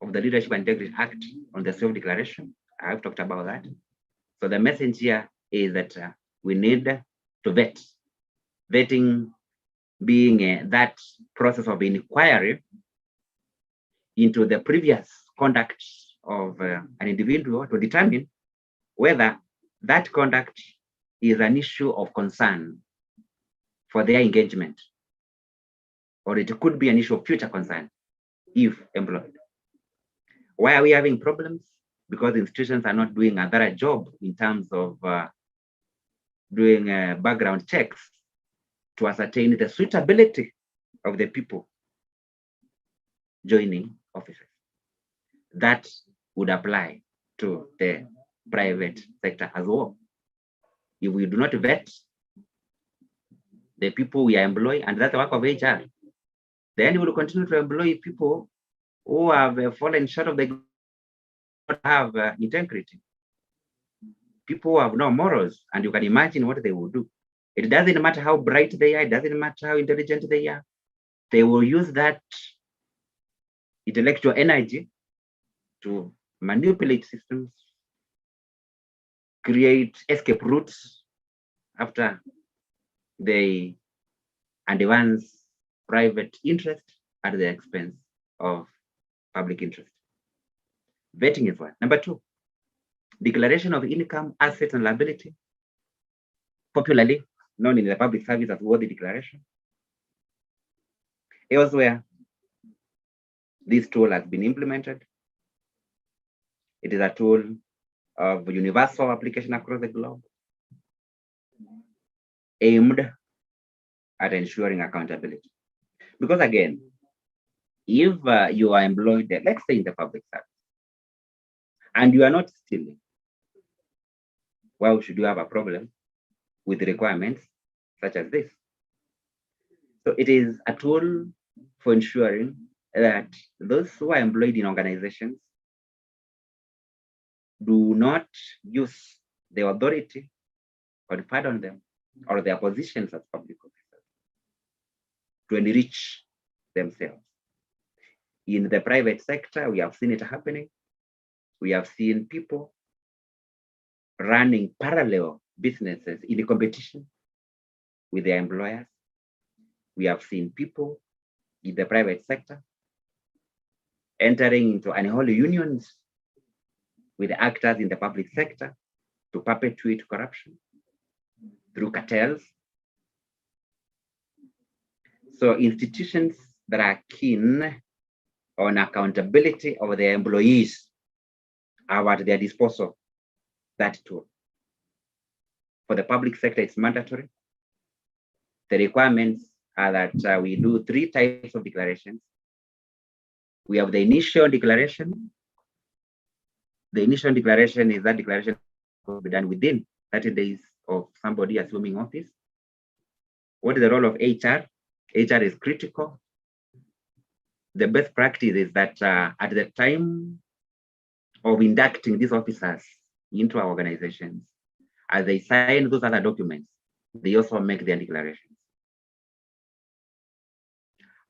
of the Leadership and Integrity Act on the Self-Declaration, I've talked about that. So the message here is that we need to vet. Vetting being that process of inquiry into the previous conduct of an individual to determine whether that conduct is an issue of concern for their engagement, or it could be an issue of future concern if employed. Why are we having problems? Because institutions are not doing a better job in terms of doing background checks to ascertain the suitability of the people joining offices. That would apply to the private sector as well. If we do not vet the people we are employing, and that's the work of HR, then we will continue to employ people who have fallen short of the have integrity, people who have no morals, and you can imagine what they will do. It doesn't matter how bright they are, it doesn't matter how intelligent they are, they will use that intellectual energy to manipulate systems, create escape routes after they advance private interest at the expense of public interest. Vetting is one. Number two, declaration of income, assets, and liability, popularly known in the public service as worthy declaration. Elsewhere, this tool has been implemented. It is a tool of universal application across the globe, aimed at ensuring accountability. Because again, if you are employed, let's say in the public service, and you are not stealing, why should you have a problem with the requirements such as this? So it is a tool for ensuring that those who are employed in organizations do not use their authority conferred on them or their positions as public officers to enrich themselves. In the private sector, we have seen it happening. We have seen people running parallel businesses in competition with their employers. We have seen people in the private sector entering into unholy unions with actors in the public sector to perpetuate corruption through cartels. So institutions that are keen on accountability of their employees are at their disposal. That tool. For the public sector, it's mandatory. The requirements are that we do 3 types of declarations. We have the initial declaration. The initial declaration is that declaration will be done within 30 days of somebody assuming office. What is the role of HR? HR is critical. The best practice is that at the time of inducting these officers into our organizations, as they sign those other documents, they also make their declarations.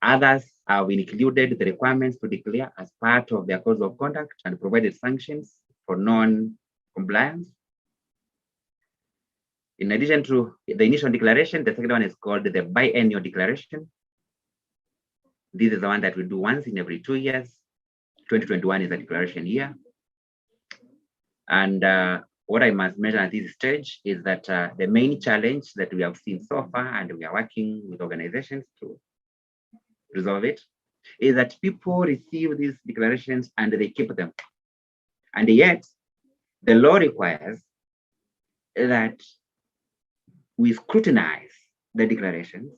Others have included the requirements to declare as part of their codes of conduct and provided sanctions for non-compliance. In addition to the initial declaration, the second one is called the biennial declaration. This is the one that we do once in every 2 years. 2021 is a declaration year. And what I must mention at this stage is that the main challenge that we have seen so far, and we are working with organizations to resolve it, is that people receive these declarations and they keep them. And yet, the law requires that we scrutinize the declarations,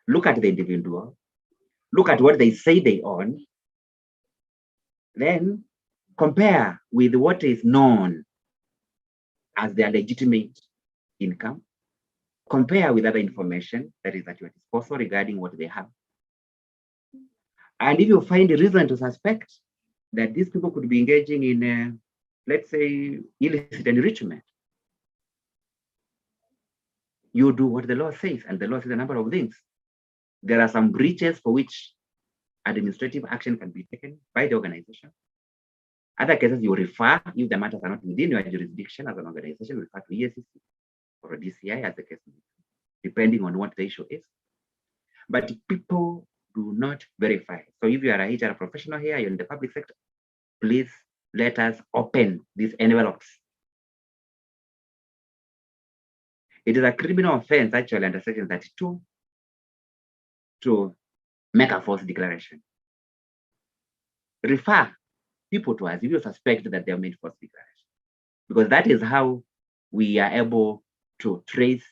look at the individual, look at what they say they own, then compare with what is known as their legitimate income, compare with other information that is at your disposal regarding what they have. And if you find a reason to suspect that these people could be engaging in, let's say, illicit enrichment, you do what the law says, and the law says a number of things. There are some breaches for which administrative action can be taken by the organization. Other cases, you refer, if the matters are not within your jurisdiction as an organization, refer to EACC or a DCI as the case may be, depending on what the issue is. But people do not verify. So if you are a HR professional here, you're in the public sector, please let us open these envelopes. It is a criminal offense, actually, under Section 32, to make a false declaration. Refer people to us if you suspect that they have made false declarations, because that is how we are able to trace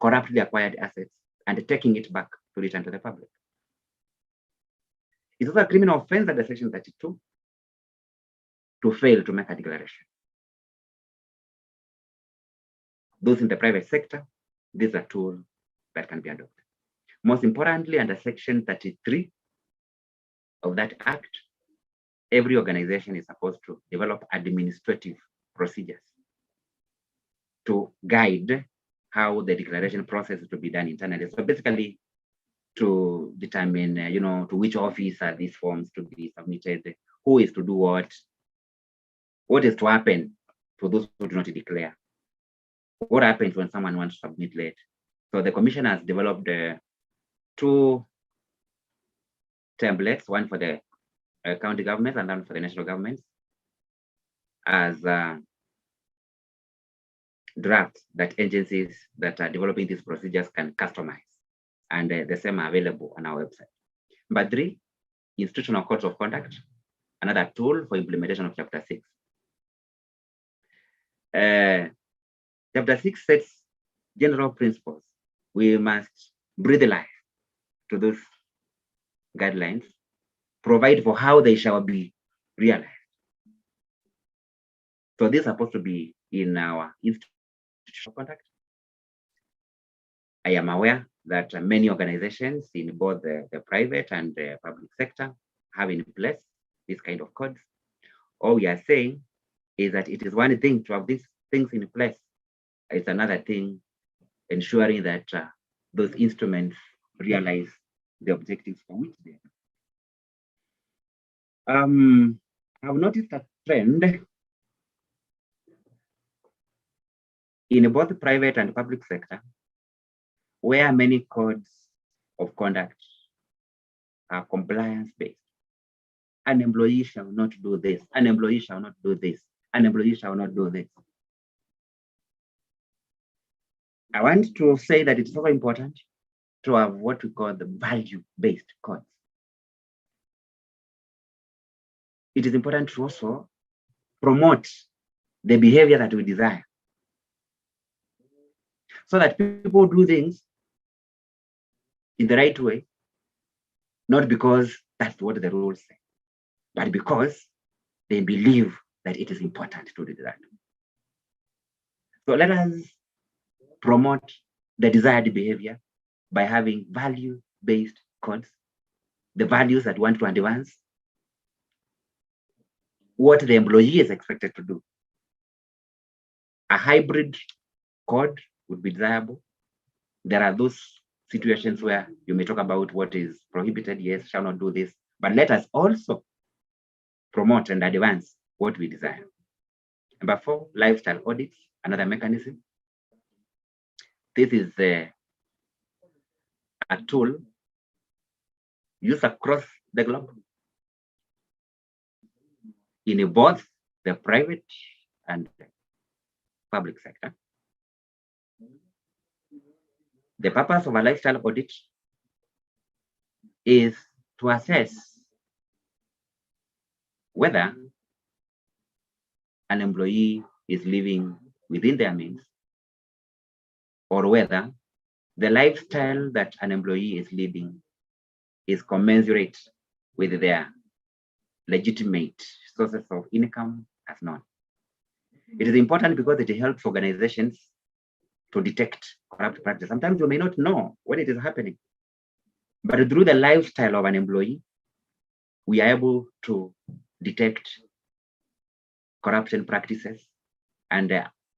corruptly acquired assets and taking it back to return to the public. It's also a criminal offense under Section 32 to fail to make a declaration. Those in the private sector, this is a tool that can be adopted. Most importantly, under Section 33 of that Act, every organization is supposed to develop administrative procedures to guide how the declaration process is to be done internally. So basically, to determine, to which office are these forms to be submitted, who is to do what is to happen for those who do not declare. What happens when someone wants to submit late? So the commission has developed two templates, one for the county governments and one for the national governments, as drafts that agencies that are developing these procedures can customize, and the same are available on our website. Number 3, institutional codes of conduct, another tool for implementation of Chapter 6. Chapter 6 sets general principles. We must breathe life to those guidelines, provide for how they shall be realized. So this is supposed to be in our institutional conduct. I am aware that many organizations in both the private and the public sector have in place this kind of codes. All we are saying is that it is one thing to have these things in place. It's another thing ensuring that those instruments realize the objectives for which they are. I've noticed a trend in both the private and public sector where many codes of conduct are compliance-based. An employee shall not do this, an employee shall not do this, an employee shall not do this. I want to say that it's so important to have what we call the value-based codes. It is important to also promote the behavior that we desire, so that people do things in the right way, not because that's what the rules say, but because they believe that it is important to do that. So let us promote the desired behavior by having value-based codes, the values that want to advance what the employee is expected to do. A hybrid code would be desirable. There are those situations where you may talk about what is prohibited, yes, shall not do this, but let us also promote and advance what we desire. Number 4, lifestyle audits, another mechanism. This is a tool used across the globe in both the private and the public sector. The purpose of a lifestyle audit is to assess whether an employee is living within their means, or whether the lifestyle that an employee is leading is commensurate with their legitimate sources of income as known. It is important because it helps organizations to detect corrupt practice. Sometimes you may not know when it is happening, but through the lifestyle of an employee, we are able to detect corruption practices, and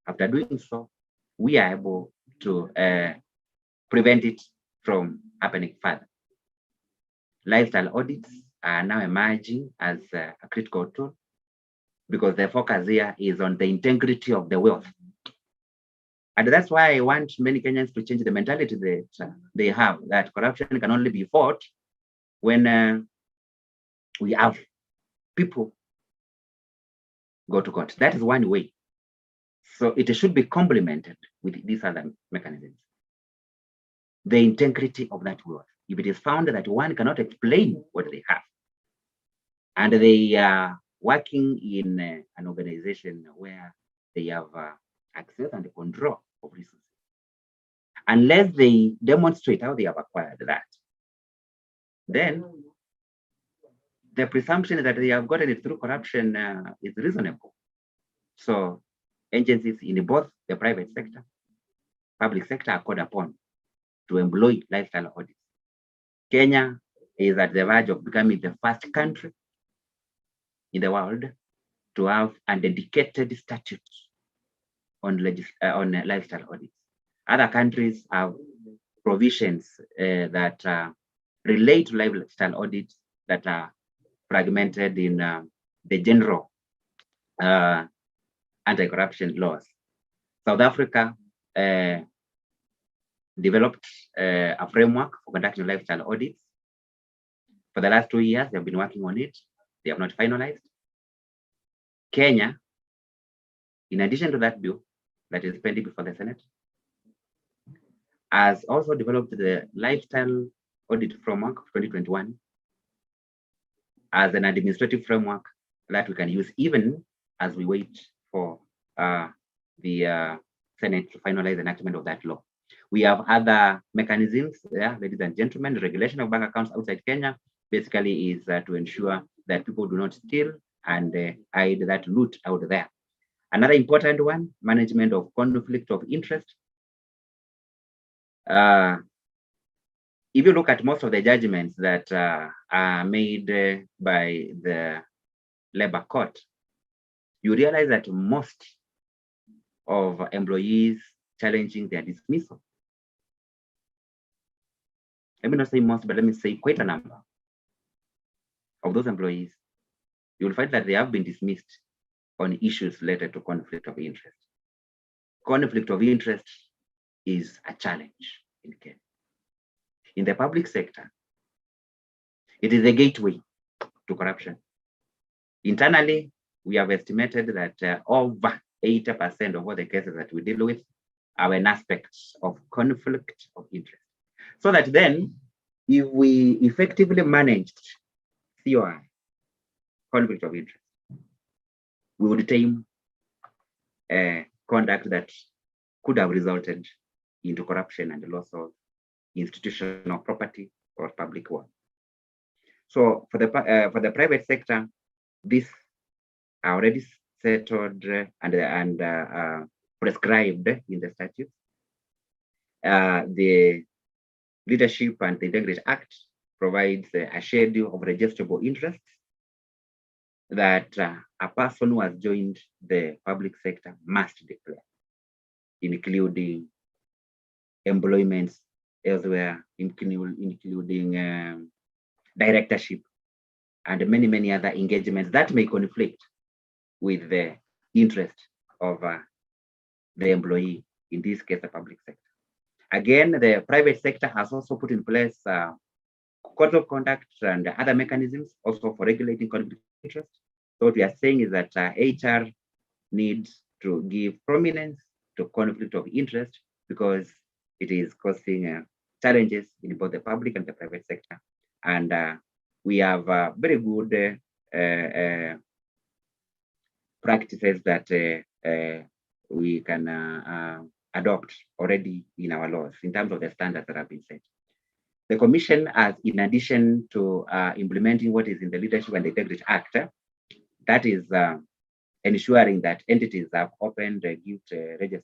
after doing so, we are able to prevent it from happening further. Lifestyle audits are now emerging as a critical tool because the focus here is on the integrity of the wealth. And that's why I want many Kenyans to change the mentality that they have, that corruption can only be fought when we have people go to court. That is one way. So it should be complemented with these other mechanisms. The integrity of that wealth. If it is found that one cannot explain what they have, and they are working in an organization where they have access and control of resources, unless they demonstrate how they have acquired that, then the presumption that they have gotten it through corruption is reasonable. So agencies in both the private sector, public sector are called upon to employ lifestyle audits. Kenya is at the verge of becoming the first country in the world to have a dedicated statute on lifestyle audits. Other countries have provisions that relate to lifestyle audits that are fragmented in the general anti-corruption laws. South Africa developed a framework for conducting lifestyle audits. For the last 2 years, they've been working on it. They have not finalized. Kenya, in addition to that bill that is pending before the Senate, has also developed the lifestyle audit framework of 2021 as an administrative framework that we can use even as we wait for the Senate to finalize the enactment of that law. We have other mechanisms, ladies and gentlemen. The regulation of bank accounts outside Kenya basically is to ensure that people do not steal and hide that loot out there. Another important one, management of conflict of interest. If you look at most of the judgments that are made by the labor court, you realize that most of employees challenging their dismissal, let me not say most, but let me say quite a number of those employees, you will find that they have been dismissed on issues related to conflict of interest. Conflict of interest is a challenge in Kenya. In the public sector, it is a gateway to corruption. Internally, we have estimated that over 80% of all the cases that we deal with are an aspect of conflict of interest. So that then, if we effectively managed COI, conflict of interest, we would tame conduct that could have resulted into corruption and the loss of institutional property or public wealth. So for the private sector, these are already settled and prescribed in the statute. The Leadership and the Integrity Act provides a schedule of registrable interests that a person who has joined the public sector must declare, including employments elsewhere, including directorship and many, many other engagements that may conflict with the interest of the employee, in this case, the public sector. Again, the private sector has also put in place code of conduct and other mechanisms also for regulating conflict of interest. So what we are saying is that HR needs to give prominence to conflict of interest because it is causing challenges in both the public and the private sector. And we have very good practices that we can adopt already in our laws in terms of the standards that have been set. The Commission, as in addition to implementing what is in the Leadership and Integrity Act, that is ensuring that entities have opened gift registers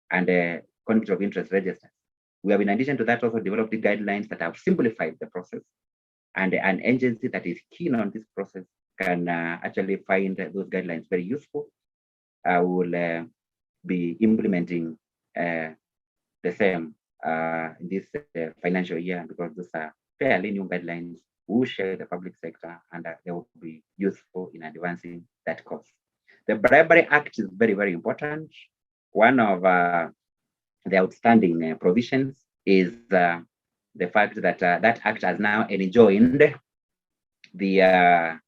and conflict of interest registers. We have, in addition to that, also developed guidelines that have simplified the process, and an agency that is keen on this process can actually find those guidelines very useful. I will be implementing the same in this financial year, because those are fairly new guidelines. We will share the public sector, and they will be useful in advancing that cause. The Bribery Act is very, very important. One of the outstanding provisions is the fact that that act has now enjoined the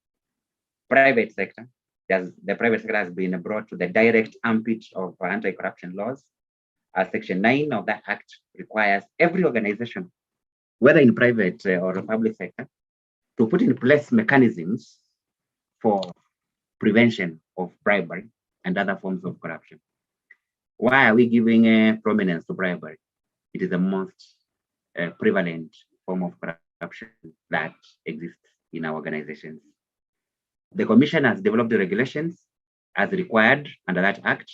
private sector. The private sector has been brought to the direct ambit of anti-corruption laws. Section 9 of that act requires every organization, whether in private or public sector, to put in place mechanisms for prevention of bribery and other forms of corruption. Why are we giving prominence to bribery? It is the most prevalent form of corruption that exists in our organizations. The Commission has developed the regulations as required under that act.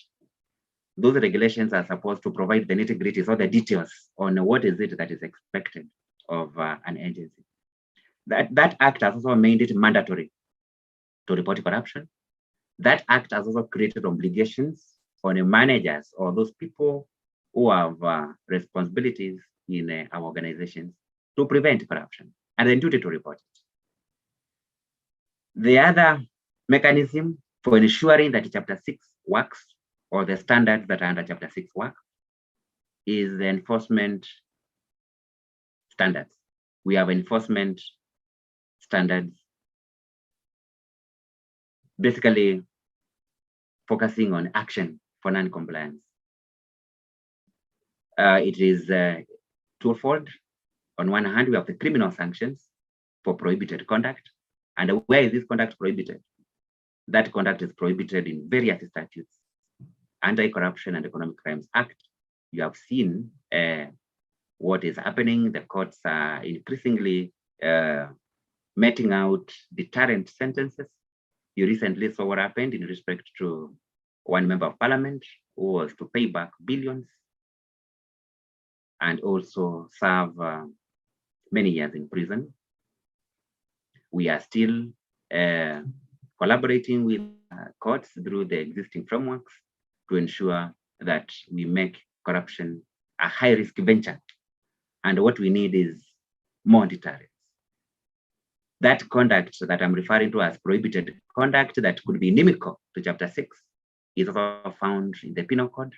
Those regulations are supposed to provide the nitty-gritties or the details on what is it that is expected of an agency. That act has also made it mandatory to report corruption. That act has also created obligations on the managers or those people who have responsibilities in our organizations to prevent corruption, and then duty to report it. The other mechanism for ensuring that Chapter 6 works, or the standards that are under Chapter 6 work, is the enforcement standards. We have enforcement standards basically focusing on action for non-compliance. It is twofold. On one hand, we have the criminal sanctions for prohibited conduct. And where is this conduct prohibited? That conduct is prohibited in various statutes. Anti-Corruption and Economic Crimes Act. You have seen what is happening. The courts are increasingly meting out deterrent sentences. You recently saw what happened in respect to one member of parliament who was to pay back billions and also serve many years in prison. We are still collaborating with courts through the existing frameworks to ensure that we make corruption a high-risk venture. And what we need is more deterrence. That conduct that I'm referring to as prohibited conduct that could be inimical to Chapter 6 is also found in the Penal Code.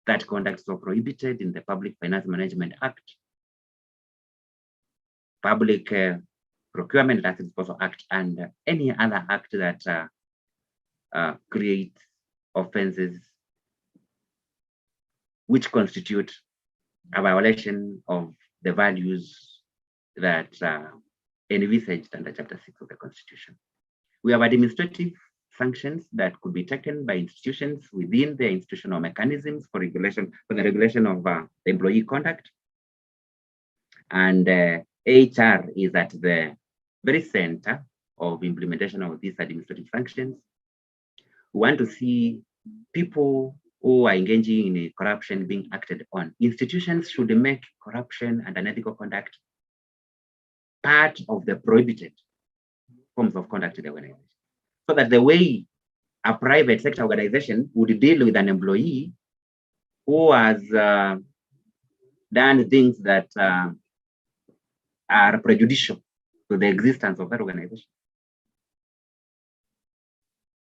That conduct is also prohibited in the Public Finance Management Act, Public Procurement Tax Disposal Act, and any other act that creates offenses which constitute a violation of the values that envisaged under Chapter 6 of the Constitution. We have administrative sanctions that could be taken by institutions within the institutional mechanisms for regulation, for the regulation of the employee conduct. And HR is at the very center of implementation of these administrative sanctions. We want to see people who are engaging in corruption being acted on. Institutions should make corruption and unethical conduct part of the prohibited forms of conduct in the organization. So that the way a private sector organization would deal with an employee who has done things that are prejudicial to the existence of that organization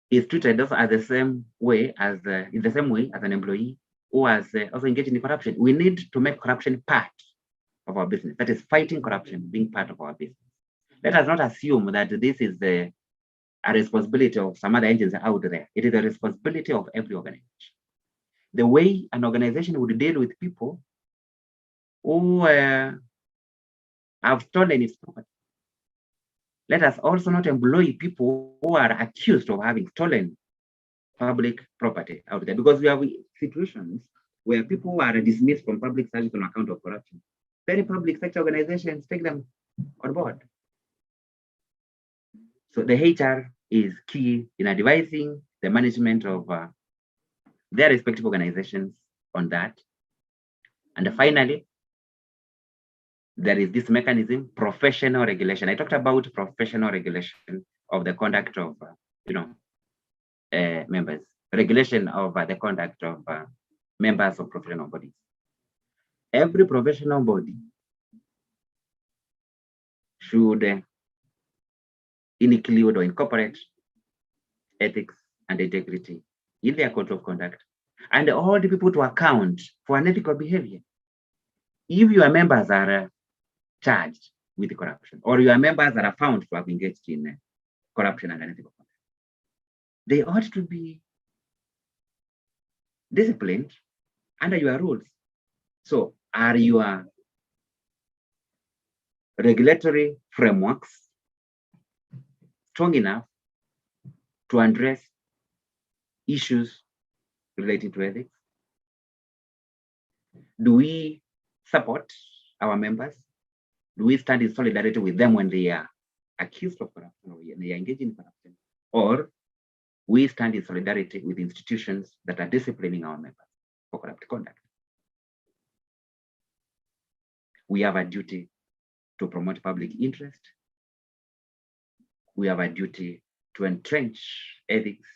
is treated as the same way as in the same way as an employee who has also engaged in corruption. We need to make corruption part of our business. That is, fighting corruption being part of our business. Let us not assume that this is a responsibility of some other agency out there. It is a responsibility of every organization. The way an organization would deal with people who have stolen its property. Let us also not employ people who are accused of having stolen public property out there, because we have situations where people are dismissed from public service on account of corruption. Very public sector organizations take them on board. So the HR is key in advising the management of their respective organizations on that. And finally, there is this mechanism, professional regulation. I talked about professional regulation of the conduct of, members, regulation of the conduct of members of professional bodies. Every professional body should include or incorporate ethics and integrity in their code of conduct and hold people to account for unethical behavior. If your members are charged with corruption, or your members are found to have engaged in corruption and unethical conduct, they ought to be disciplined under your rules. So are your regulatory frameworks strong enough to address issues related to ethics? Do we support our members? Do we stand in solidarity with them when they are accused of corruption or they are engaged in corruption? Or we stand in solidarity with institutions that are disciplining our members for corrupt conduct? We have a duty to promote public interest. We have a duty to entrench ethics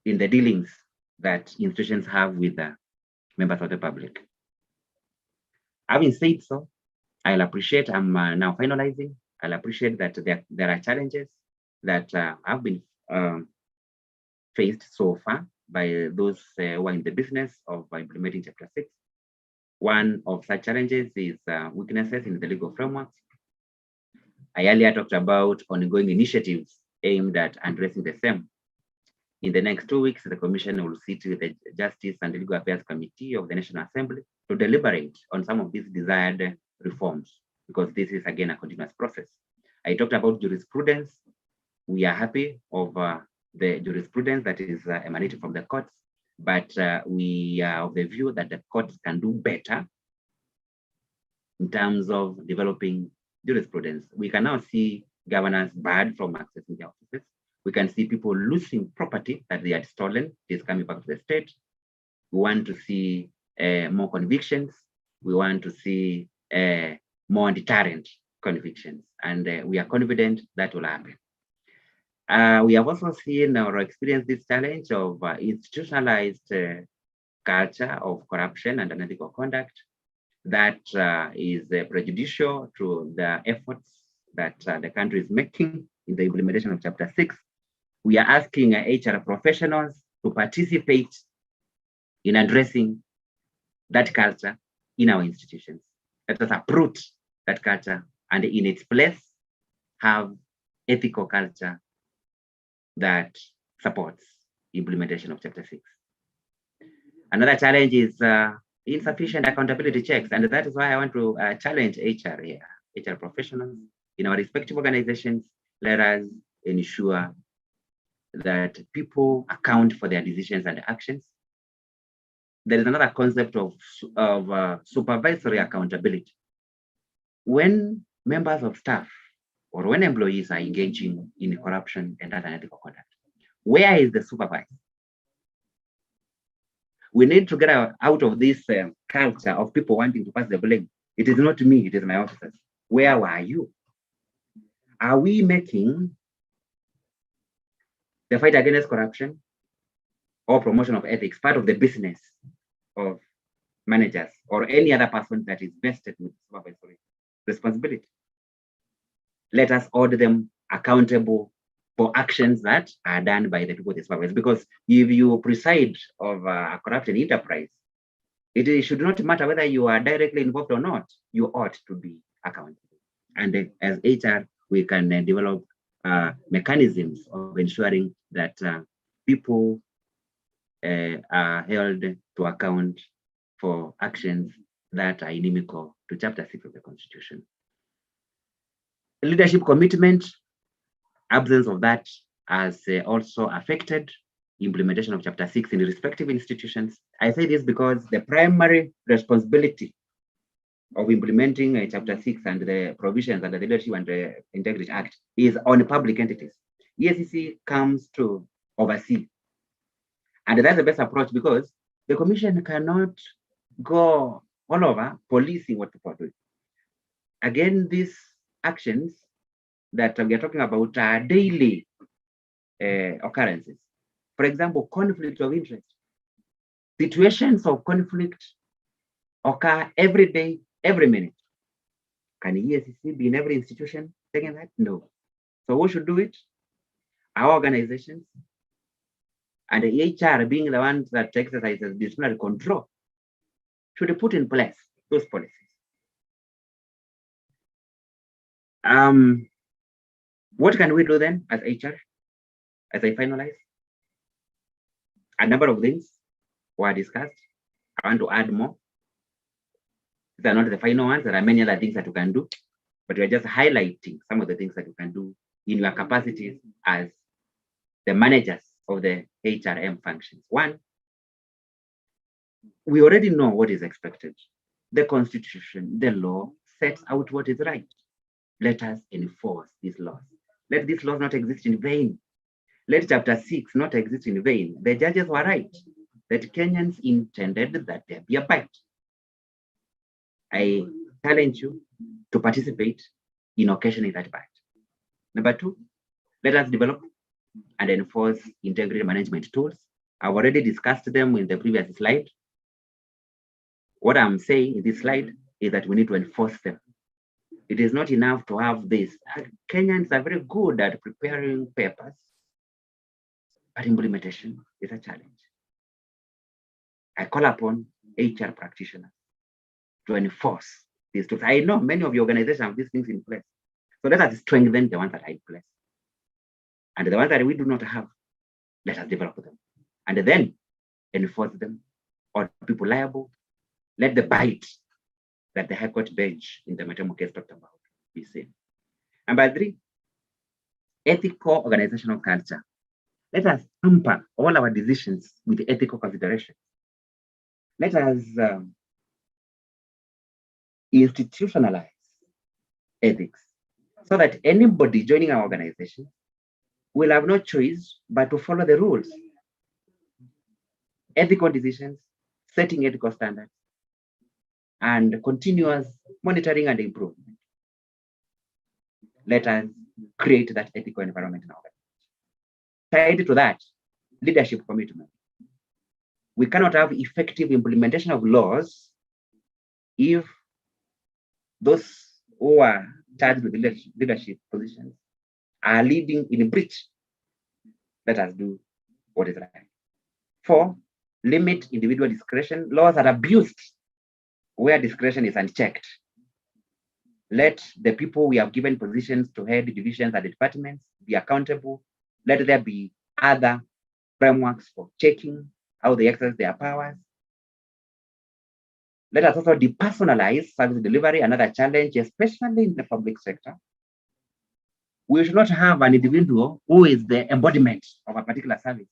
in the dealings that institutions have with the members of the public. Having said so, I'll appreciate, I'm now finalizing, I'll appreciate that there are challenges that have been faced so far by those who are in the business of implementing Chapter 6. One of such challenges is weaknesses in the legal frameworks. I earlier talked about ongoing initiatives aimed at addressing the same. In the next 2 weeks, the Commission will sit with the Justice and Legal Affairs Committee of the National Assembly to deliberate on some of these desired reforms, because this is, again, a continuous process. I talked about jurisprudence. We are happy of the jurisprudence that is emanating from the courts, but we are of the view that the courts can do better in terms of developing jurisprudence. We can now see governors barred from accessing their offices. We can see people losing property that they had stolen is coming back to the state. We want to see more convictions. We want to see more deterrent convictions, and we are confident that will happen. We have also seen or experienced this challenge of institutionalized culture of corruption and unethical conduct that is prejudicial to the efforts that the country is making in the implementation of Chapter 6. We are asking HR professionals to participate in addressing that culture in our institutions. Let us uproot that culture and in its place have ethical culture that supports implementation of Chapter 6. Another challenge is insufficient accountability checks, and that is why I want to challenge HR here, HR professionals in our respective organizations. Let us ensure that people account for their decisions and actions. There is another concept of supervisory accountability. When members of staff or when employees are engaging in corruption and other unethical conduct, where is the supervisor? We need to get out of this culture of people wanting to pass the blame. It is not me, it is my officers. Where were you? Are we making the fight against corruption or promotion of ethics part of the business of managers or any other person that is vested with supervisory responsibility? Let us hold them accountable for actions that are done by the people they supervise. Because if you preside over a corruption enterprise, it should not matter whether you are directly involved or not, you ought to be accountable. And as HR, we can develop mechanisms of ensuring that people are held to account for actions that are inimical to Chapter 6 of the Constitution. Leadership commitment, absence of that has also affected implementation of Chapter 6 in the respective institutions. I say this because the primary responsibility of implementing Chapter 6 and the provisions under the Leadership and the Integrity Act is on public entities. EACC comes to oversee. And that's the best approach, because the Commission cannot go all over policing what people are doing. Again, these actions that we are talking about are daily occurrences. For example, conflict of interest. Situations of conflict occur every day, every minute. Can EACC be in every institution taking that? No. So who should do it? Our organizations, and the HR being the ones that exercises disciplinary control should put in place those policies. What can we do then as HR, as I finalize? A number of things were discussed. I want to add more. These are not the final ones. There are many other things that you can do, but we're just highlighting some of the things that you can do in your capacities as the managers of the HRM functions. One, we already know what is expected. The Constitution, the law sets out what is right. Let us enforce these laws. Let these laws not exist in vain. Let Chapter 6 not exist in vain. The judges were right that Kenyans intended that there be a bite. I challenge you to participate in occasioning that bite. Number two, let us develop and enforce integrity management tools. I've already discussed them in the previous slide. What I'm saying in this slide is that we need to enforce them. It is not enough to have this. Kenyans are very good at preparing papers but implementation is a challenge. I call upon HR practitioners to enforce these tools. I know many of your organizations have these things in place. So let us strengthen the ones that are in place. And the ones that we do not have, let us develop them. And then enforce them, or people liable. Let the bite that the High Court bench in the Matemo case talked about be seen. Number 3, ethical organizational culture. Let us hamper all our decisions with ethical considerations. Let us institutionalize ethics so that anybody joining our organization will have no choice but to follow the rules. Ethical decisions, setting ethical standards, and continuous monitoring and improvement. Let us create that ethical environment in our organization. Tied to that, leadership commitment. We cannot have effective implementation of laws if those who are charged with leadership positions are leading in a breach. Let us do what is right. 4, limit individual discretion. Laws are abused where discretion is unchecked. Let the people we have given positions to head divisions and departments be accountable. Let there be other frameworks for checking how they exercise their powers. Let us also depersonalize service delivery, another challenge, especially in the public sector. We should not have an individual who is the embodiment of a particular service.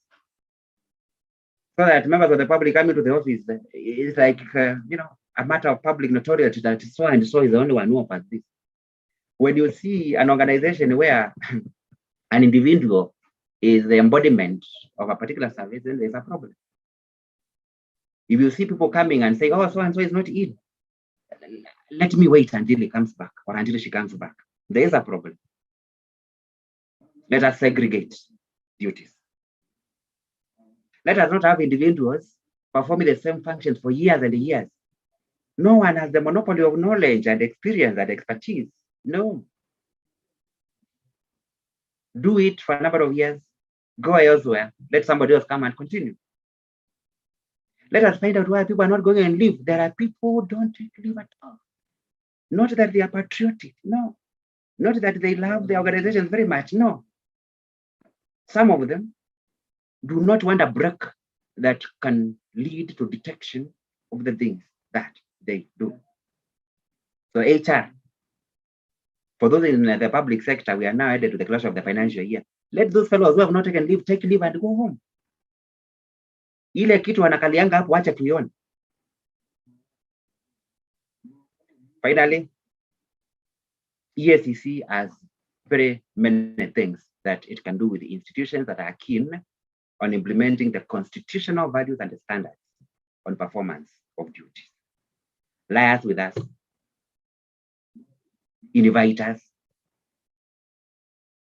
So that members of the public coming to the office, it's like, a matter of public notoriety that so and so is the only one who offers this. When you see an organization where an individual is the embodiment of a particular service, then there's a problem. If you see people coming and say, oh, so and so is not in, let me wait until he comes back or until she comes back, there is a problem. Let us segregate duties. Let us not have individuals performing the same functions for years and years. No one has the monopoly of knowledge and experience and expertise. No. Do it for a number of years, go elsewhere, let somebody else come and continue. Let us find out why people are not going and leave. There are people who don't take leave at all. Not that they are patriotic, no. Not that they love the organizations very much, no. Some of them do not want a break that can lead to detection of the things that they do. So HR, for those in the public sector, we are now headed to the close of the financial year. Let those fellows who have not taken leave, take leave and go home. Ile kitu wanakalianga hapo, wacha tuione. Finally, EACC has very many things that it can do with the institutions that are keen on implementing the constitutional values and the standards on performance of duties. Liaise with us, invite us.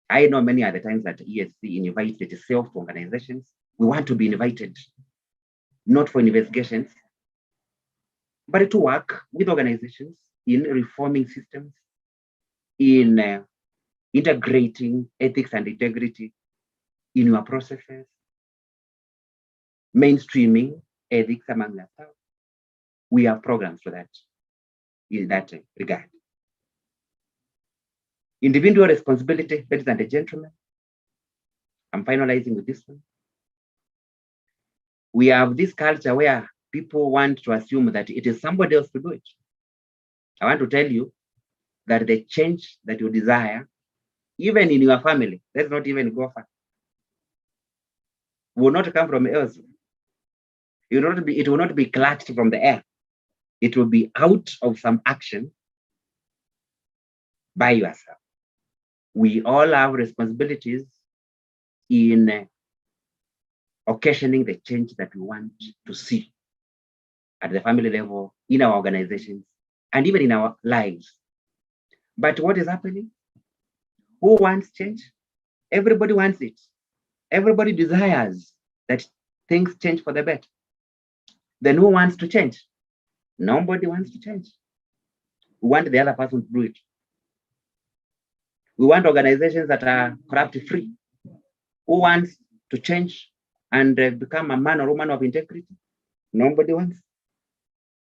I know many other times that EACC invites itself to organizations. We want to be invited, not for investigations, but to work with organizations in reforming systems, in integrating ethics and integrity in your processes, mainstreaming ethics among yourselves. We have programs for that in that regard. Individual responsibility, ladies and gentlemen. I'm finalizing with this one. We have this culture where people want to assume that it is somebody else to do it. I want to tell you that the change that you desire, even in your family, let's not even go far, will not come from elsewhere. It will not be clutched from the air. It will be out of some action by yourself. We all have responsibilities in occasioning the change that we want to see at the family level, in our organizations, and even in our lives. But what is happening? Who wants change? Everybody wants it. Everybody desires that things change for the better. Then who wants to change? Nobody wants to change. We want the other person to do it. We want organizations that are corrupt-free. Who wants to change and become a man or woman of integrity? Nobody wants.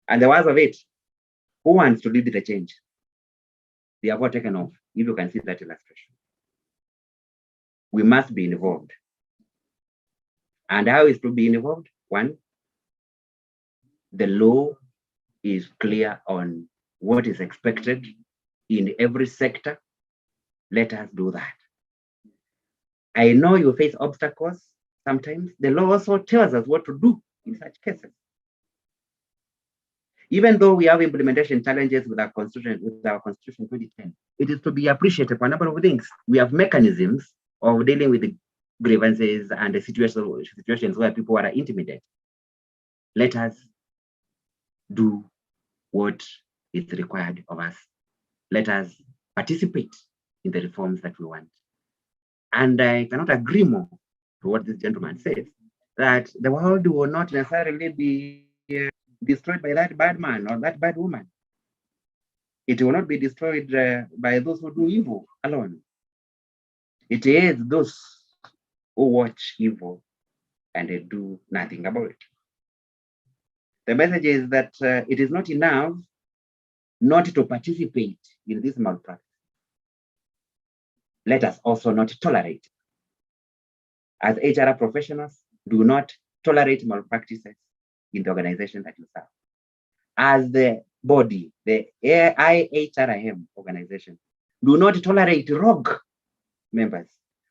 And the worst of it, who wants to lead the change? They have all taken off, if you can see that illustration. We must be involved. And how is to be involved? One, the law is clear on what is expected in every sector. Let us do that. I know you face obstacles sometimes. The law also tells us what to do in such cases. Even though we have implementation challenges with our constitution 2010, it is to be appreciated for a number of things. We have mechanisms of dealing with the grievances and the situations where people are intimidated. Let us do what is required of us. Let us participate in the reforms that we want. And I cannot agree more to what this gentleman says, that the world will not necessarily be destroyed by that bad man or that bad woman. It will not be destroyed by those who do evil alone. It is those who watch evil and they do nothing about it. The message is that it is not enough not to participate in this malpractice. Let us also not tolerate. As HR professionals, do not tolerate malpractices in the organization that you serve. As the body, the IHRIM organization, do not tolerate rogue members.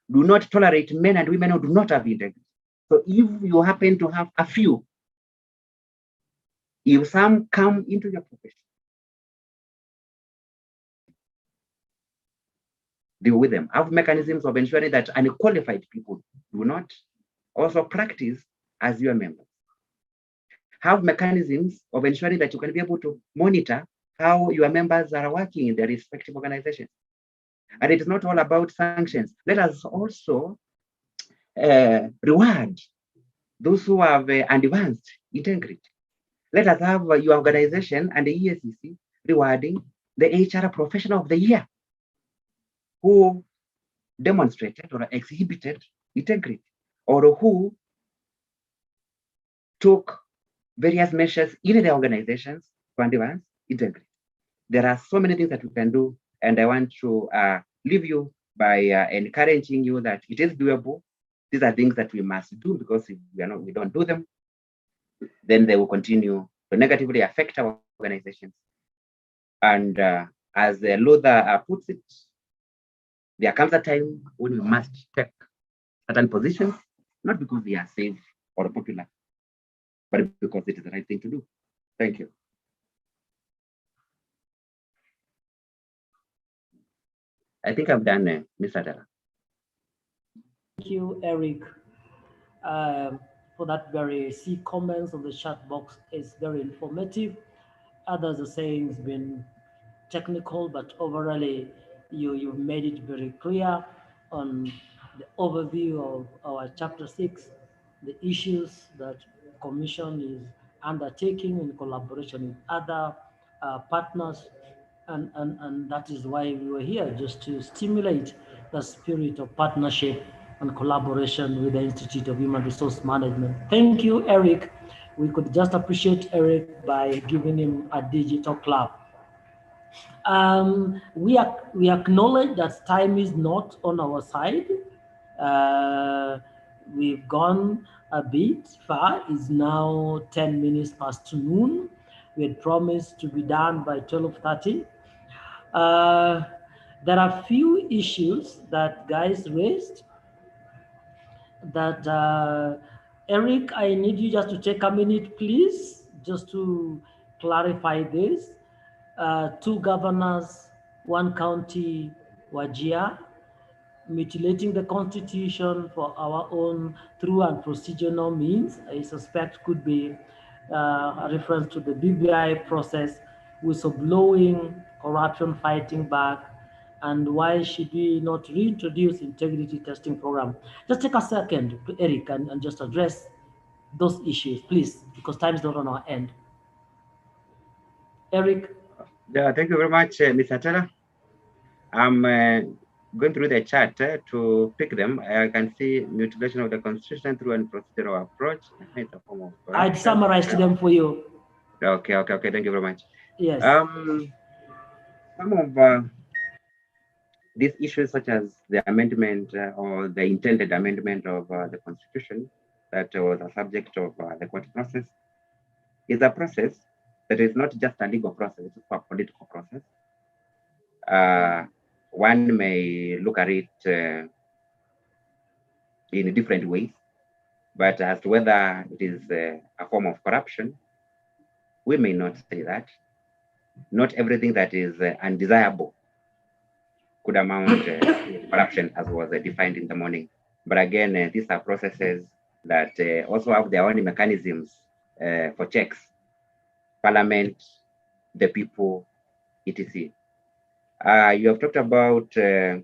Do not tolerate men and women who do not have integrity. So if you happen to have a few, if some come into your profession, deal with them. Have mechanisms of ensuring that unqualified people do not also practice as your members. Have mechanisms of ensuring that you can be able to monitor how your members are working in their respective organizations. And it is not all about sanctions. Let us also reward those who have advanced integrity. Let us have your organization and the EACC rewarding the HR Professional of the Year who demonstrated or exhibited integrity, or who took various measures in the organizations to advance integrity. There are so many things that we can do, and I want to leave you by encouraging you that it is doable. These are things that we must do, because if we don't do them, then they will continue to negatively affect our organizations. And as Luther puts it, there comes a time when we must take certain positions, not because they are safe or popular, but because it is the right thing to do. Thank you. I think I'm done, Mr. Adela. Thank you, Eric, for that very comments on the chat box. Is very informative. Others are saying it's been technical, but overall you've made it very clear on the overview of our chapter 6, the issues that Commission is undertaking in collaboration with other partners, and that is why we were here, just to stimulate the spirit of partnership and collaboration with the Institute of Human Resource Management. Thank you, Eric. We could just appreciate Eric by giving him a digital clap. We acknowledge that time is not on our side. We've gone a bit far. It's now 10 minutes past noon. We had promised to be done by 12:30. There are few issues that guys raised that Eric, I need you just to take a minute, please, just to clarify this. 2 governors, 1 county, Wajir, mutilating the constitution for our own through and procedural means, I suspect could be a reference to the BBI process, whistleblowing, corruption fighting back, and why should we not reintroduce integrity testing program? Just take a second, Eric, and just address those issues, please, because time is not on our end. Eric. Yeah, thank you very much, Mr. Taylor. I'm going through the chat to pick them. I can see mutilation of the constitution through a procedural approach. It's a form of corruption. I'd summarize them for you. Okay. Thank you very much. Yes. Some of these issues, such as the amendment or the intended amendment of the constitution that was a subject of the court process, is a process that is not just a legal process, it's a political process. One may look at it in different ways, but as to whether it is a form of corruption, we may not say that. Not everything that is undesirable could amount to corruption, as was defined in the morning. But again, these are processes that also have their own mechanisms for checks. Parliament, the people, etc. You have talked about 3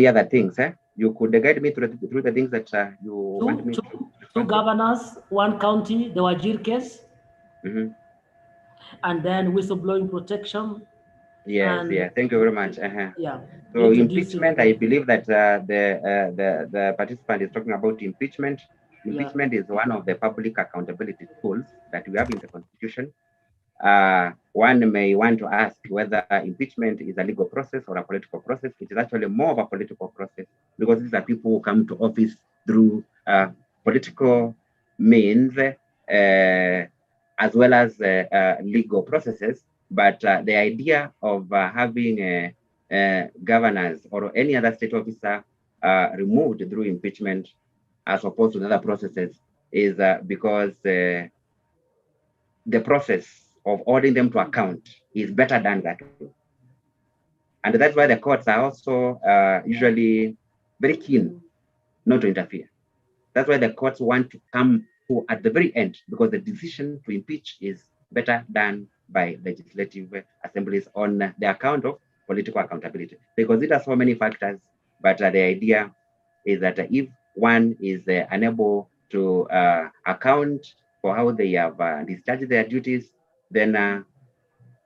other things. You could guide me through the things that you want me to. 2 governors, 1 county, the Wajir case, and then whistleblowing protection. Yes, thank you very much. Yeah. So impeachment, I believe that the participant is talking about impeachment. Impeachment is one of the public accountability tools that we have in the Constitution. One may want to ask whether impeachment is a legal process or a political process. It is actually more of a political process, because these are people who come to office through political means as well as legal processes. But the idea of having governors or any other state officer removed through impeachment as opposed to other processes is because the process of holding them to account is better done that way. And that's why the courts are also usually very keen not to interfere. That's why the courts want to come to at the very end, because the decision to impeach is better done by legislative assemblies on the account of political accountability. They consider so many factors, but the idea is that if one is unable to account for how they have discharged their duties, then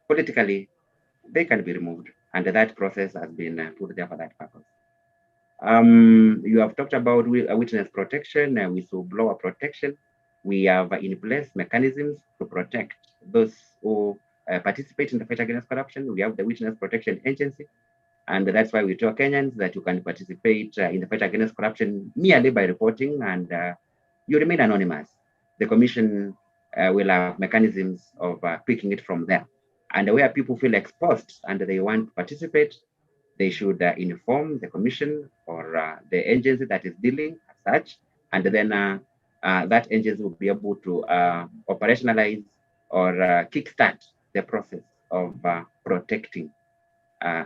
politically they can be removed, and that process has been put there for that purpose. You have talked about witness protection and whistleblower protection. We have in place mechanisms to protect those who participate in the fight against corruption. We have the Witness Protection Agency, and that's why we tell Kenyans that you can participate in the fight against corruption merely by reporting, and you remain anonymous. The Commission will have mechanisms of picking it from there. And where people feel exposed and they want to participate, they should inform the Commission or the agency that is dealing as such, and then that agency will be able to operationalize or kickstart the process of protecting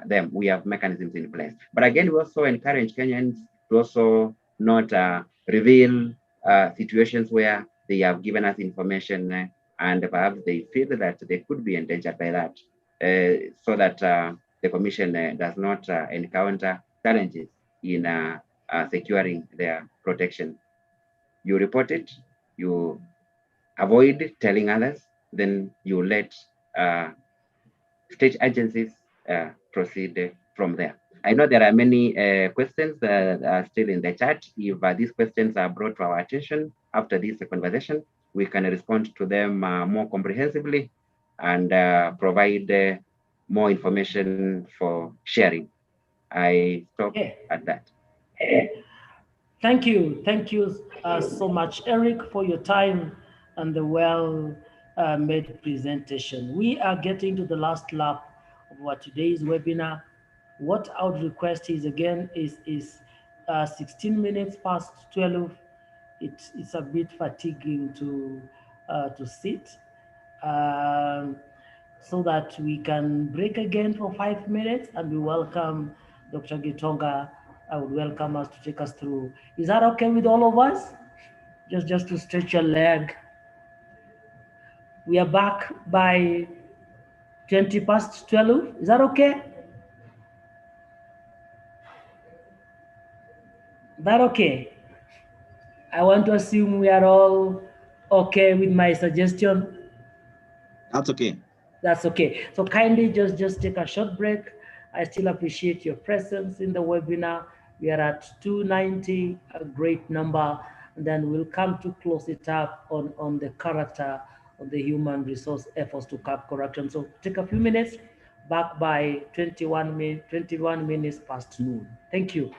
them. We have mechanisms in place. But again, we also encourage Kenyans to also not reveal situations where they have given us information and perhaps they feel that they could be endangered by that, so that the Commission does not encounter challenges in securing their protection. You report it, you avoid telling others, then you let state agencies proceed from there. I know there are many questions that are still in the chat. If these questions are brought to our attention after this conversation, we can respond to them more comprehensively and provide more information for sharing. I stop at that. Thank you so much, Eric, for your time and the well-made presentation. We are getting to the last lap of our today's webinar. What I would request is, again, is 16 minutes past 12. It's a bit fatiguing to sit, so that we can break again for 5 minutes, and we welcome Dr. Gitonga. I would welcome us to take us through. Is that okay with all of us? Just to stretch your leg. We are back by 20 past 12. Is that okay? That okay? I want to assume we are all okay with my suggestion. That's okay. That's okay. So kindly just take a short break I still appreciate your presence in the webinar. We are at 290, a great number. And then we'll come to close it up on the character of the human resource efforts to curb corruption. So take a few minutes, back by 21 minutes past noon. Thank you.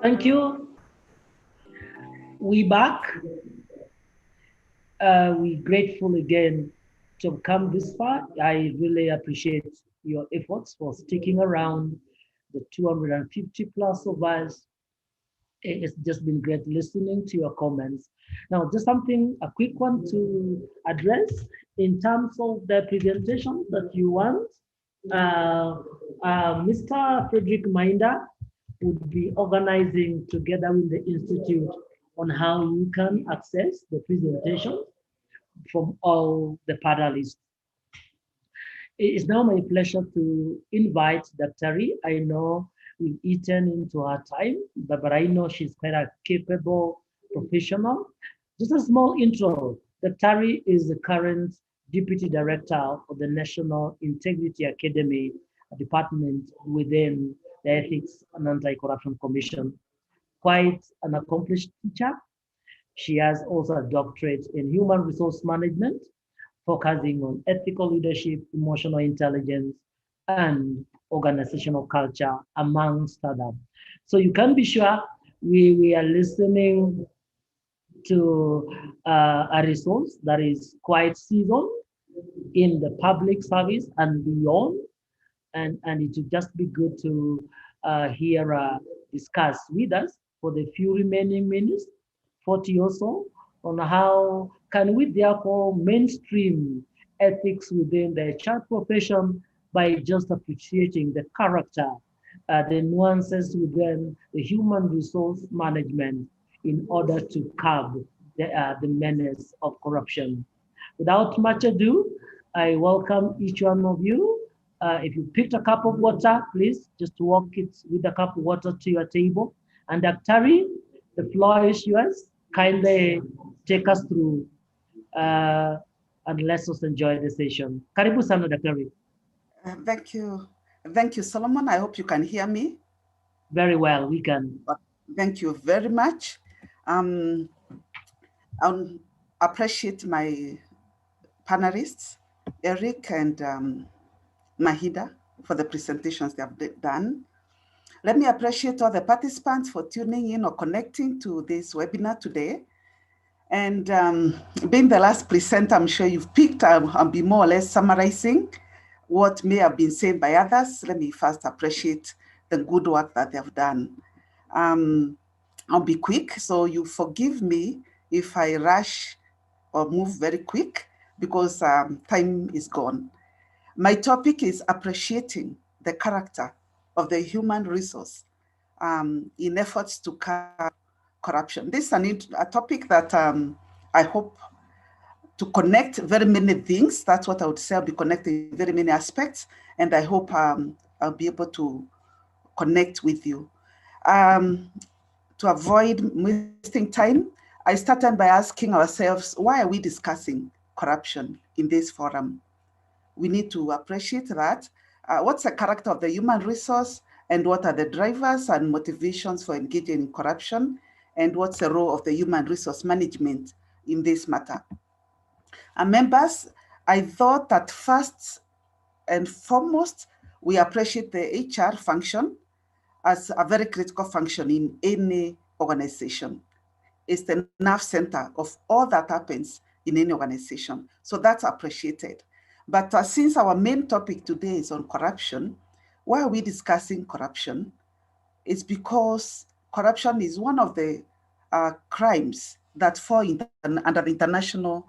Thank you. We back. We grateful again to have come this far. I really appreciate your efforts for sticking around, the 250 plus of us. It's just been great listening to your comments. Now, just something, a quick one to address in terms of the presentation that you want. Mr. Frederick Minder would be organizing together with the Institute on how you can access the presentation from all the panelists. It's now my pleasure to invite Dr. Ri. I know we've eaten into her time, but I know she's quite a capable professional. Just a small intro. Dr. Ri is the current Deputy Director of the National Integrity Academy department within the Ethics and Anti-Corruption Commission. Quite an accomplished teacher. She has also a doctorate in human resource management, focusing on ethical leadership, emotional intelligence, and organizational culture, amongst others. So you can be sure we are listening to a resource that is quite seasoned in the public service and beyond. And it would just be good to discuss with us for the few remaining minutes, 40 or so, on how can we therefore mainstream ethics within the HR profession by just appreciating the character, the nuances within the human resource management in order to curb the menace of corruption. Without much ado, I welcome each one of you. If you picked a cup of water, please just walk it with a cup of water to your table. And Dr. Ri, the floor is yours. Kindly take us through and let's just enjoy the session. Karibu sana, Dr. Ri. Thank you. Thank you, Solomon. I hope you can hear me. Very well, we can. Thank you very much. I appreciate my panelists, Eric and Mahida, for the presentations they have done. Let me appreciate all the participants for tuning in or connecting to this webinar today. And being the last presenter, I'm sure you've picked, I'll be more or less summarizing what may have been said by others. Let me first appreciate the good work that they've done. I'll be quick, so you forgive me if I rush or move very quick because time is gone. My topic is appreciating the character of the human resource in efforts to curb corruption. This is a topic that I hope to connect very many things. That's what I would say. I'll be connecting very many aspects, and I hope I'll be able to connect with you. To avoid wasting time, I started by asking ourselves, why are we discussing corruption in this forum? We need to appreciate that. What's the character of the human resource, and what are the drivers and motivations for engaging in corruption, and what's the role of the human resource management in this matter? Members, I thought that first and foremost, we appreciate the HR function as a very critical function in any organization. It's the nerve center of all that happens in any organization. So that's appreciated. But since our main topic today is on corruption, why are we discussing corruption? It's because corruption is one of the crimes that fall under the International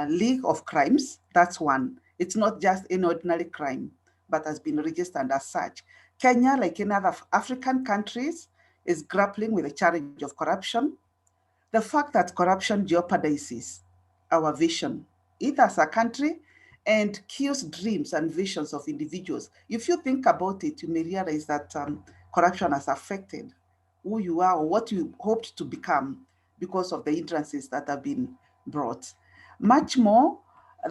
League of Crimes. That's one. It's not just an ordinary crime, but has been registered as such. Kenya, like in other African countries, is grappling with the challenge of corruption. The fact that corruption jeopardizes our vision, either as a country, and kills dreams and visions of individuals. If you think about it, you may realize that corruption has affected who you are or what you hoped to become because of the hindrances that have been brought. Much more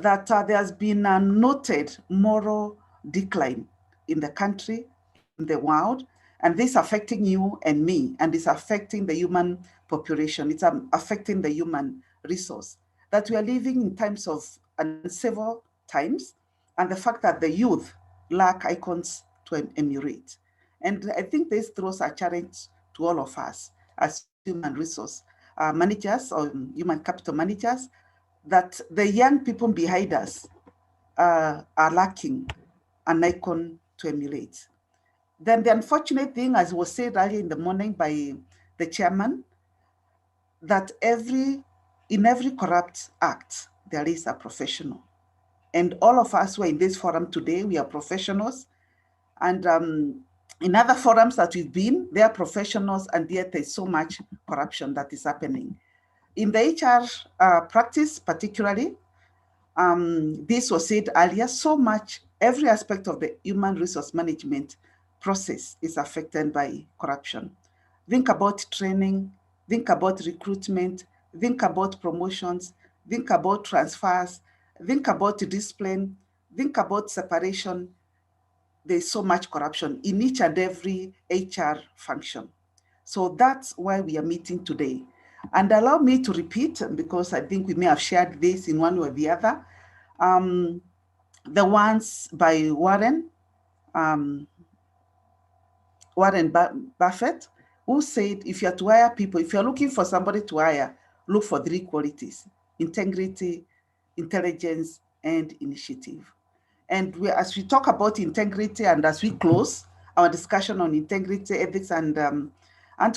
that there has been a noted moral decline in the country, in the world, and this affecting you and me, and it's affecting the human population. It's affecting the human resource. That we are living in times of uncivil times, and the fact that the youth lack icons to emulate. And I think this throws a challenge to all of us as human resource managers or human capital managers, that the young people behind us are lacking an icon to emulate. Then the unfortunate thing, as was said earlier in the morning by the chairman, that in every corrupt act, there is a professional. And all of us who are in this forum today, we are professionals. And in other forums that we've been, they are professionals, and yet there's so much corruption that is happening. In the HR practice particularly, this was said earlier, so much every aspect of the human resource management process is affected by corruption. Think about training, think about recruitment, think about promotions, think about transfers, think about discipline, think about separation. There's so much corruption in each and every HR function. So that's why we are meeting today. And allow me to repeat, because I think we may have shared this in one way or the other, the ones by Warren Buffett, who said, if you are to hire people, if you're looking for somebody to hire, look for 3 qualities: integrity, intelligence, and initiative. And as we talk about integrity and as we close our discussion on integrity, ethics, and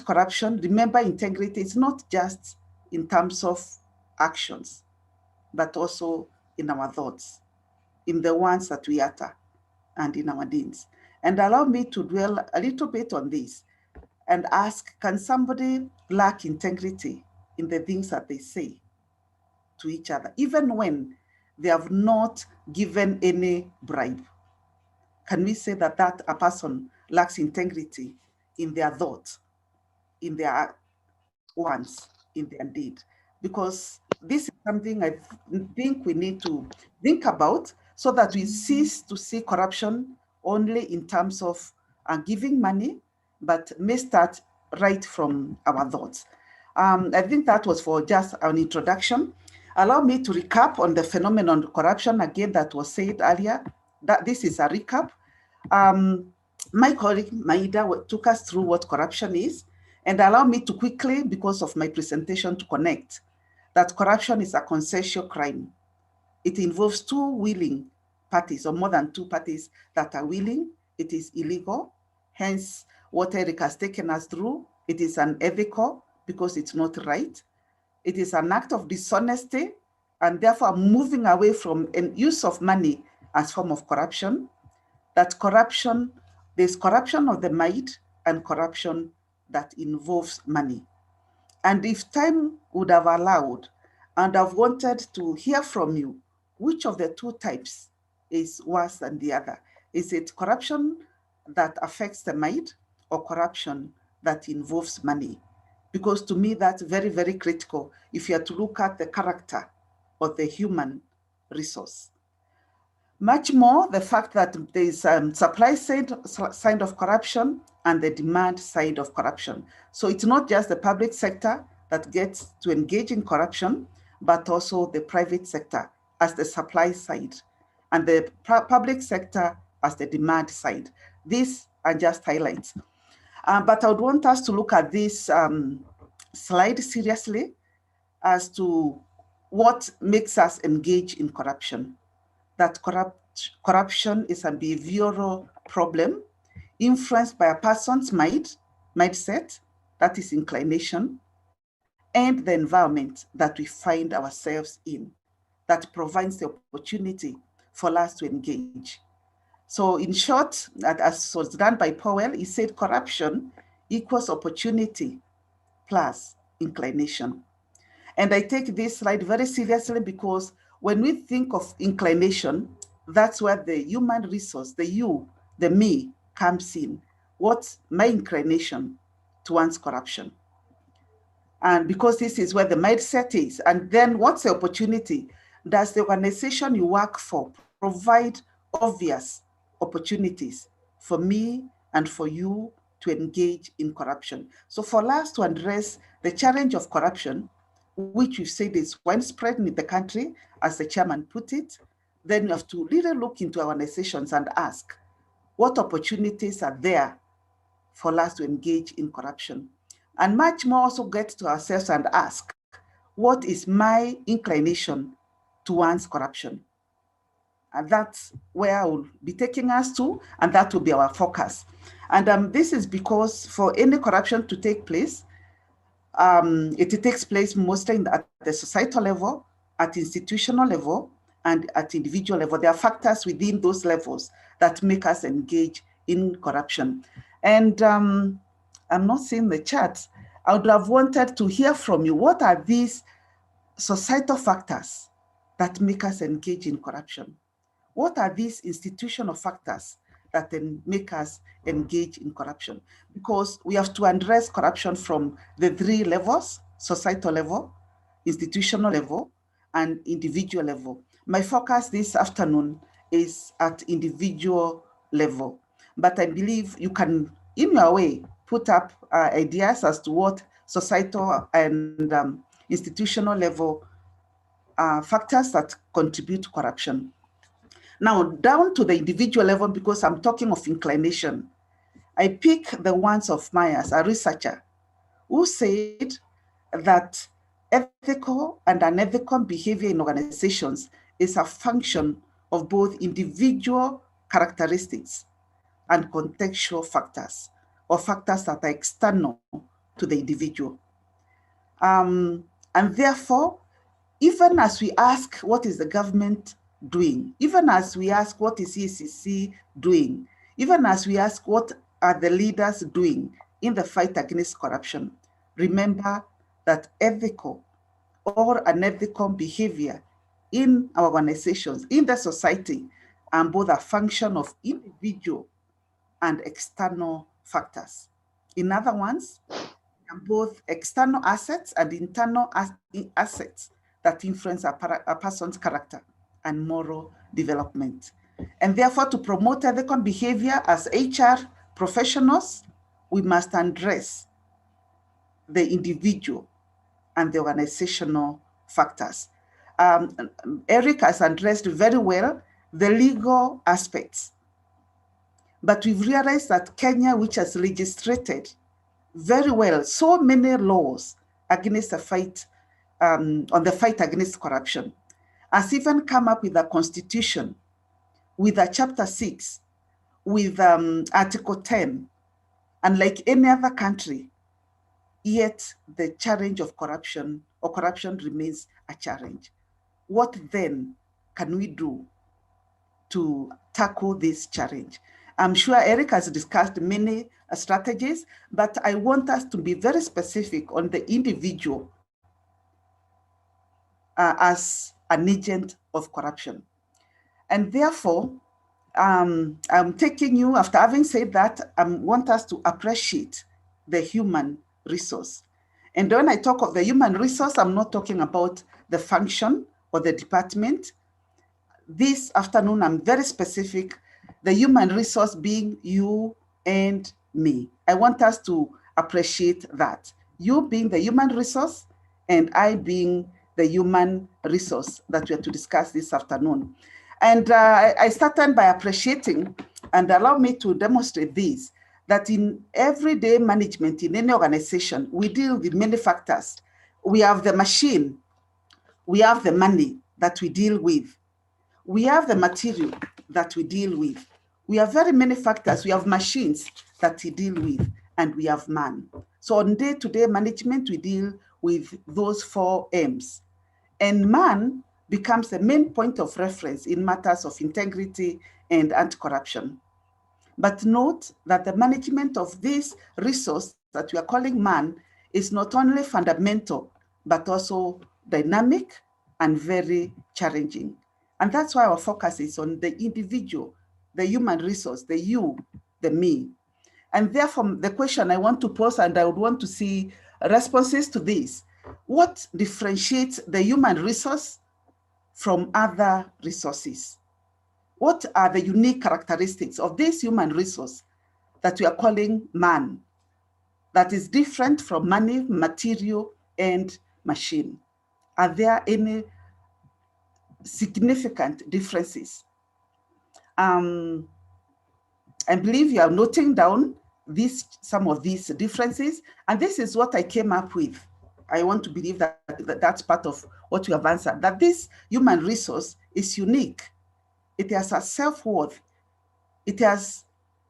corruption, remember, integrity is not just in terms of actions, but also in our thoughts, in the ones that we utter, and in our deeds. And allow me to dwell a little bit on this and ask, can somebody lack integrity in the things that they say to each other, even when they have not given any bribe? Can we say that a person lacks integrity in their thoughts, in their words, in their deed? Because this is something I think we need to think about, so that we cease to see corruption only in terms of giving money, but may start right from our thoughts. I think that was for just an introduction. Allow me to recap on the phenomenon of corruption again that was said earlier. That this is a recap. My colleague Maida took us through what corruption is, and allow me to quickly, because of my presentation, to connect that corruption is a consensual crime. It involves 2 willing parties, or more than 2 parties that are willing. It is illegal, hence what Eric has taken us through. It is unethical because it's not right. It is an act of dishonesty, and therefore moving away from an use of money as form of corruption. That corruption, there's corruption of the mind and corruption that involves money. And if time would have allowed, and I've wanted to hear from you, which of the 2 types is worse than the other? Is it corruption that affects the mind, or corruption that involves money? Because to me, that's very, very critical if you are to look at the character of the human resource. Much more the fact that there is supply side of corruption and the demand side of corruption. So it's not just the public sector that gets to engage in corruption, but also the private sector as the supply side, and the public sector as the demand side. These are just highlights. But I would want us to look at this slide seriously as to what makes us engage in corruption. That corruption is a behavioral problem influenced by a person's mindset, that is inclination, and the environment that we find ourselves in, that provides the opportunity for us to engage. So in short, as was done by Powell, he said corruption equals opportunity plus inclination. And I take this slide very seriously, because when we think of inclination, that's where the human resource, the you, the me, comes in. What's my inclination towards corruption? And because this is where the mindset is. And then what's the opportunity? Does the organization you work for provide obvious opportunities for me and for you to engage in corruption? So for us to address the challenge of corruption, which we've said is widespread in the country, as the chairman put it, then you have to really look into our organizations and ask, what opportunities are there for us to engage in corruption? And much more also get to ourselves and ask, what is my inclination towards corruption? And that's where I will be taking us to, and that will be our focus. And this is because for any corruption to take place, it takes place mostly at the societal level, at institutional level, and at individual level. There are factors within those levels that make us engage in corruption. And I'm not seeing the charts. I would have wanted to hear from you. What are these societal factors that make us engage in corruption? what are these institutional factors that then make us engage in corruption? Because we have to address corruption from the three levels: societal level, institutional level, and individual level. My focus this afternoon is at individual level, but I believe you can, in your way, put up ideas as to what societal and institutional level factors that contribute to corruption. Now, down to the individual level, because I'm talking of inclination, I pick the ones of Myers, a researcher, who said that ethical and unethical behavior in organizations is a function of both individual characteristics and contextual factors, or factors that are external to the individual. And therefore, even as we ask, what is the government doing? Even as we ask, what is EACC doing? Even as we ask, what are the leaders doing in the fight against corruption? Remember that ethical or unethical behavior in our organizations, in the society, are both a function of individual and external factors. In other words, both external assets and internal assets that influence a person's character and moral development. And therefore, to promote ethical behavior as HR professionals, we must address the individual and the organizational factors. Eric has addressed very well the legal aspects, but we've realized that Kenya, which has legislated very well so many laws against the fight, on the fight against corruption, has even come up with a constitution, with a chapter 6, with Article 10, and like any other country, yet the challenge of corruption, or corruption, remains a challenge. What then can we do to tackle this challenge? I'm sure Eric has discussed many strategies, but I want us to be very specific on the individual as an agent of corruption. And therefore, I'm taking you, after having said that, I want us to appreciate the human resource. And when I talk of the human resource, I'm not talking about the function or the department. This afternoon, I'm very specific, the human resource being you and me. I want us to appreciate that. You being the human resource and I being the human resource that we are to discuss this afternoon. And I started by appreciating, and allow me to demonstrate this, that in everyday management in any organization, we deal with many factors. We have the machine, we have the money that we deal with, we have the material that we deal with. We have very many factors. We have machines that we deal with, and we have man. So on day-to-day management, we deal with those 4 M's. And man becomes the main point of reference in matters of integrity and anti-corruption. But note that the management of this resource that we are calling man is not only fundamental, but also dynamic and very challenging. And that's why our focus is on the individual, the human resource, the you, the me. And therefore, the question I want to pose, and I would want to see responses to this: what differentiates the human resource from other resources? What are the unique characteristics of this human resource that we are calling man, that is different from money, material, and machine? Are there any significant differences? I believe you are noting down some of these differences, and this is what I came up with. I want to believe that that's part of what you have answered, that this human resource is unique. It has a self-worth, it has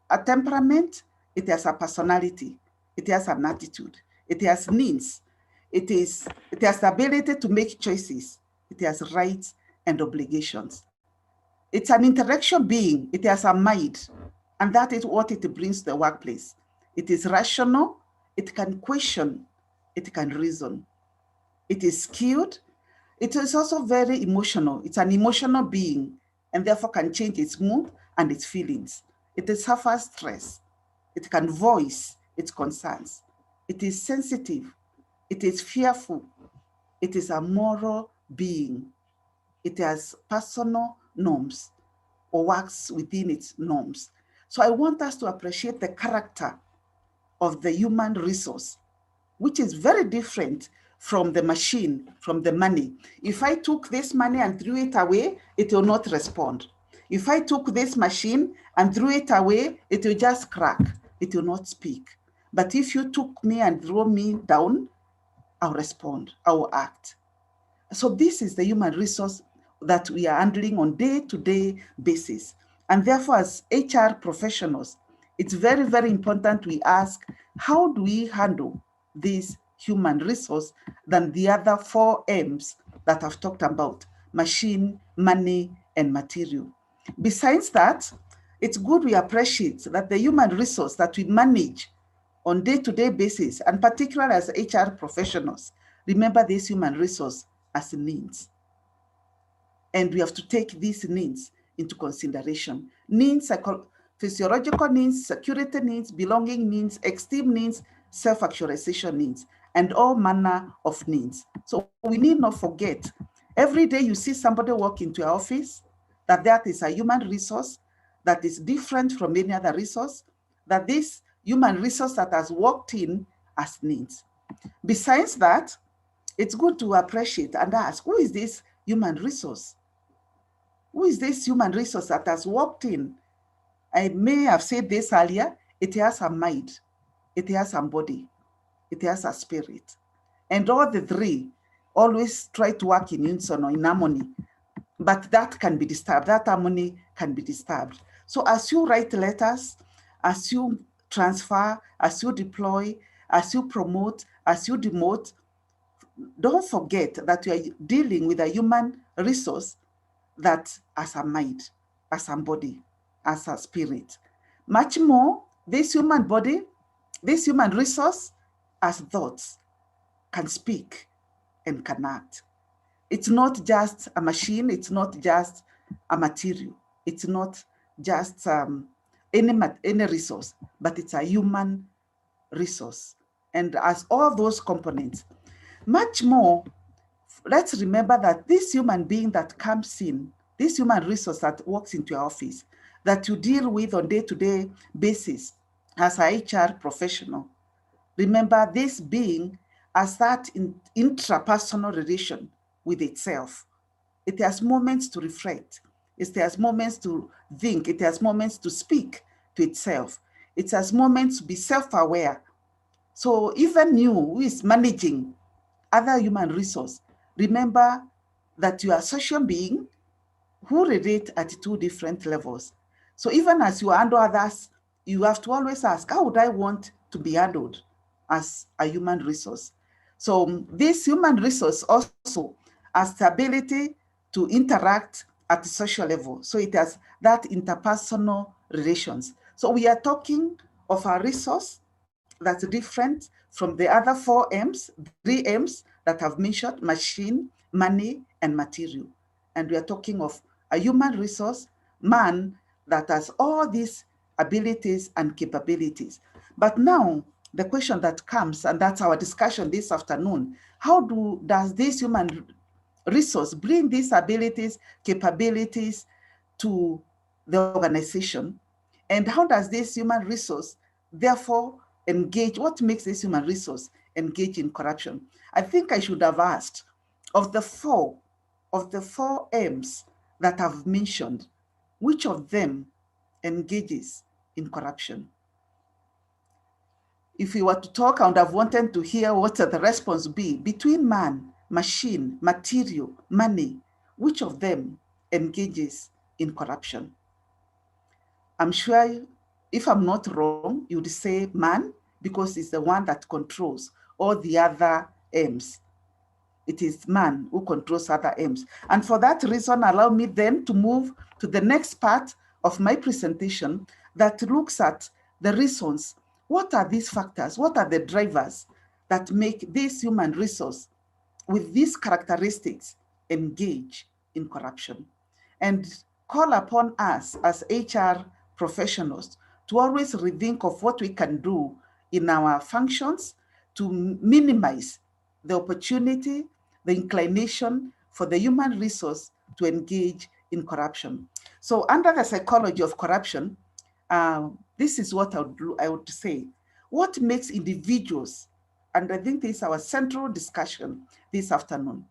a temperament, it has a personality, it has an attitude, it has needs, it has the ability to make choices, it has rights and obligations. It's an interaction being, it has a mind, and that is what it brings to the workplace. It is rational, it can question, it can reason. It is skilled, it is also very emotional. It's an emotional being, and therefore can change its mood and its feelings. It suffers stress. It can voice its concerns. It is sensitive. It is fearful. It is a moral being. It has personal norms or works within its norms. So I want us to appreciate the character of the human resource, which is very different from the machine, from the money. If I took this money and threw it away, it will not respond. If I took this machine and threw it away, it will just crack. It will not speak. But if you took me and threw me down, I'll respond, I will act. So this is the human resource that we are handling on day-to-day basis. And therefore, as HR professionals, it's very, very important we ask, how do we handle this human resource than the other 4 M's that I've talked about: machine, money, and material. Besides that, it's good we appreciate that the human resource that we manage on day-to-day basis, and particularly as HR professionals, remember this human resource as needs. And we have to take these needs into consideration. Needs, physiological needs, security needs, belonging needs, esteem needs, self-actualization needs, and all manner of needs. So we need not forget, every day you see somebody walk into your office, that is a human resource that is different from any other resource, that this human resource that has walked in as needs. Besides that, it's good to appreciate and ask, who is this human resource? Who is this human resource that has walked in? I may have said this earlier, it has a mind, it has a body, it has a spirit. And all the 3 always try to work in unison or in harmony, but that can be disturbed, that harmony can be disturbed. So as you write letters, as you transfer, as you deploy, as you promote, as you demote, don't forget that you are dealing with a human resource that has a mind, as a body, as a spirit. Much more, this human body, this human resource has thoughts, can speak, and can act. It's not just a machine, it's not just a material, it's not just any resource, but it's a human resource. And as all those components, much more, let's remember that this human being that comes in, this human resource that walks into your office, that you deal with on day-to-day basis as a HR professional, remember this being as that intrapersonal relation with itself. It has moments to reflect. It has moments to think. It has moments to speak to itself. It has moments to be self-aware. So even you who is managing other human resource, remember that you are a social being who relate at 2 different levels. So even as you handle others, you have to always ask, how would I want to be handled as a human resource? So this human resource also has the ability to interact at the social level. So it has that interpersonal relations. So we are talking of a resource that's different from the other 4 M's, 3 M's that I've mentioned: machine, money, and material. And we are talking of a human resource, man, that has all these abilities and capabilities. But now the question that comes, and that's our discussion this afternoon, how does this human resource bring these abilities, capabilities to the organization? And how does this human resource therefore engage, what makes this human resource engage in corruption? I think I should have asked, of the four M's that I've mentioned, which of them engages in corruption? If we were to talk, I would have wanted to hear what the response would be. Between man, machine, material, money, which of them engages in corruption? I'm sure, if I'm not wrong, you would say man, because it's the one that controls all the other M's. It is man who controls other M's. And for that reason, allow me then to move to the next part of my presentation that looks at the reasons. What are these factors? What are the drivers that make this human resource with these characteristics engage in corruption? And call upon us as HR professionals to always rethink of what we can do in our functions to minimize the opportunity, the inclination for the human resource to engage in corruption. So under the psychology of corruption, this is what I would say. What makes individuals, and I think this is our central discussion this afternoon,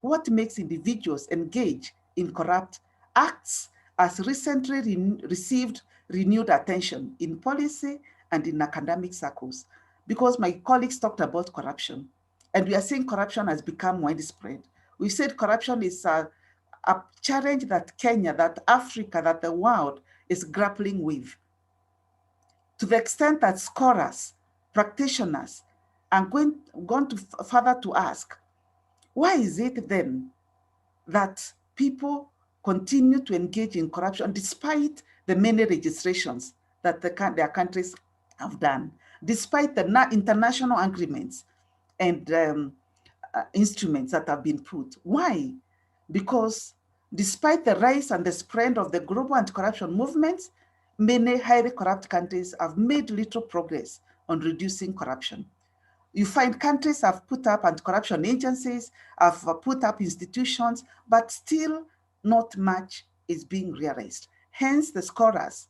what makes individuals engage in corrupt acts has recently received renewed attention in policy and in academic circles, because my colleagues talked about corruption, and we are seeing corruption has become widespread. We said corruption is a challenge that Kenya, that Africa, that the world is grappling with, to the extent that scholars, practitioners are going to further to ask, why is it then that people continue to engage in corruption despite the many registrations that their countries have done, despite the international agreements and instruments that have been put? Why? Because despite the rise and the spread of the global anti-corruption movements, many highly corrupt countries have made little progress on reducing corruption. You find countries have put up anti-corruption agencies, have put up institutions, but still not much is being realized. Hence, the scholars,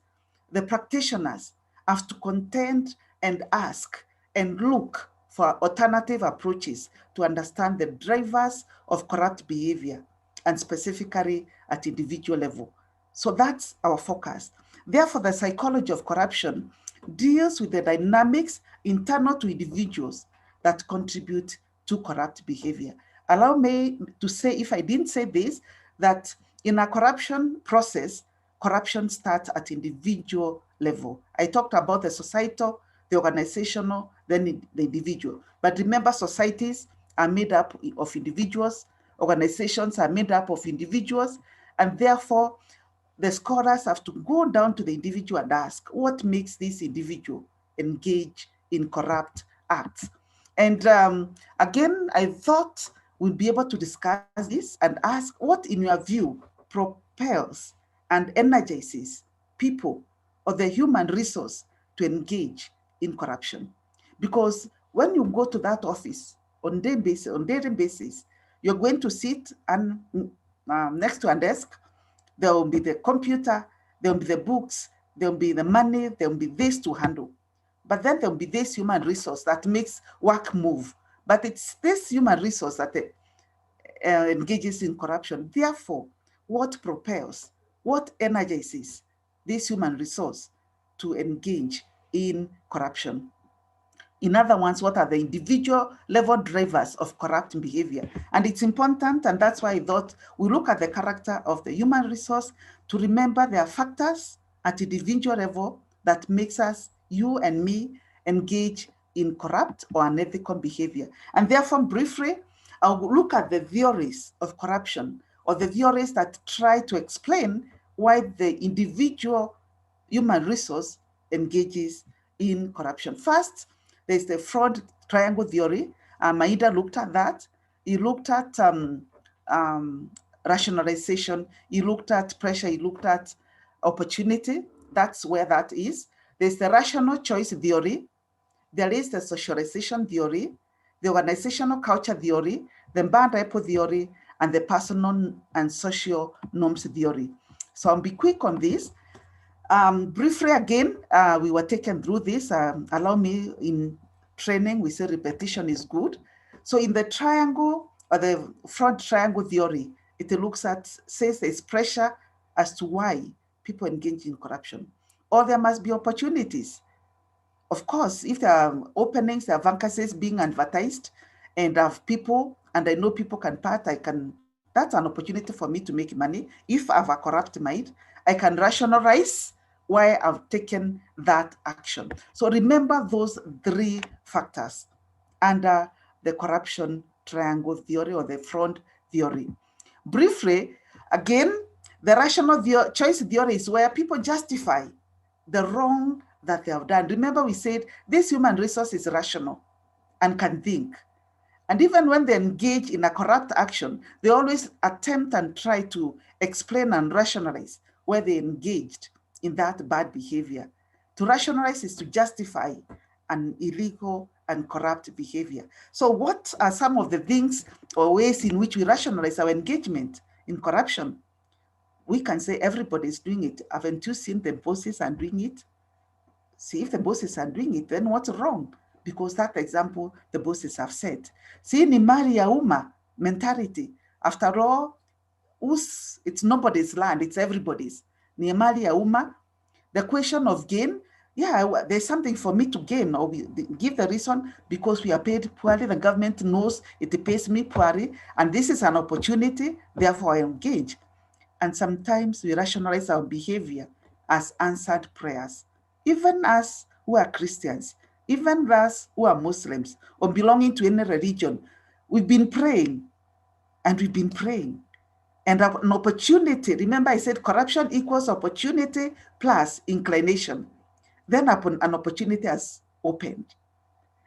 the practitioners have to contend and ask and look for alternative approaches to understand the drivers of corrupt behavior, and specifically at individual level. So that's our focus. Therefore, the psychology of corruption deals with the dynamics internal to individuals that contribute to corrupt behavior. Allow me to say, if I didn't say this, that in a corruption process, corruption starts at individual level. I talked about the societal, the organizational, then the individual. But remember, societies are made up of individuals, organizations are made up of individuals, and therefore the scholars have to go down to the individual and ask, what makes this individual engage in corrupt acts? And again, I thought we'd be able to discuss this and ask what, in your view, propels and energizes people or the human resource to engage in corruption? Because when you go to that office on daily basis, you're going to sit and next to a desk, there will be the computer, there will be the books, there will be the money, there will be this to handle. But then there will be this human resource that makes work move. But it's this human resource that engages in corruption. Therefore, what propels, what energizes this human resource to engage in corruption? In other words, what are the individual level drivers of corrupt behavior? And it's important, and that's why I thought we look at the character of the human resource to remember there are factors at individual level that makes us, you and me, engage in corrupt or unethical behavior. And therefore, briefly, I'll look at the theories of corruption, or the theories that try to explain why the individual human resource engages in corruption. First, there's the fraud triangle theory. Maida looked at that. He looked at rationalization. He looked at pressure. He looked at opportunity. That's where that is. There's the rational choice theory. There is the socialization theory, the organizational culture theory, the band repo theory, and the personal and social norms theory. So I'll be quick on this. Briefly again, we were taken through this. Allow me, in training, we say repetition is good. So in the triangle, or the front triangle theory, it looks at, says there's pressure as to why people engage in corruption. Or there must be opportunities. Of course, if there are openings, there are vacancies being advertised, and I have people, and I know people can part, that's an opportunity for me to make money. If I have a corrupt mind, I can rationalize why I've taken that action. So remember those three factors under the corruption triangle theory or the fraud theory. Briefly, again, the rational choice theory is where people justify the wrong that they have done. Remember, we said this human resource is rational and can think. And even when they engage in a corrupt action, they always attempt and try to explain and rationalize where they engaged in that bad behavior. To rationalize is to justify an illegal and corrupt behavior. So what are some of the things or ways in which we rationalize our engagement in corruption? We can say everybody is doing it. Haven't you seen the bosses are doing it? See, if the bosses are doing it, then what's wrong? Because that example, the bosses have said. See, ni mali ya umma mentality. After all, it's nobody's land, it's everybody's. Ni mali ya umma. The question of gain, yeah, there's something for me to gain, or we give the reason because we are paid poorly. The government knows it pays me poorly, and this is an opportunity, therefore I engage. And sometimes we rationalize our behavior as answered prayers. Even us who are Christians, even us who are Muslims or belonging to any religion, we've been praying and we've been praying. And an opportunity, remember I said corruption equals opportunity plus inclination. Then upon an opportunity has opened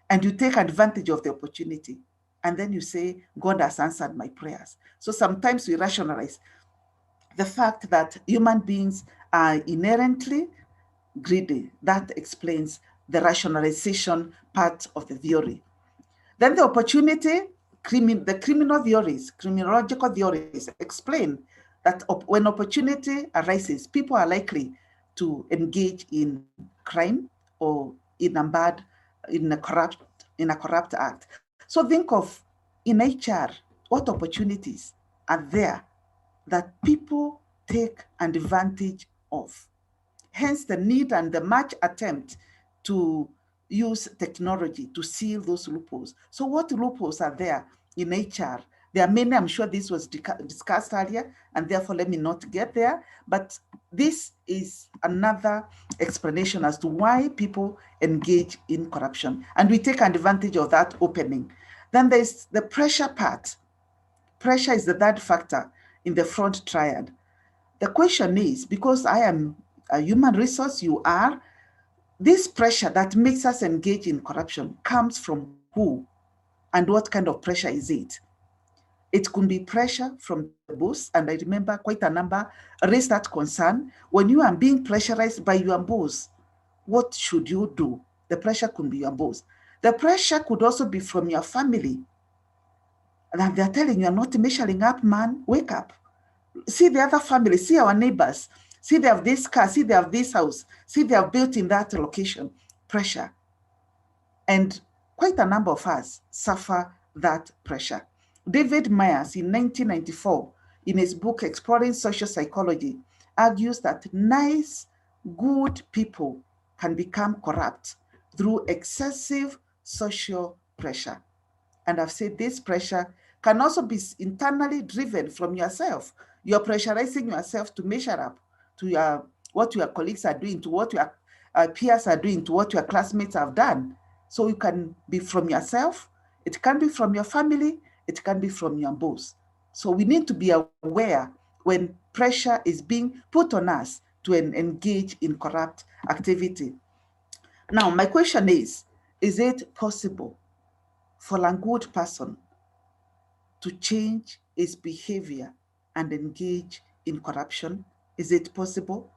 and you take advantage of the opportunity. And then you say, God has answered my prayers. So sometimes we rationalize the fact that human beings are inherently greedy. That explains the rationalization part of the theory. Then the opportunity, the criminal theories, criminological theories explain that when opportunity arises, people are likely to engage in crime or in a corrupt act. So think of in HR, what opportunities are there that people take advantage of. Hence the need and the much attempt to use technology to seal those loopholes. So what loopholes are there in HR? There are many, I'm sure this was discussed earlier, and therefore let me not get there, but this is another explanation as to why people engage in corruption. And we take advantage of that opening. Then there's the pressure part. Pressure is the third factor in the front triad. The question is, because I am a human resource, you are, this pressure that makes us engage in corruption comes from who and what kind of pressure is it? It could be pressure from the boss, and I remember quite a number raised that concern. When you are being pressurized by your boss, what should you do? The pressure could be your boss. The pressure could also be from your family. And they're telling you, you're not measuring up, man, wake up. See the other family, see our neighbors, see they have this car, see they have this house, see they have built in that location. Pressure. And quite a number of us suffer that pressure. David Myers in 1994, in his book Exploring Social Psychology, argues that nice, good people can become corrupt through excessive social pressure. And I've said this pressure can also be internally driven from yourself. You're pressurizing yourself to measure up to what your colleagues are doing, to what your peers are doing, to what your classmates have done. So it can be from yourself, it can be from your family, it can be from your boss. So we need to be aware when pressure is being put on us to engage in corrupt activity. Now, my question is it possible for a good person to change his behavior and engage in corruption? Is it possible?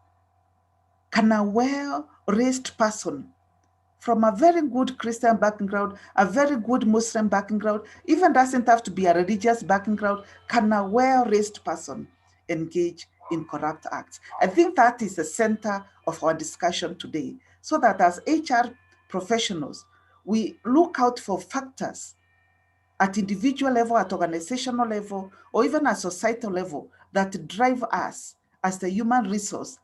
Can a well-raised person from a very good Christian background, a very good Muslim background, even doesn't have to be a religious background, can a well-raised person engage in corrupt acts? I think that is the center of our discussion today, so that as HR professionals, we look out for factors at individual level, at organizational level, or even at societal level that drive us as the human resource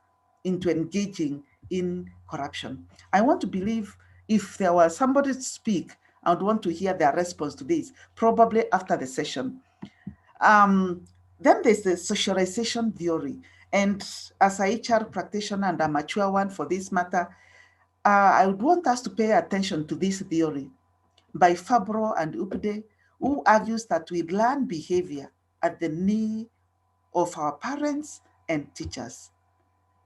into engaging in corruption. I want to believe if there was somebody to speak, I would want to hear their response to this, probably after the session. Then there's the socialization theory. And as a HR practitioner and a mature one for this matter, I would want us to pay attention to this theory by Fabro and Upde, who argues that we learn behavior at the knee of our parents and teachers.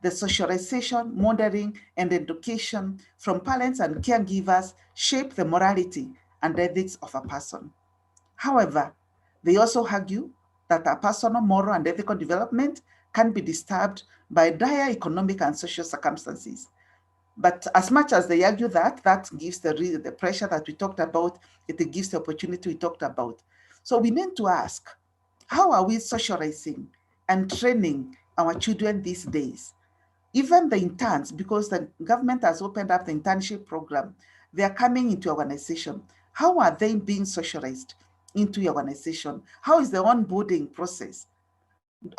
The socialization, modeling, and education from parents and caregivers shape the morality and ethics of a person. However, they also argue that our personal, moral, and ethical development can be disturbed by dire economic and social circumstances. But as much as they argue that, that gives the pressure that we talked about, it gives the opportunity we talked about. So we need to ask, how are we socializing and training our children these days? Even the interns, because the government has opened up the internship program, they are coming into organization. How are they being socialized into your organization? How is the onboarding process?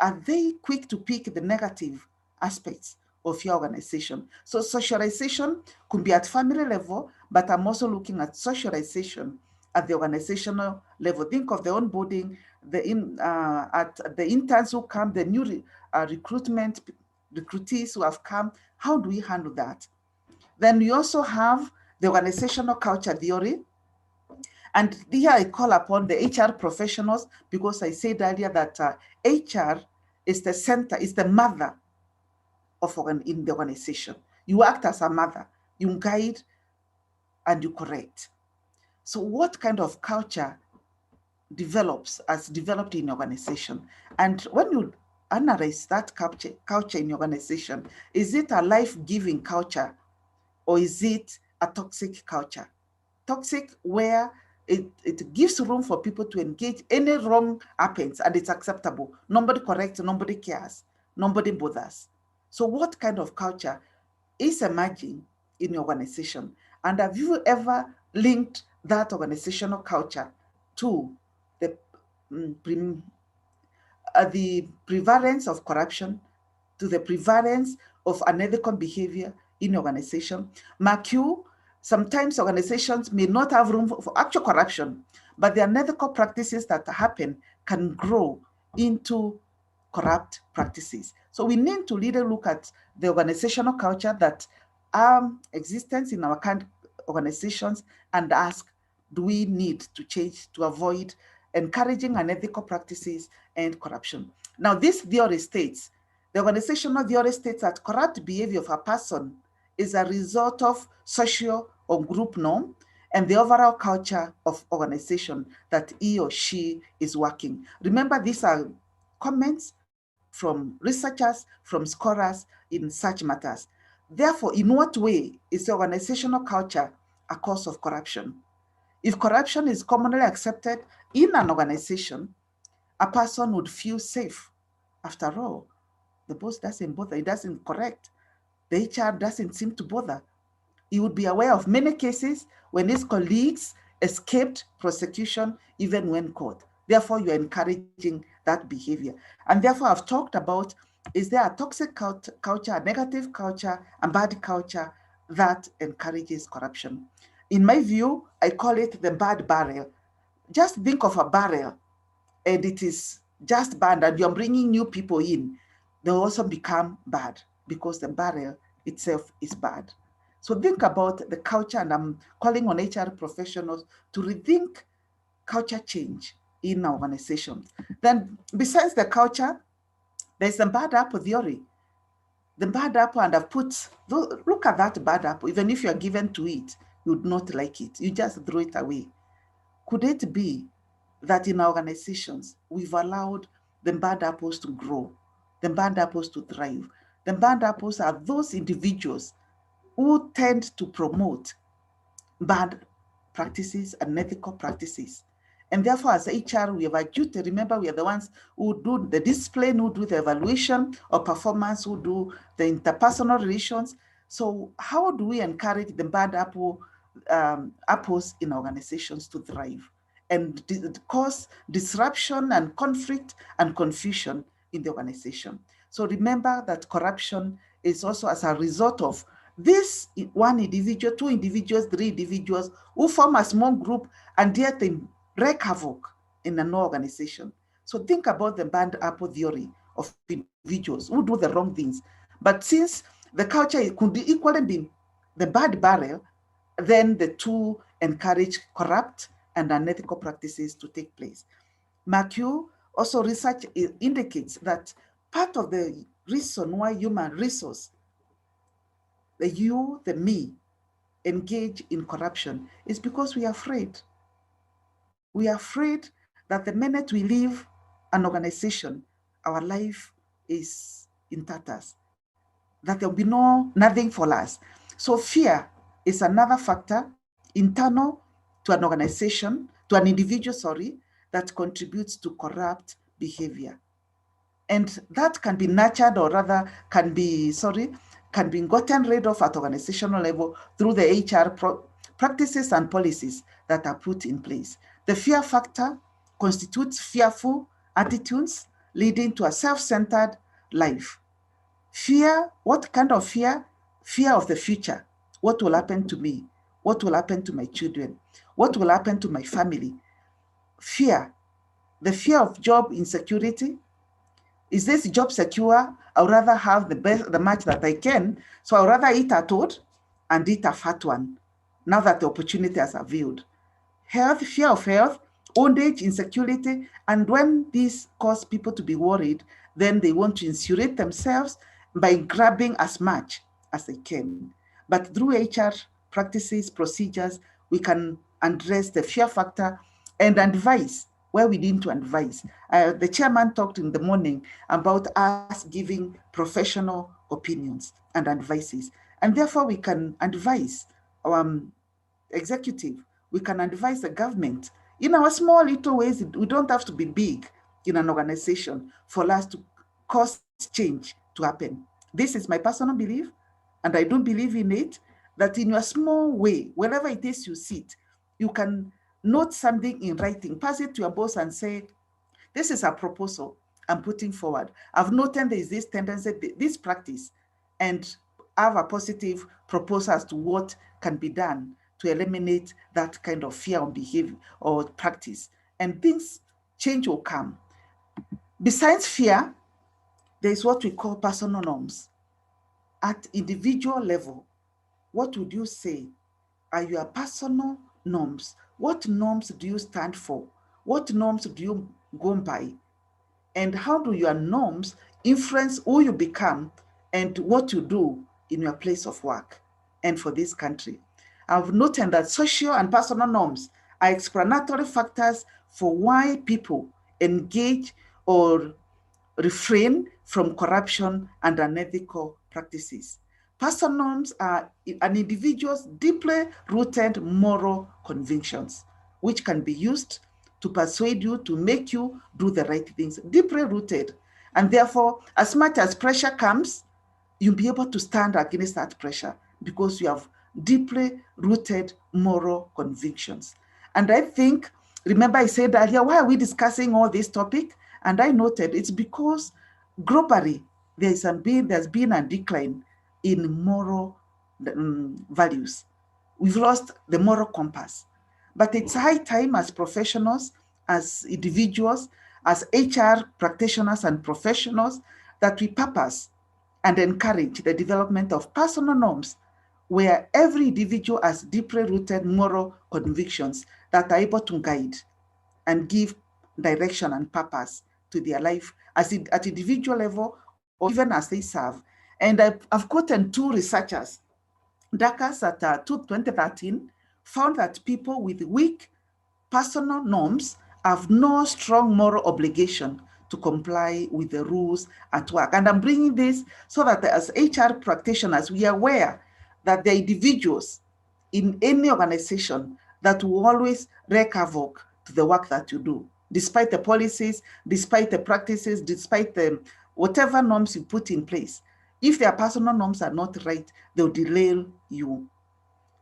Are they quick to pick the negative aspects of your organization? So socialization could be at family level, but I'm also looking at socialization at the organizational level. Think of the onboarding, at the interns who come, the new recruitees who have come. How do we handle that? Then we also have the organizational culture theory. And here I call upon the HR professionals, because I said earlier that HR is the center, is the mother in the organization. You act as a mother, you guide and you correct. So what kind of culture developed in your organization? And when you analyze that culture in your organization, is it a life-giving culture or is it a toxic culture? Toxic where it gives room for people to engage. Any wrong happens and it's acceptable. Nobody corrects, nobody cares, nobody bothers. So what kind of culture is emerging in your organization? And have you ever linked that organizational culture to the prevalence of corruption, to the prevalence of unethical behavior in your organization? Mark you, sometimes organizations may not have room for actual corruption, but the unethical practices that happen can grow into corrupt practices. So we need to really look at the organizational culture that existence in our current organizations and ask, do we need to change to avoid encouraging unethical practices and corruption? Now, this theory states, the organizational theory states that corrupt behavior of a person is a result of social or group norm and the overall culture of organization that he or she is working. Remember, these are comments from researchers, from scholars in such matters. Therefore, in what way is the organizational culture a cause of corruption? If corruption is commonly accepted in an organization, a person would feel safe. After all, the boss doesn't bother, he doesn't correct. The HR doesn't seem to bother. He would be aware of many cases when his colleagues escaped prosecution even when caught. Therefore, you're encouraging that behavior. And therefore, I've talked about, is there a toxic culture, a negative culture, a bad culture that encourages corruption? In my view, I call it the bad barrel. Just think of a barrel and it is just bad and you're bringing new people in. They also become bad because the barrel itself is bad. So think about the culture, and I'm calling on HR professionals to rethink culture change in our organizations. Then besides the culture, there's the bad apple theory. The bad apple, and I've put, look at that bad apple, even if you're given to it, you would not like it. You just throw it away. Could it be that in our organizations, we've allowed the bad apples to grow, the bad apples to thrive? The bad apples are those individuals who tend to promote bad practices and unethical practices. And therefore, as HR, we have a duty. Remember, we are the ones who do the discipline, who do the evaluation of performance, who do the interpersonal relations. So how do we encourage the bad apples in organizations to thrive and cause disruption and conflict and confusion in the organization? So remember that corruption is also as a result of this one individual, two individuals, three individuals who form a small group and yet they wreak havoc in an organization. So think about the bad apple theory of individuals who do the wrong things. But since the culture could equally be the bad barrel, then the two encourage corrupt and unethical practices to take place. Marqueux also research indicates that part of the reason why human resource, the you, the me, engage in corruption is because we are afraid. We are afraid that the minute we leave an organization, our life is in tatters, that there'll be nothing for us. So fear is another factor, internal to an organization, to an individual, that contributes to corrupt behavior. And that can be nurtured, or rather can be gotten rid of at organizational level through the HR practices and policies that are put in place. The fear factor constitutes fearful attitudes leading to a self-centered life. Fear, what kind of fear? Fear of the future. What will happen to me? What will happen to my children? What will happen to my family? Fear, the fear of job insecurity. Is this job secure? I would rather have the much that I can. So I would rather eat a toad and eat a fat one, now that the opportunity has availed. Health, fear of health, old age, insecurity. And when these cause people to be worried, then they want to insulate themselves by grabbing as much as they can. But through HR practices, procedures, we can address the fear factor and advise where we need to advise. The chairman talked in the morning about us giving professional opinions and advices. And therefore we can advise our executive, we can advise the government in our small little ways. We don't have to be big in an organization for us to cause change to happen. This is my personal belief, and I do believe in it, that in your small way, wherever it is you sit, you can note something in writing, pass it to your boss and say, this is a proposal I'm putting forward. I've noted there is this tendency, this practice, and have a positive proposal as to what can be done to eliminate that kind of fear on behavior or practice. And things, change will come. Besides fear, there is what we call personal norms. At individual level, what would you say are your personal norms? What norms do you stand for? What norms do you go by? And how do your norms influence who you become and what you do in your place of work and for this country? I've noted that social and personal norms are explanatory factors for why people engage or refrain from corruption and unethical practices. Personal norms are an individual's deeply rooted moral convictions, which can be used to persuade you, to make you do the right things, deeply rooted. And therefore, as much as pressure comes, you'll be able to stand against that pressure because you have deeply rooted moral convictions. And I think, remember I said earlier, why are we discussing all this topic? And I noted it's because globally, there's been a decline in moral values. We've lost the moral compass. But it's high time as professionals, as individuals, as HR practitioners and professionals, that we purpose and encourage the development of personal norms where every individual has deeply rooted moral convictions that are able to guide and give direction and purpose to their life at individual level or even as they serve. And I've quoted two researchers. Dakas at 2013 found that people with weak personal norms have no strong moral obligation to comply with the rules at work. And I'm bringing this so that as HR practitioners, we are aware that the individuals in any organization that will always wreak havoc to the work that you do, despite the policies, despite the practices, despite the whatever norms you put in place. If their personal norms are not right, they'll derail you.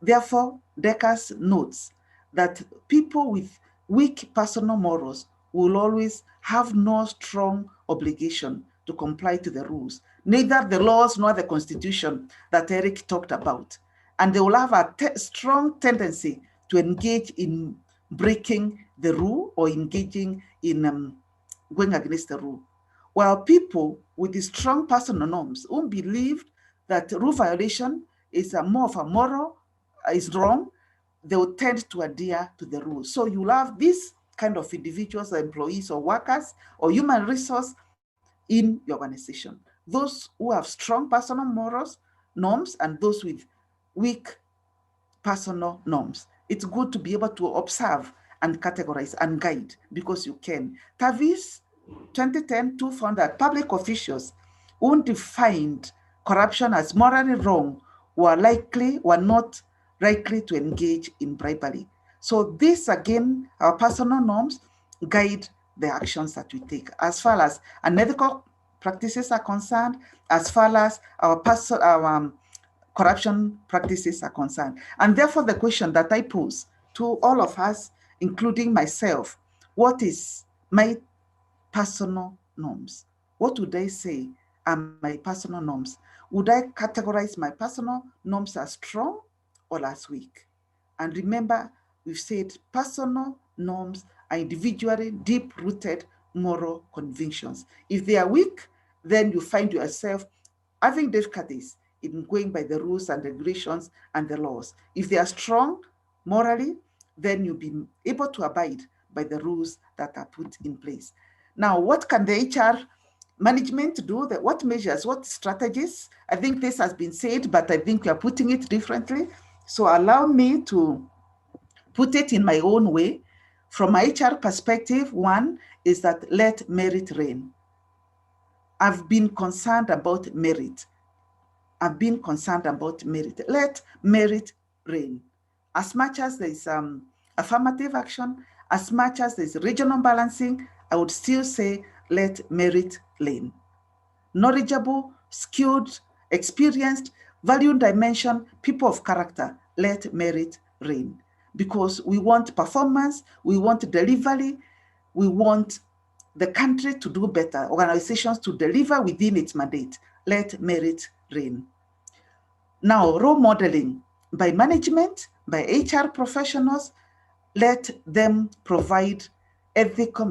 Therefore, Deckers notes that people with weak personal morals will always have no strong obligation to comply to the rules, neither the laws nor the Constitution that Eric talked about. And they will have a strong tendency to engage in breaking the rule or engaging in going against the rule. While people with the strong personal norms who believe that rule violation is more of a moral, is wrong, they will tend to adhere to the rules. So you'll have this kind of individuals, or employees or workers or human resource in your organization. Those who have strong personal morals, norms, and those with weak personal norms. It's good to be able to observe and categorize and guide, because you can. Tavis 2010 too found that public officials who defined corruption as morally wrong were not likely to engage in bribery. So this again, our personal norms guide the actions that we take as far as unethical practices are concerned, as far as our corruption practices are concerned. And therefore the question that I pose to all of us, including myself, what is my personal norms? What would I say are my personal norms? Would I categorize my personal norms as strong or as weak? And remember, we've said personal norms are individually deep-rooted moral convictions. If they are weak, then you find yourself having difficulties in going by the rules and regulations and the laws. If they are strong morally, then you'll be able to abide by the rules that are put in place. Now, what can the HR management do? What measures, what strategies? I think this has been said, but I think we are putting it differently. So allow me to put it in my own way. From my HR perspective, one is that let merit reign. I've been concerned about merit. I've been concerned about merit. Let merit reign. As much as there's affirmative action, as much as there's regional balancing, I would still say let merit reign. Knowledgeable, skilled, experienced, value dimension, people of character, let merit reign. Because we want performance, we want delivery, we want the country to do better, organizations to deliver within its mandate. Let merit reign. Now, role modeling by management, by HR professionals, let them provide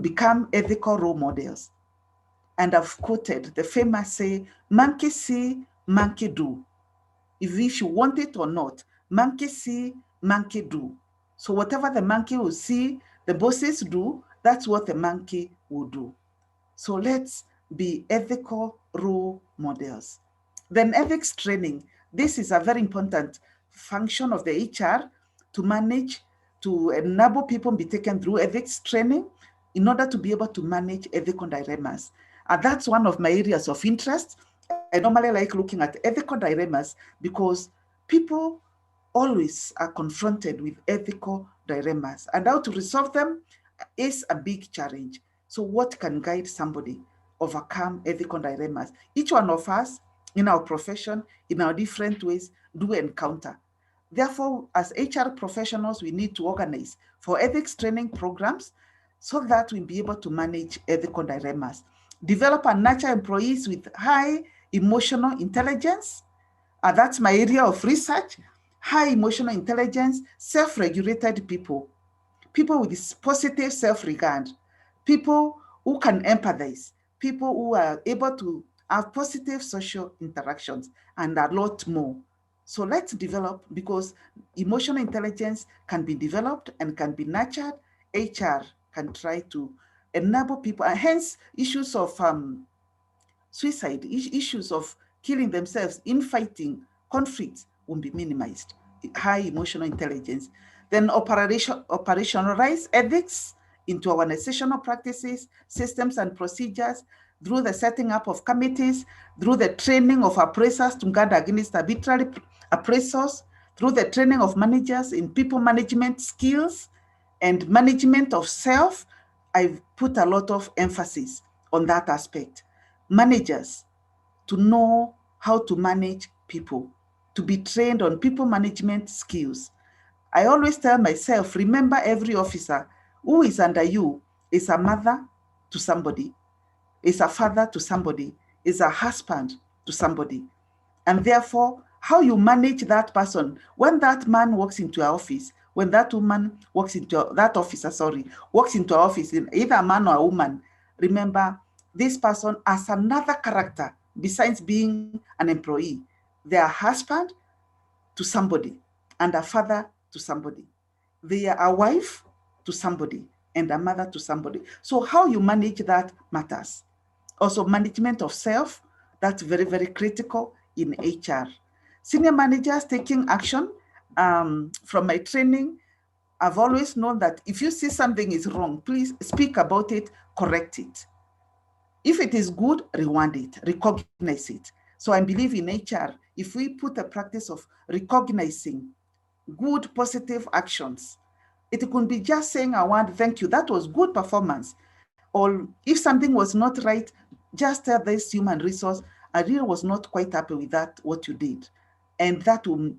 become ethical role models. And I've quoted the famous say, monkey see, monkey do. If you want it or not, monkey see, monkey do. So whatever the monkey will see the bosses do, that's what the monkey will do. So let's be ethical role models. Then ethics training. This is a very important function of the HR to manage, to enable people be taken through ethics training in order to be able to manage ethical dilemmas. And that's one of my areas of interest. I normally like looking at ethical dilemmas because people always are confronted with ethical dilemmas, and how to resolve them is a big challenge. So what can guide somebody overcome ethical dilemmas? Each one of us in our profession, in our different ways, do encounter. Therefore, as HR professionals, we need to organize for ethics training programs so that we'll be able to manage ethical dilemmas. Develop and nurture employees with high emotional intelligence. That's my area of research. High emotional intelligence, self-regulated people, people with positive self-regard, people who can empathize, people who are able to have positive social interactions, and a lot more. So let's develop, because emotional intelligence can be developed and can be nurtured. HR can try to enable people, and hence issues of suicide, issues of killing themselves, infighting, conflicts will be minimized. High emotional intelligence. Then operationalize ethics into organizational practices, systems, and procedures through the setting up of committees, through the training of appraisers to guard against arbitrary appraisals, through the training of managers in people management skills and management of self. I've put a lot of emphasis on that aspect. Managers to know how to manage people, to be trained on people management skills. I always tell myself, remember, every officer who is under you is a mother to somebody, is a father to somebody, is a husband to somebody. And therefore, how you manage that person, when that man walks into your office, when that woman walks into that officer, walks into our office, either a man or a woman, remember this person as another character besides being an employee. They are husband to somebody and a father to somebody. They are a wife to somebody and a mother to somebody. So how you manage that matters. Also, management of self, that's very, very critical in HR. Senior managers taking action from my training, I've always known that if you see something is wrong, please speak about it, correct it. If it is good, reward it, recognize it. So I believe in HR, if we put a practice of recognizing good, positive actions, it could be just saying, I want, thank you, that was good performance. Or if something was not right, just tell this human resource, I really was not quite happy with that, what you did. And that will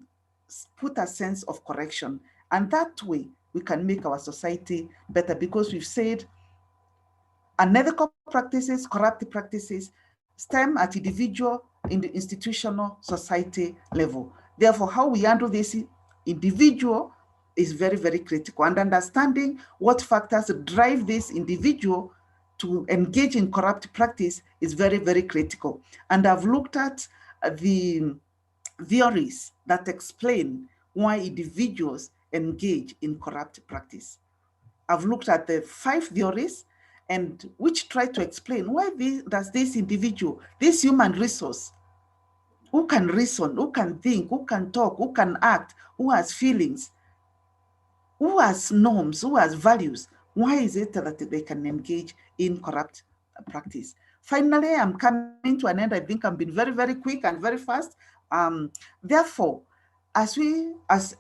put a sense of correction. And that way, we can make our society better, because we've said unethical practices, corrupt practices stem at individual, in the institutional, society level. Therefore, how we handle this individual is very, very critical. And understanding what factors drive this individual to engage in corrupt practice is very, very critical. And I've looked at the theories that explain why individuals engage in corrupt practice. I've looked at the 5 theories, and which try to explain why does this individual, this human resource, who can reason, who can think, who can talk, who can act, who has feelings, who has norms, who has values, why is it that they can engage in corrupt practice? Finally, I'm coming to an end. I think I'm being very, very quick and very fast. Therefore, as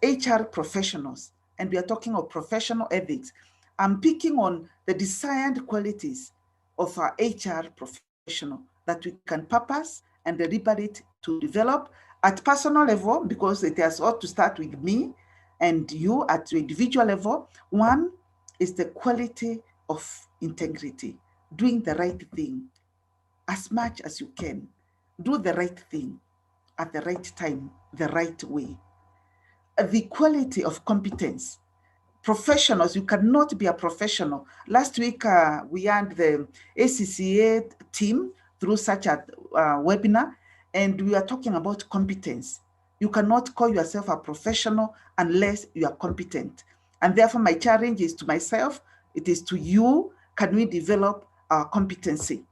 HR professionals, and we are talking of professional ethics, I'm picking on the desired qualities of our HR professional that we can purpose and deliberate to develop at personal level, because it has ought to start with me and you at the individual level. One is the quality of integrity, doing the right thing as much as you can. Do the right thing at the right time, the right way. The quality of competence. Professionals, you cannot be a professional. Last week, we had the ACCA team through such a webinar, and we are talking about competence. You cannot call yourself a professional unless you are competent. And therefore, my challenge is to myself, it is to you, can we develop our competency?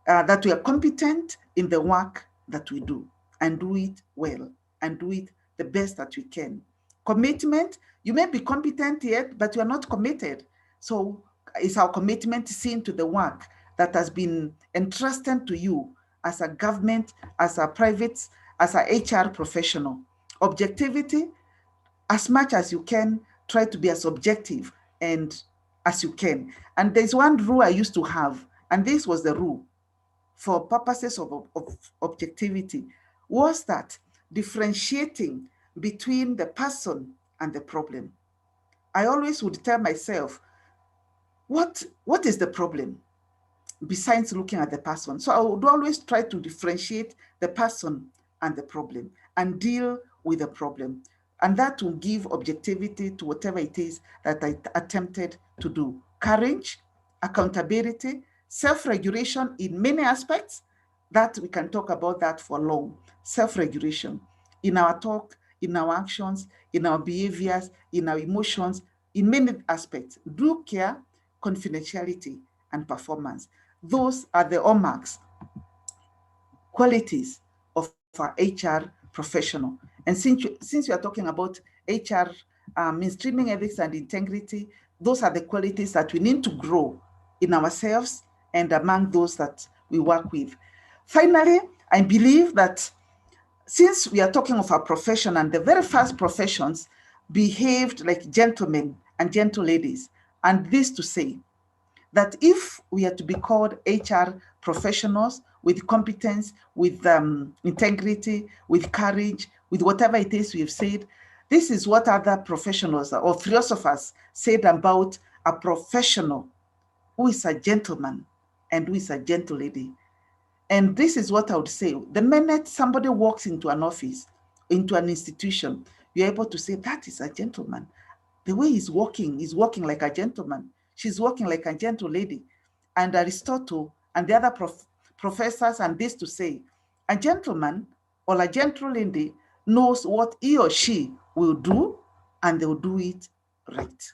That we are competent in the work that we do, and do it well, and do it the best that we can. Commitment, you may be competent yet, but you are not committed. So is our commitment seen to the work that has been entrusted to you as a government, as a private, as a HR professional? Objectivity, as much as you can, try to be as objective and as you can. And there's one rule I used to have, and this was the rule for purposes of objectivity, was that differentiating between the person and the problem. I always would tell myself, what is the problem besides looking at the person? So I would always try to differentiate the person and the problem and deal with the problem. And that will give objectivity to whatever it is that I attempted to do. Courage, accountability, self-regulation in many aspects, that we can talk about that for long. Self-regulation in our talk, in our actions, in our behaviors, in our emotions, in many aspects. Due care, confidentiality, and performance. Those are the hallmarks, qualities of our HR professional. And since we are talking about HR, mainstreaming ethics and integrity, those are the qualities that we need to grow in ourselves and among those that we work with. Finally, I believe that since we are talking of our profession, and the very first professions behaved like gentlemen and gentle ladies, and this to say that if we are to be called HR professionals with competence, with integrity, with courage, with whatever it is we've said, this is what other professionals or philosophers said about a professional who is a gentleman and who is a gentle lady. And this is what I would say. The minute somebody walks into an office, into an institution, you're able to say, that is a gentleman. The way he's walking like a gentleman. She's walking like a gentle lady. And Aristotle and the other professors, and this to say, a gentleman or a gentle lady knows what he or she will do, and they'll do it right,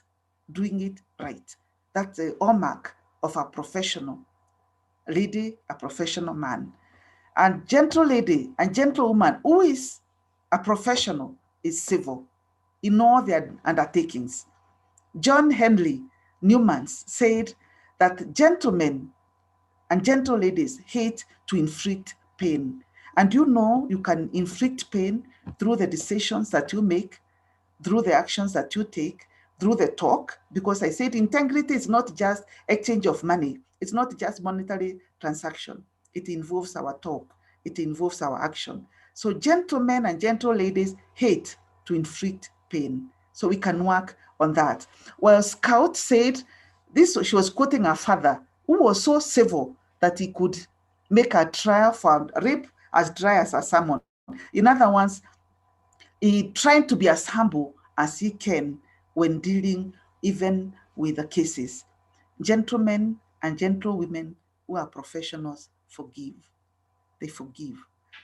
doing it right. That's the hallmark of a professional lady, a professional man. And gentle lady and gentlewoman who is a professional is civil in all their undertakings. John Henry Newman said that gentlemen and gentle ladies hate to inflict pain. And you know you can inflict pain through the decisions that you make, through the actions that you take, through the talk, because I said integrity is not just exchange of money. It's not just monetary transaction. It involves our talk. It involves our action. So gentlemen and gentle ladies hate to inflict pain. So we can work on that. Well, Scout said this, she was quoting her father, who was so civil that he could make a trial for rape as dry as a salmon. In other words, he tried to be as humble as he can when dealing even with the cases. Gentlemen and gentlewomen who are professionals forgive. They forgive.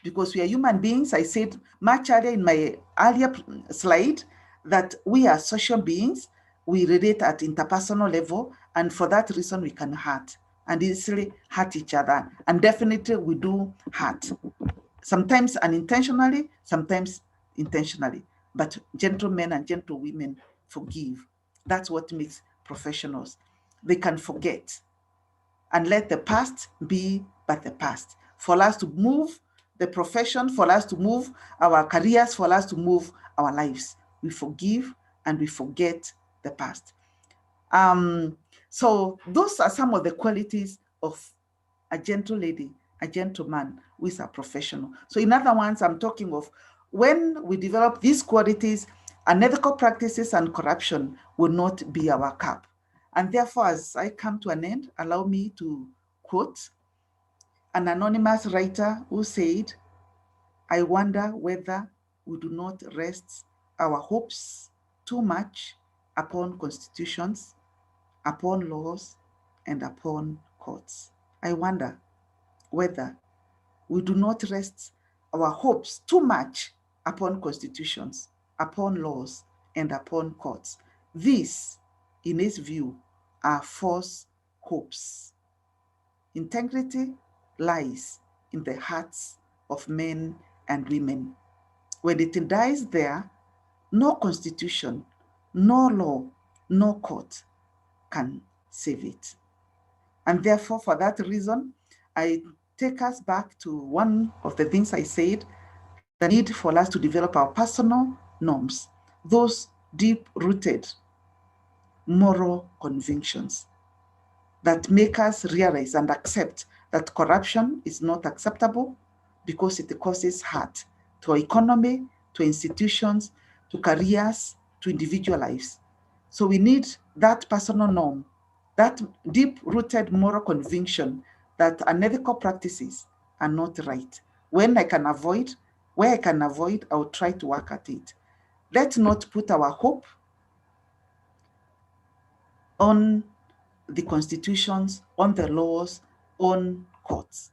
Because we are human beings. I said much earlier in my earlier slide that we are social beings. We relate at interpersonal level, and for that reason we can hurt and easily hurt each other. And definitely we do hurt. Sometimes unintentionally, sometimes intentionally. But gentlemen and gentlewomen forgive. That's what makes professionals. They can forget and let the past be but the past. For us to move the profession, for us to move our careers, for us to move our lives, we forgive and we forget the past. So those are some of the qualities of a gentle lady, a gentleman who is a professional. So in other words, I'm talking of when we develop these qualities, unethical practices and corruption will not be our cup. And therefore, as I come to an end, allow me to quote an anonymous writer who said, I wonder whether we do not rest our hopes too much upon constitutions, upon laws, and upon courts. I wonder whether we do not rest our hopes too much upon constitutions, upon laws, and upon courts. These, in his view, are false hopes. Integrity lies in the hearts of men and women. When it dies there, no constitution, no law, no court can save it. And therefore, for that reason, I take us back to one of the things I said, the need for us to develop our personal norms, those deep-rooted moral convictions that make us realize and accept that corruption is not acceptable because it causes hurt to our economy, to institutions, to careers, to individual lives. So we need that personal norm, that deep-rooted moral conviction that unethical practices are not right. When I can avoid, where I can avoid, I will try to work at it. Let's not put our hope on the constitutions, on the laws, on courts.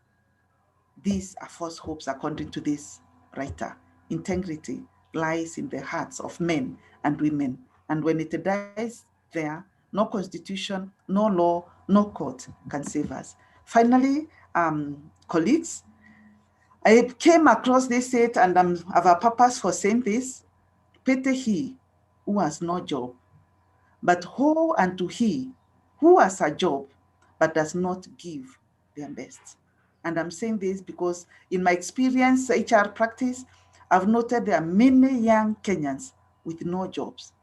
These are false hopes according to this writer. Integrity lies in the hearts of men and women. And when it dies there, no constitution, no law, no court can save us. Finally, colleagues, I came across this set and I have a purpose for saying this. Pity he who has no job, but woe unto he who has a job but does not give their best. And I'm saying this because in my experience, HR practice, I've noted there are many young Kenyans with no jobs.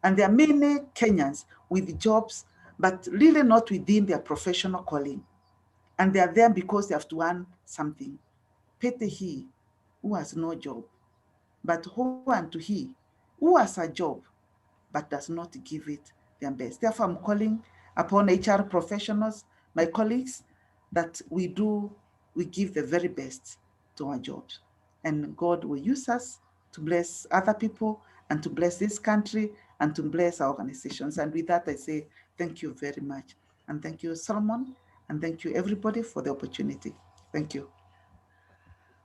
And there are many Kenyans with jobs, but really not within their professional calling. And they are there because they have to earn something. Pity he who has no job, but woe unto he who has a job but does not give it their best. Therefore, I'm calling upon HR professionals, my colleagues, that we give the very best to our jobs. And God will use us to bless other people and to bless this country and to bless our organizations. And with that, I say thank you very much. And thank you, Solomon, and thank you, everybody, for the opportunity. Thank you.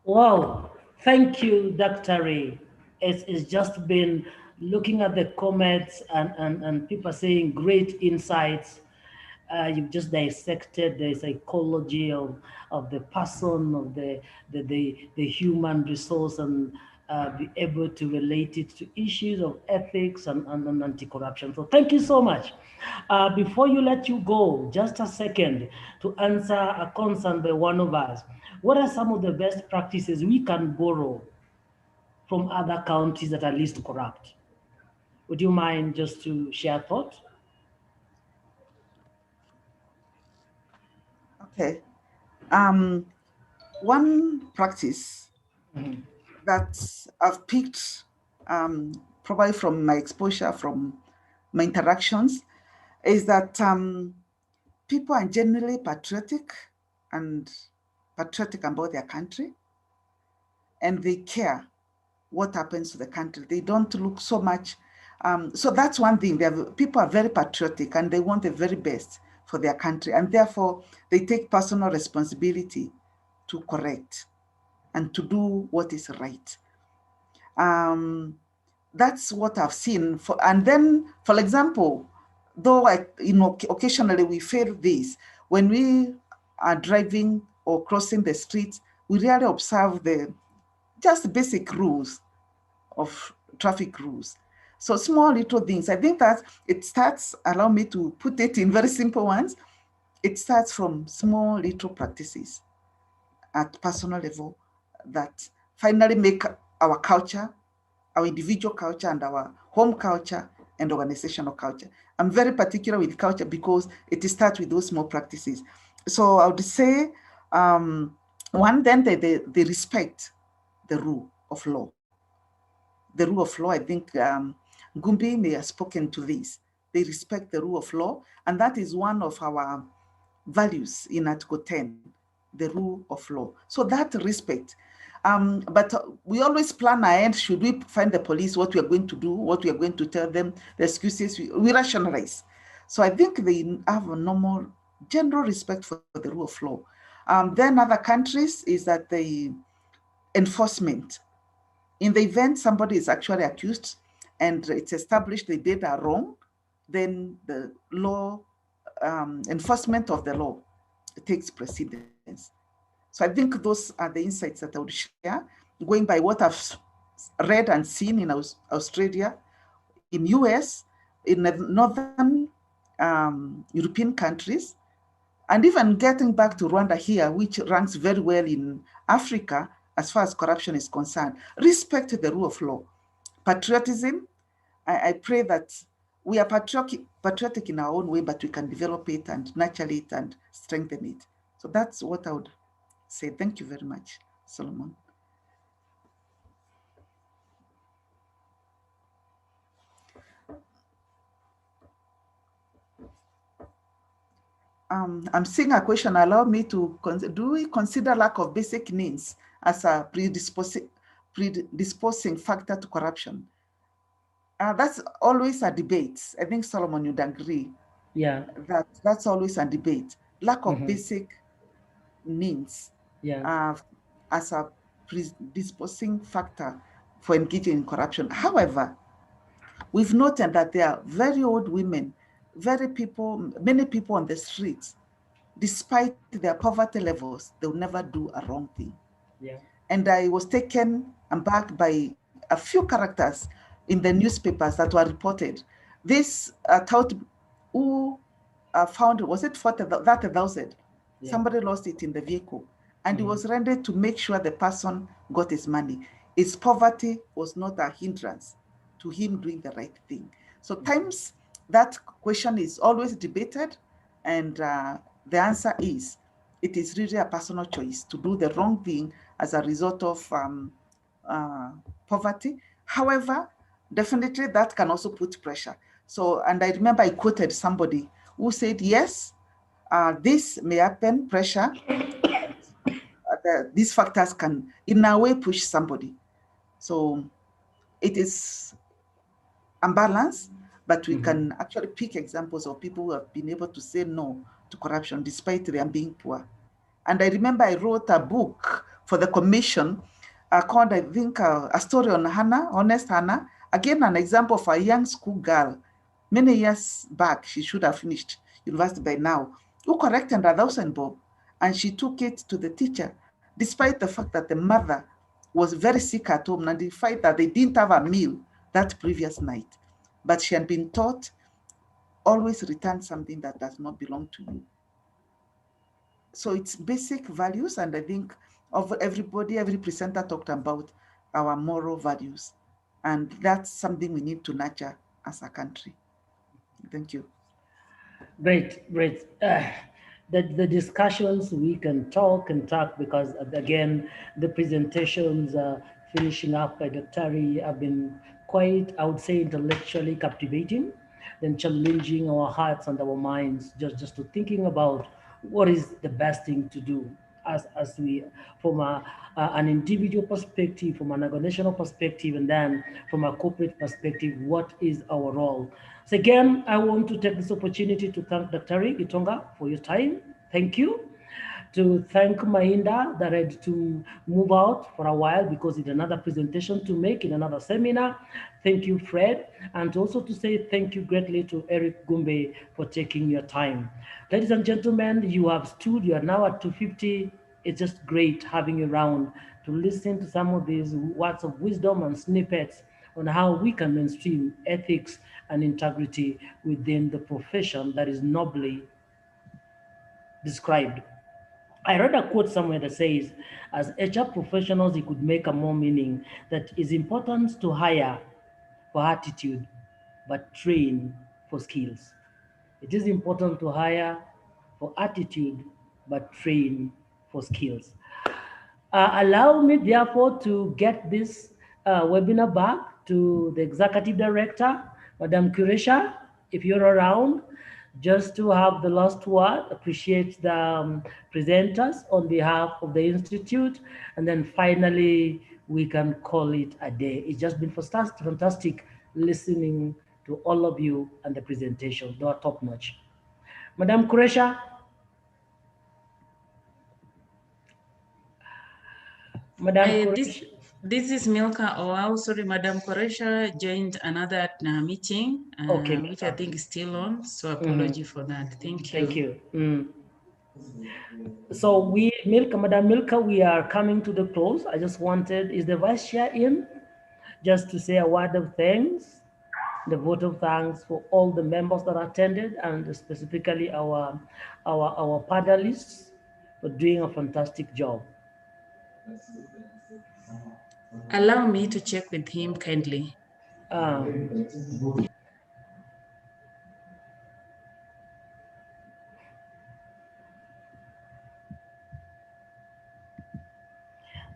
Wow, thank you, Dr. Ray. It's just been looking at the comments and people saying great insights. You've just dissected the psychology of the person, of the human resource and be able to relate it to issues of ethics and anti-corruption. So thank you so much. Before you let you go, just a second to answer a concern by one of us. What are some of the best practices we can borrow from other counties that are least corrupt? Would you mind just to share thoughts? Okay. One practice that I've picked probably from my exposure, from my interactions, is that people are generally patriotic about their country, and they care what happens to the country. They don't look so much. So that's one thing. People are very patriotic and they want the very best for their country, and therefore they take personal responsibility to correct and to do what is right. That's what I've seen. And then, for example, though occasionally we fail this, when we are driving or crossing the streets, we really observe the just basic rules of traffic rules. So small little things. I think that it starts, allow me to put it in very simple ones. It starts from small little practices at personal level that finally make our culture, our individual culture and our home culture and organizational culture. I'm very particular with culture because it starts with those small practices. So I would say, one, then they respect the rule of law. The rule of law, I think Gumbi may have spoken to this. They respect the rule of law, and that is one of our values in Article 10, the rule of law. So that respect. But we always plan ahead. Should we find the police, what we are going to do, what we are going to tell them, the excuses, we rationalize. So I think they have a normal, general respect for the rule of law. Then other countries is that the enforcement. In the event somebody is actually accused and it's established the data are wrong, then the law, enforcement of the law takes precedence. So I think those are the insights that I would share, going by what I've read and seen in Australia, in US, in the northern European countries, and even getting back to Rwanda here, which ranks very well in Africa as far as corruption is concerned. Respect the rule of law. Patriotism, I pray that we are patriotic in our own way, but we can develop it and nurture it and strengthen it. So that's what I would say. Thank you very much, Solomon. I'm seeing a question. Allow me to do we consider lack of basic needs as a predisposing factor to corruption? That's always a debate. I think, Solomon, you'd agree. Yeah. That's always a debate. Lack of basic needs as a predisposing factor for engaging in corruption. However, we've noted that there are very old women, many people on the streets, despite their poverty levels, they'll never do a wrong thing. Yeah. And I was taken aback by a few characters in the newspapers that were reported. This tout who found, was it 30,000? Yeah. Somebody lost it in the vehicle, and he was rendered to make sure the person got his money. His poverty was not a hindrance to him doing the right thing. So times that question is always debated, and the answer is, it is really a personal choice to do the wrong thing as a result of poverty. However, definitely that can also put pressure. So, and I remember I quoted somebody who said, yes, this may happen, pressure. These factors can, in a way, push somebody. So it is unbalanced, but we can actually pick examples of people who have been able to say no to corruption despite them being poor. And I remember I wrote a book for the commission called, I think, A Story on Hannah, Honest Hannah. Again, an example of a young school girl. Many years back, she should have finished university by now, who corrected 1,000 bob, and she took it to the teacher, despite the fact that the mother was very sick at home, and the fact that they didn't have a meal that previous night. But she had been taught, always return something that does not belong to you. So it's basic values, and I think of everybody, every presenter talked about our moral values, and that's something we need to nurture as a country. Thank you. Great, great. The discussions, we can talk and talk, because again, the presentations finishing up by Dr. Tari have been quite, I would say, intellectually captivating, then challenging our hearts and our minds just to thinking about what is the best thing to do as we, from an individual perspective, from an organizational perspective, and then from a corporate perspective, what is our role? So again, I want to take this opportunity to thank Dr. Gitonga for your time. Thank you. To thank Mahinda that had to move out for a while because it's another presentation to make in another seminar. Thank you, Fred. And also to say thank you greatly to Eric Gumbe for taking your time. Ladies and gentlemen, you have stood, you are now at 250. It's just great having you around to listen to some of these words of wisdom and snippets on how we can mainstream ethics and integrity within the profession that is nobly described. I read a quote somewhere that says, as HR professionals, it could make a more meaning that it's important to hire for attitude, but train for skills. It is important to hire for attitude, but train for skills. Allow me, therefore, to get this webinar back to the Executive Director, Madam Kuresha, if you're around, just to have the last word. Appreciate the presenters on behalf of the Institute, and then finally, we can call it a day. It's just been fantastic listening to all of you and the presentation. They are top-notch. Madam Kuresha. Madam Kuresha. This is Milka Oau. Sorry, Madam Koresha joined another meeting, okay, which I think is still on. So apology for that. Thank you. Thank you. So Madam Milka, we are coming to the close. I just wanted, is the Vice Chair in? Just to say a word of thanks, the vote of thanks for all the members that attended, and specifically our panelists for doing a fantastic job. Allow me to check with him kindly.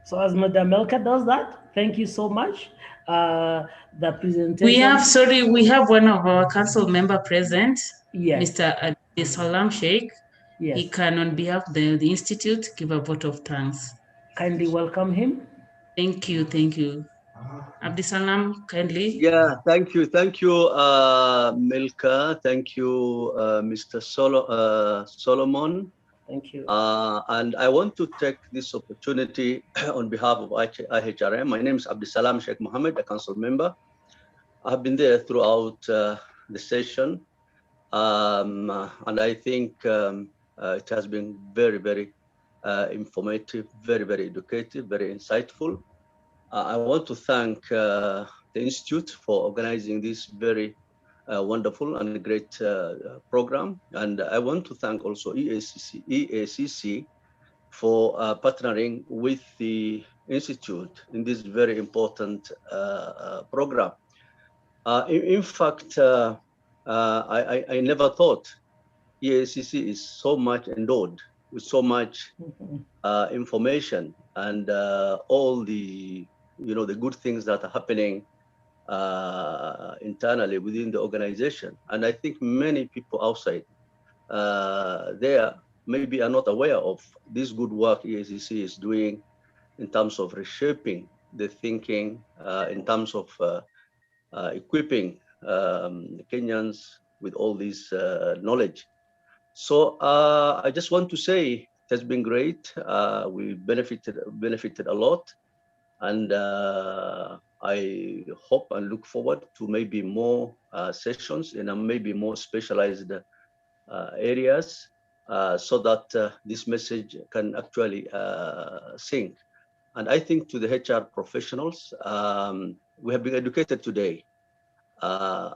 So as Madam Milka does that, thank you so much. The presentation. We have one of our council member present, yes. Mr. Abdisalam Sheikh. Yes. He can, on behalf of the Institute, give a vote of thanks. Kindly welcome him. Thank you, thank you. Abdisalam, kindly. Yeah, thank you, Milka. Thank you, Mr. Solomon. Thank you. And I want to take this opportunity on behalf of IHRM. My name is Abdisalam Sheikh Mohammed, a council member. I've been there throughout the session, and I think it has been very, very informative, very, very educative, very insightful. I want to thank the Institute for organizing this very wonderful and great program. And I want to thank also EACC for partnering with the Institute in this very important program. In fact, I never thought EACC is so much endowed with so much information and all the the good things that are happening internally within the organization. And I think many people outside there maybe are not aware of this good work EACC is doing in terms of reshaping the thinking, in terms of equipping Kenyans with all this knowledge. So I just want to say it has been great. We benefited a lot. And I hope and look forward to maybe more sessions in maybe more specialized areas so that this message can actually sink And I think to the HR professionals, we have been educated today.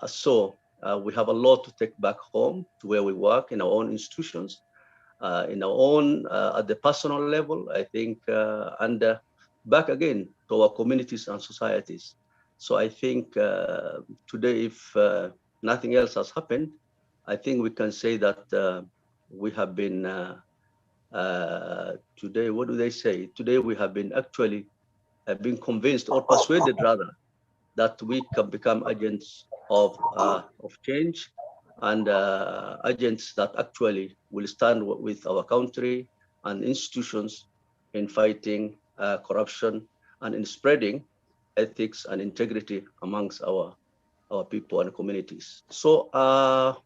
So we have a lot to take back home to where we work in our own institutions, in our own, at the personal level, I think, and back again to our communities and societies. So I think today, if nothing else has happened, I think we can say that we have been, today, what do they say? Today we have been actually been convinced or persuaded rather that we can become agents of change and agents that actually will stand with our country and institutions in fighting corruption and in spreading ethics and integrity amongst our people and communities. So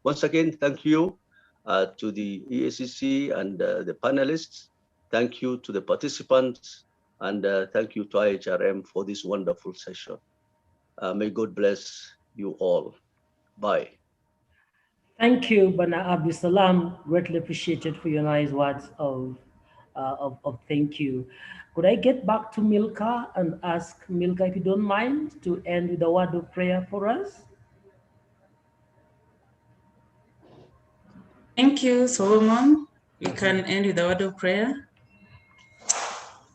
once again, thank you to the EACC and the panelists. Thank you to the participants, and thank you to IHRM for this wonderful session. May God bless you all. Bye. Thank you, Bana Abdul Salam. Greatly appreciated for your nice words of thank you. Could I get back to Milka and ask Milka, if you don't mind, to end with a word of prayer for us? Thank you, Solomon. We can end with a word of prayer.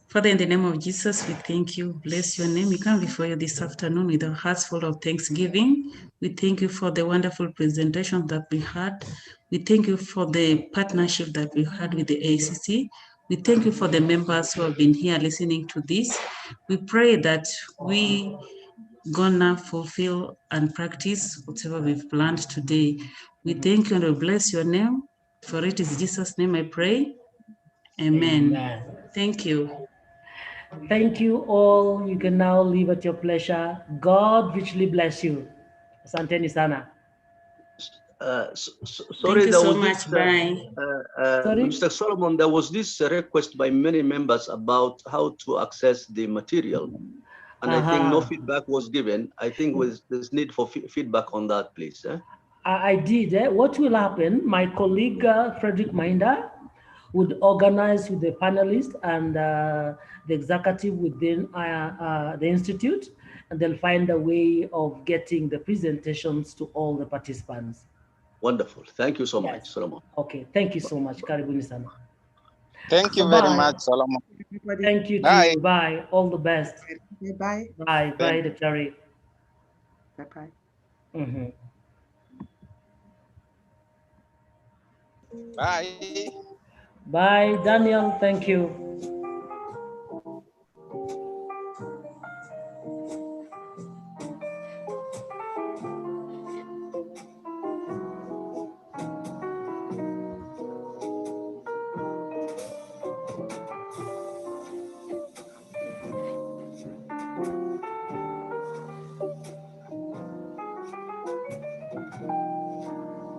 Father, in the name of Jesus, we thank you, bless your name. We come before you this afternoon with our hearts full of thanksgiving. We thank you for the wonderful presentation that we had. We thank you for the partnership that we had with the ACC. We thank you for the members who have been here listening to this. We pray that we gonna fulfill and practice whatever we've planned today. We thank you and we bless your name. For it is Jesus' name I pray. Amen. Amen. Thank you. Thank you all. You can now leave at your pleasure. God richly bless you. Asanteni sana. Sorry, Thank you there so was much. this, Bye. Sorry? Mr. Solomon, there was this request by many members about how to access the material. And I think no feedback was given. I think there's need for feedback on that, please. I did. What will happen? My colleague Frederick Minder would organize with the panelists and the executive within the institute, and they'll find a way of getting the presentations to all the participants. Wonderful. Thank you so much, Solomon. Okay, thank you so much. Karibuni sana. Thank you very much, Solomon. Thank you Bye. too. Bye. All the best. Bye. Bye. Bye, Dr. Bye-bye. Mm-hmm. Bye. Bye, Daniel. Thank you.